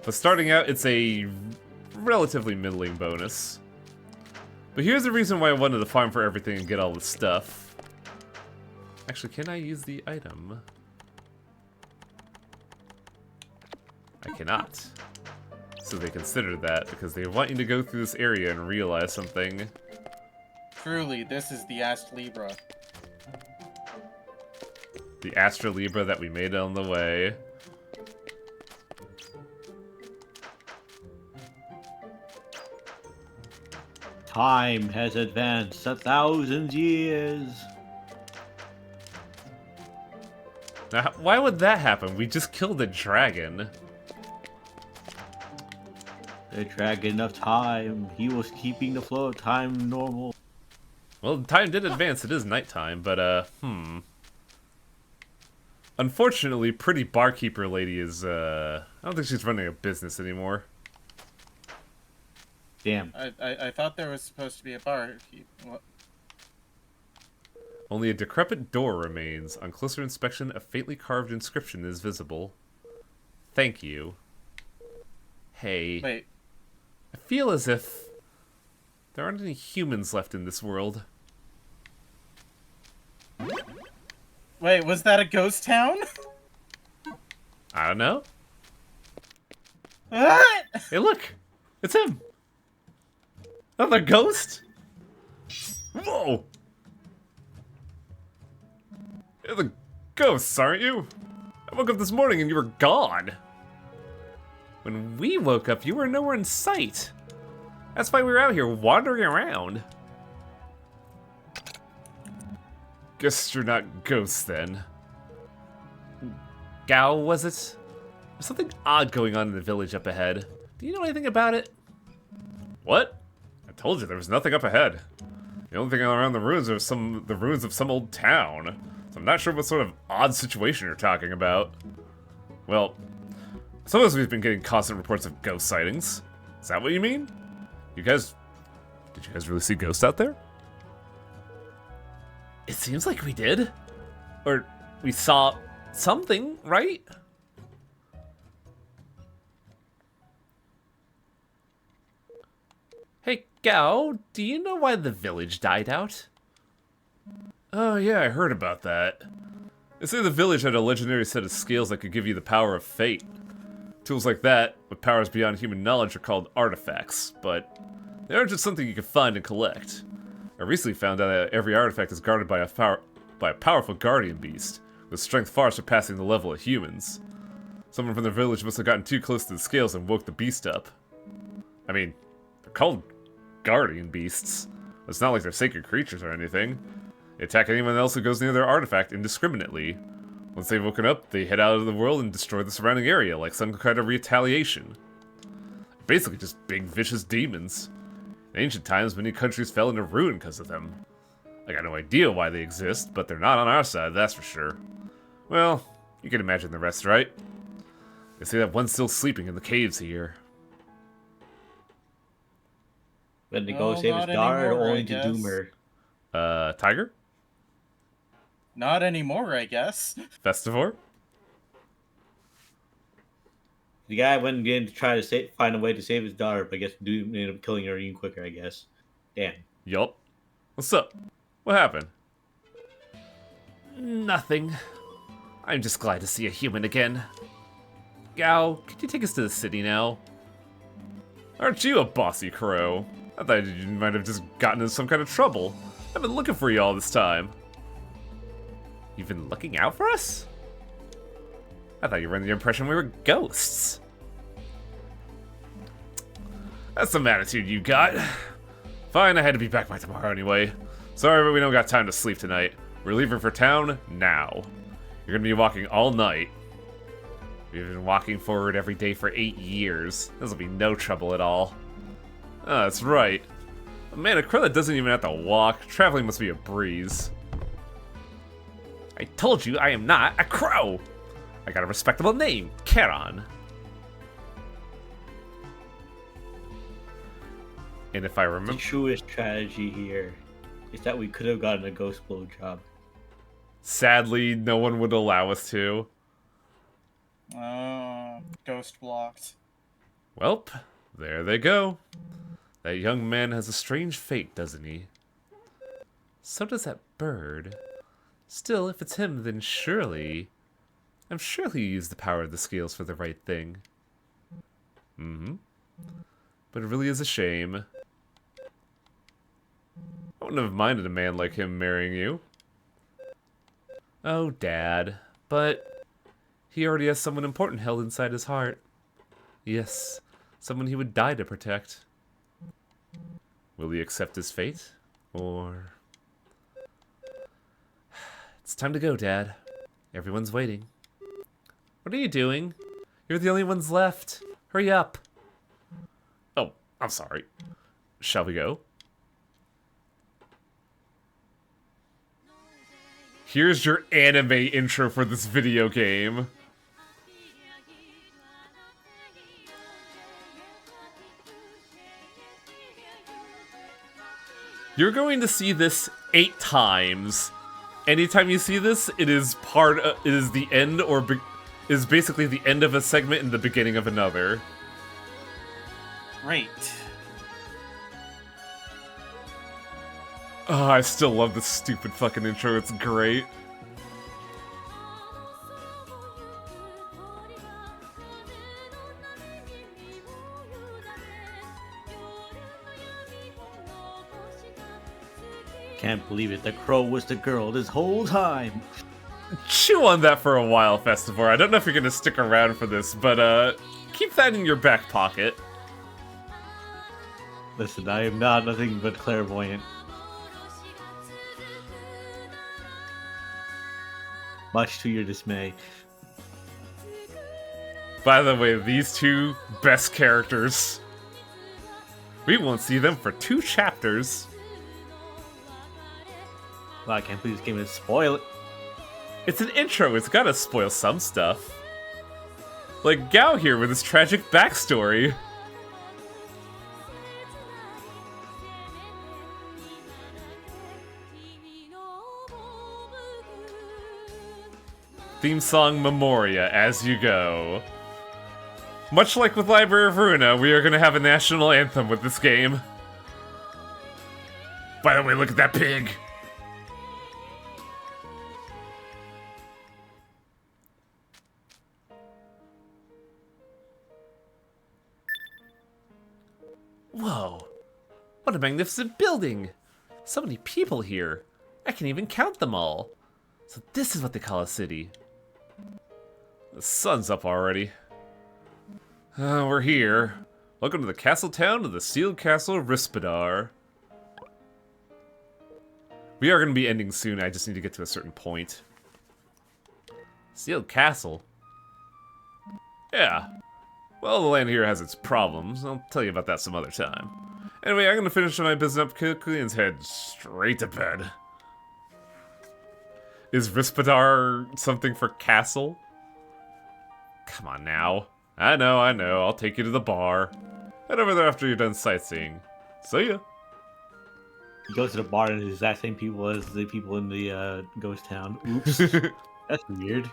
But starting out, it's a relatively middling bonus. But here's the reason why I wanted to farm for everything and get all the stuff. Actually, can I use the item? I cannot. So they considered that because they want you to go through this area and realize something. Truly, this is the Astlibra. The Astlibra that we made on the way. Time has advanced 1,000 years. Now, why would that happen? We just killed a dragon. It dragged enough time. He was keeping the flow of time normal. Well, time did advance. It is nighttime, but, unfortunately, pretty barkeeper lady is, I don't think she's running a business anymore. Damn. I thought there was supposed to be a bar. What? Only a decrepit door remains. On closer inspection, a faintly carved inscription is visible. Thank you. Hey. Wait. I feel as if there aren't any humans left in this world. Wait, was that a ghost town? I don't know. What? Hey, look! It's him! Another ghost? Whoa! You're the ghosts, aren't you? I woke up this morning and you were gone. When we woke up, you were nowhere in sight. That's why we were out here wandering around. Guess you're not ghosts then. Gao, was it? There's something odd going on in the village up ahead. Do you know anything about it? What? I told you there was nothing up ahead. The only thing around the ruins are the ruins of some old town. So I'm not sure what sort of odd situation you're talking about. Well, some of us we've been getting constant reports of ghost sightings. Is that what you mean? Did you guys really see ghosts out there? It seems like we did. Or we saw something, right? Hey, Gao, do you know why the village died out? Oh yeah, I heard about that. They say the village had a legendary set of skills that could give you the power of fate. Tools like that, with powers beyond human knowledge, are called artifacts, but they aren't just something you can find and collect. I recently found out that every artifact is guarded by a powerful guardian beast, with strength far surpassing the level of humans. Someone from the village must have gotten too close to the scales and woke the beast up. I mean, they're called guardian beasts. It's not like they're sacred creatures or anything. They attack anyone else who goes near their artifact indiscriminately. Once they've woken up, they head out of the world and destroy the surrounding area like some kind of retaliation. Basically just big vicious demons. In ancient times, many countries fell into ruin because of them. I got no idea why they exist, but they're not on our side, that's for sure. Well, you can imagine the rest, right? They say that one's still sleeping in the caves here. When they go Well, save his not daughter, anymore, only I to guess. doom her. Tiger? Not anymore, I guess. Festivore? The guy went in to try to find a way to save his daughter, but I guess Doom ended up killing her even quicker, I guess. Damn. Yup. What's up? What happened? Nothing. I'm just glad to see a human again. Gao, could you take us to the city now? Aren't you a bossy crow? I thought you might have just gotten into some kind of trouble. I've been looking for you all this time. You've been looking out for us? I thought you were under the impression we were ghosts. That's some attitude you got. Fine, I had to be back by tomorrow anyway. Sorry, but we don't got time to sleep tonight. We're leaving for town now. You're gonna be walking all night. We've been walking forward every day for 8 years. This'll be no trouble at all. Oh, that's right. Man, a crow that doesn't even have to walk. Traveling must be a breeze. I told you I am not a crow. I got a respectable name, Charon. And if I The remember... truest strategy here is that we could have gotten a ghost blowjob. Sadly, no one would allow us to. Oh, ghost blocked. Welp, there they go. That young man has a strange fate, doesn't he? So does that bird. Still, if it's him, then surely... I'm sure he used the power of the scales for the right thing. Mm-hmm. But it really is a shame. I wouldn't have minded a man like him marrying you. Oh, Dad. But he already has someone important held inside his heart. Yes, someone he would die to protect. Will he accept his fate? Or... It's time to go, Dad. Everyone's waiting. What are you doing? You're the only ones left. Hurry up. I'm sorry. Shall we go? Here's your anime intro for this video game. You're going to see this 8 times. Anytime you see this, it is the end is basically the end of a segment and the beginning of another. Great. Oh, I still love this stupid fucking intro. It's great. Can't believe it. The crow was the girl this whole time. Chew on that for a while, Festivore. I don't know if you're gonna stick around for this, but keep that in your back pocket. Listen, I am not nothing but clairvoyant. Much to your dismay. By the way, these 2 best characters. We won't see them for 2 chapters. Well, I can't believe this game is spoil it. It's an intro, it's gotta spoil some stuff. Like Gao here with his tragic backstory. Theme song Memoria as you go. Much like with Library of Ruina, we are gonna have a national anthem with this game. By the way, look at that pig! Whoa, what a magnificent building! So many people here. I can't even count them all. So this is what they call a city. The sun's up already. We're here. Welcome to the castle town of the sealed castle of Rispidar. We are going to be ending soon, I just need to get to a certain point. Sealed castle? Yeah. Well, the land here has its problems. I'll tell you about that some other time. Anyway, I'm going to finish my business up quickly and head straight to bed. Is Rispidar something for castle? Come on now. I know. I'll take you to the bar. Head over there after you're done sightseeing. See ya. He goes to the bar and the exact same people as the people in the ghost town. Oops. That's weird.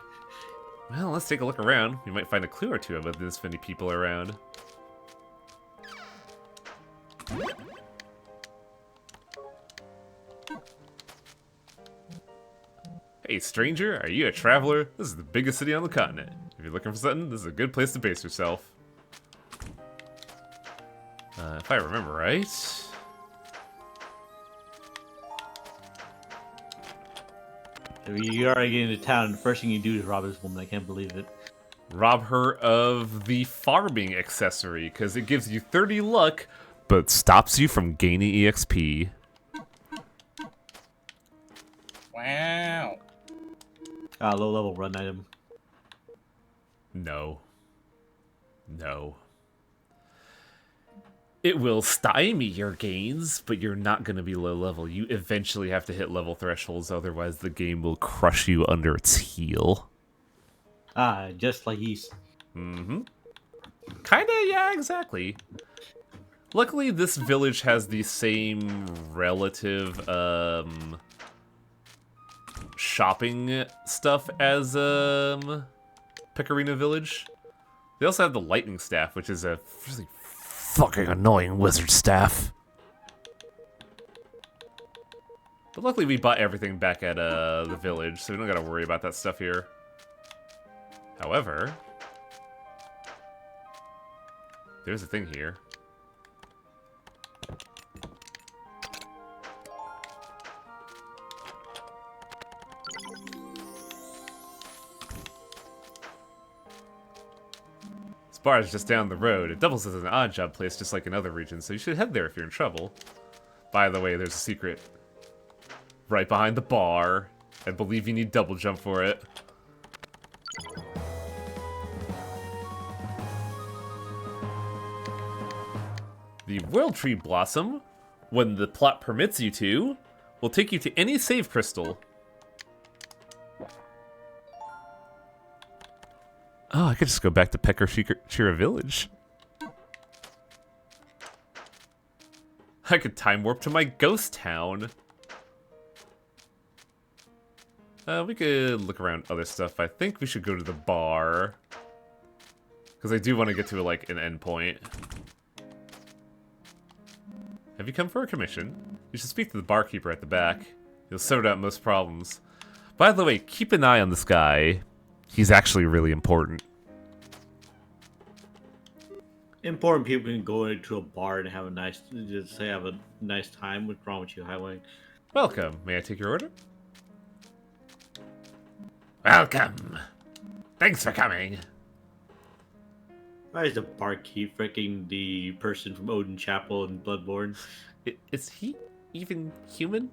Well, let's take a look around. We might find a clue or two about this many people around. Hey stranger, are you a traveler? This is the biggest city on the continent. If you're looking for something, this is a good place to base yourself. If I remember right... You already get into town, and the first thing you do is rob this woman. I can't believe it. Rob her of the farming accessory, because it gives you 30 luck, but stops you from gaining EXP. Wow. Low level run item. No. No. It will stymie your gains, but you're not going to be low level. You eventually have to hit level thresholds, otherwise the game will crush you under its heel. Just like he's... Mm-hmm. Kinda, yeah, exactly. Luckily, this village has the same relative, shopping stuff as, Picarina Village. They also have the lightning staff, which is a really fucking annoying wizard staff. But luckily we bought everything back at the village, so we don't gotta worry about that stuff here. However, there's a thing here. Bar is just down the road. It doubles as an odd job place just like in other regions, so you should head there if you're in trouble. By the way, there's a secret right behind the bar. I believe you need double jump for it. The World Tree Blossom, when the plot permits you to, will take you to any save crystal. Oh, I could just go back to Pekashira Village. I could time warp to my ghost town. We could look around other stuff. I think we should go to the bar. Because I do want to get to, like, an endpoint. Have you come for a commission? You should speak to the barkeeper at the back. He'll sort out most problems. By the way, keep an eye on this guy. He's actually really important. Important people can go into a bar and have a nice time. What's wrong with you, Highway? Welcome. May I take your order? Welcome. Thanks for coming. Why is the barkeep freaking the person from Odin Chapel and Bloodborne? Is he even human?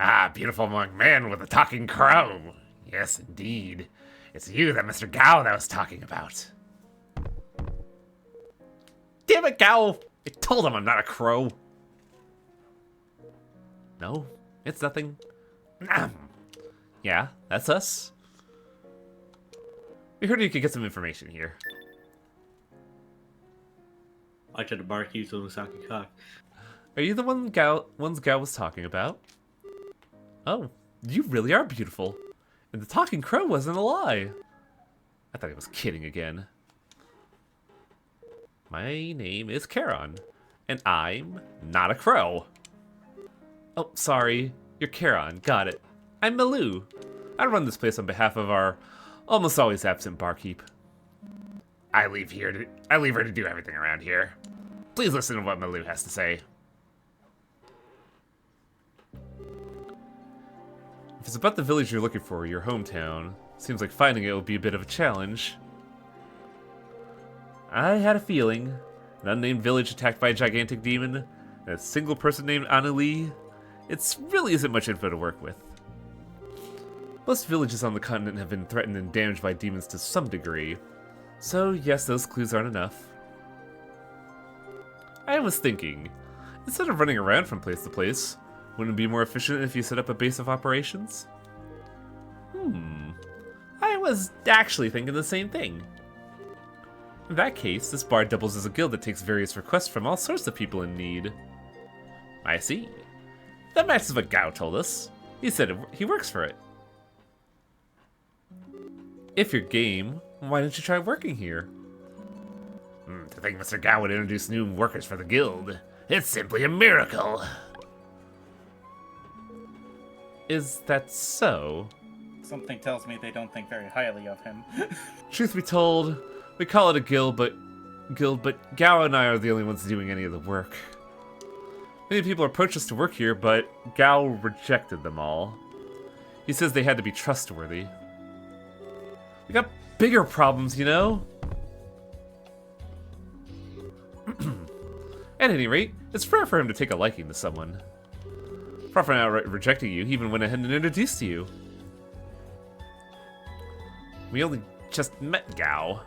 Ah, beautiful young man with a talking crow. Yes, indeed. It's you, that Mr. Gao that I was talking about. Damn it, Gao! I told him I'm not a crow. No, it's nothing. Yeah, that's us. We heard you could get some information here. I tried to barkeep on the Saki cock. Are you the ones Gao was talking about? Oh, you really are beautiful. And the talking crow wasn't a lie. I thought he was kidding again. My name is Charon, and I'm not a crow. Oh, sorry. You're Charon. Got it. I'm Malou. I run this place on behalf of our almost always absent barkeep. I leave her to do everything around here. Please listen to what Malou has to say. If it's about the village you're looking for, your hometown, seems like finding it will be a bit of a challenge. I had a feeling. An unnamed village attacked by a gigantic demon, and a single person named Anneli. It really isn't much info to work with. Most villages on the continent have been threatened and damaged by demons to some degree. So yes, those clues aren't enough. I was thinking, instead of running around from place to place, wouldn't it be more efficient if you set up a base of operations? I was actually thinking the same thing. In that case, this bar doubles as a guild that takes various requests from all sorts of people in need. I see. That matches what Gao told us. He said he works for it. If you're game, why don't you try working here? To think Mr. Gao would introduce new workers for the guild. It's simply a miracle. Is that so? Something tells me they don't think very highly of him. Truth be told, we call it a guild, but Gao and I are the only ones doing any of the work. Many people approached us to work here, but Gao rejected them all. He says they had to be trustworthy. We got bigger problems, you know? At any rate, it's rare for him to take a liking to someone. Far from outright rejecting you, he even went ahead and introduced you. We only just met Gao.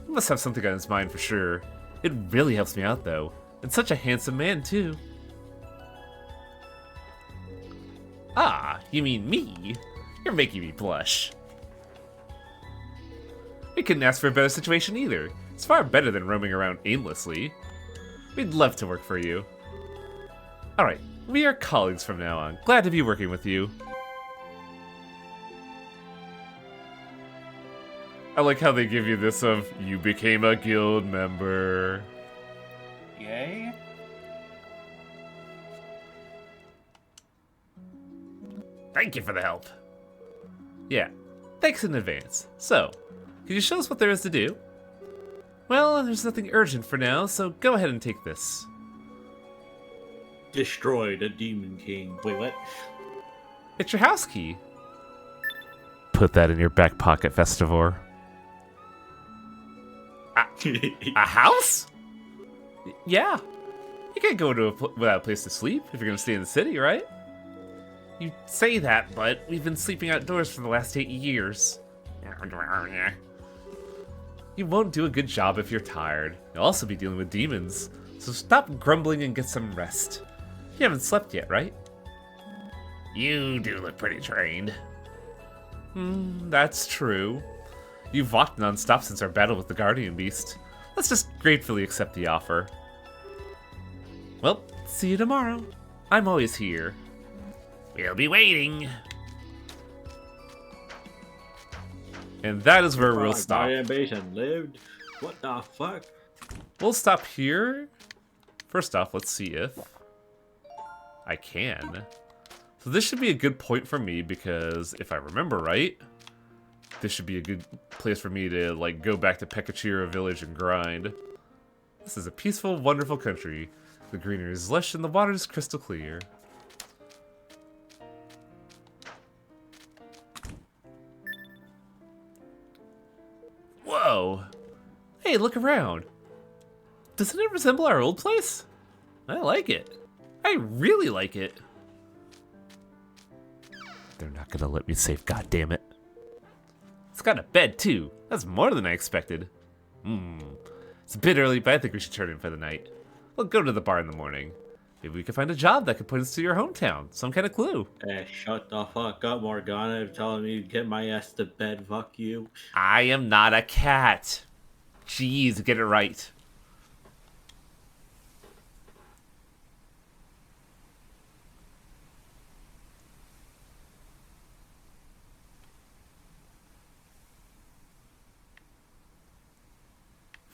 He must have something on his mind for sure. It really helps me out, though. And such a handsome man, too. Ah, you mean me? You're making me blush. We couldn't ask for a better situation either. It's far better than roaming around aimlessly. We'd love to work for you. Alright, we are colleagues from now on. Glad to be working with you. I like how they give you this of, you became a guild member. Yay? Thank you for the help. Yeah, thanks in advance. So, can you show us what there is to do? Well, there's nothing urgent for now, so go ahead and take this. Destroy the Demon King. Wait, what? It's your house key. Put that in your back pocket, Festivore. A house? Yeah. You can't go to without a place to sleep if you're gonna stay in the city, right? You say that, but we've been sleeping outdoors for the last 8 years. You won't do a good job if you're tired. You'll also be dealing with demons, so stop grumbling and get some rest. You haven't slept yet, right? You do look pretty trained. That's true. You've walked non-stop since our battle with the Guardian Beast. Let's just gratefully accept the offer. Well, see you tomorrow. I'm always here. We'll be waiting. And that is where we'll stop. My ambition lived. What the fuck? We'll stop here. First off, let's see if I can. So this should be a good point for me because if I remember right, this should be a good place for me to like go back to Pekachira village and grind. This is a peaceful, wonderful country. The greenery is lush and the water is crystal clear. Whoa! Hey, look around. Doesn't it resemble our old place? I like it. I really like it. They're not gonna let me save, goddammit. It's got a bed, too. That's more than I expected. It's a bit early, but I think we should turn in for the night. We'll go to the bar in the morning. Maybe we can find a job that could put us to your hometown. Some kind of clue. Hey, shut the fuck up, Morgana. You're telling me to get my ass to bed. Fuck you. I am not a cat. Jeez, get it right.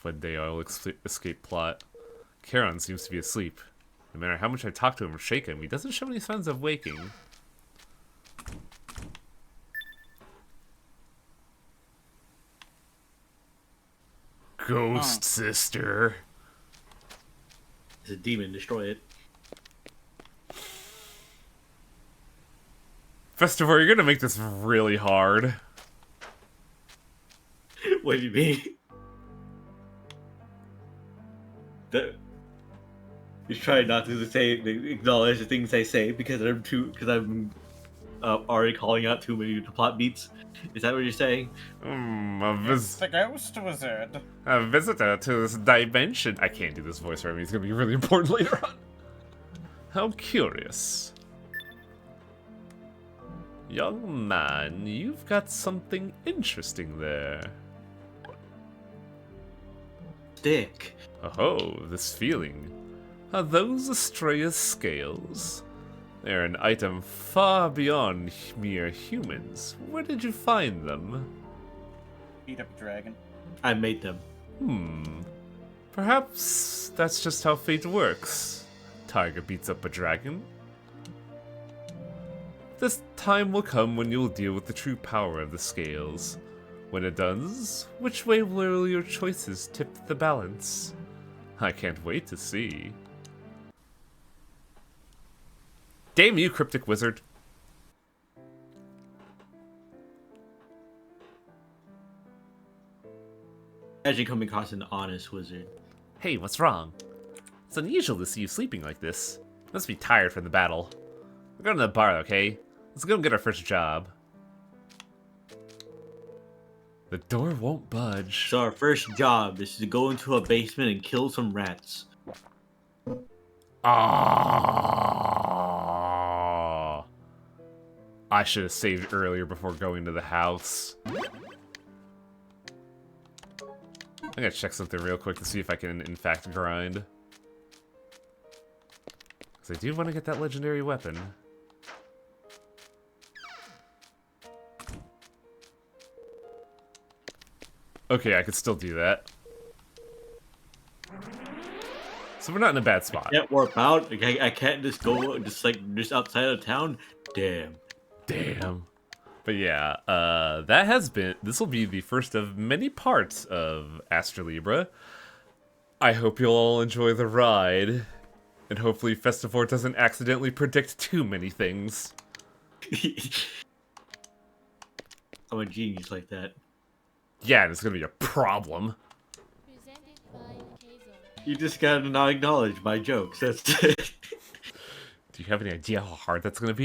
One day I'll escape plot. Charon seems to be asleep. No matter how much I talk to him or shake him, he doesn't show any signs of waking. Ghost sister. It's a demon. Destroy it. Festival, you're gonna make this really hard. What do you mean? You try not to acknowledge the things I say because I'm already calling out too many plot beats. Is that what you're saying? It's the ghost wizard. A visitor to this dimension. I can't do this voice for him. He's gonna be really important later on. How curious. Young man, you've got something interesting there. Stick. Oh, this feeling. Are those Astrea's scales? They're an item far beyond mere humans. Where did you find them? Beat up a dragon. I made them. Perhaps that's just how fate works. Tiger beats up a dragon. This time will come when you'll deal with the true power of the scales. When it does, which way will your choices tip the balance? I can't wait to see. Damn you, cryptic wizard. Imagine coming across an honest wizard. Hey, what's wrong? It's unusual to see you sleeping like this. You must be tired from the battle. We're going to the bar, okay? Let's go and get our first job. The door won't budge. So our first job is to go into a basement and kill some rats. Ah! I should have saved earlier before going to the house. I'm gonna check something real quick to see if I can, in fact, grind. Because I do want to get that legendary weapon. Okay, I could still do that. So we're not in a bad spot. I can't warp out. I can't just go just outside of town. Damn. Damn. But yeah, this will be the first of many parts of Astlibra. I hope you'll all enjoy the ride. And hopefully Festivore doesn't accidentally predict too many things. I'm a genius like that. Yeah, and it's gonna be a problem. You just gotta not acknowledge my jokes. That's it. Do you have any idea how hard that's gonna be?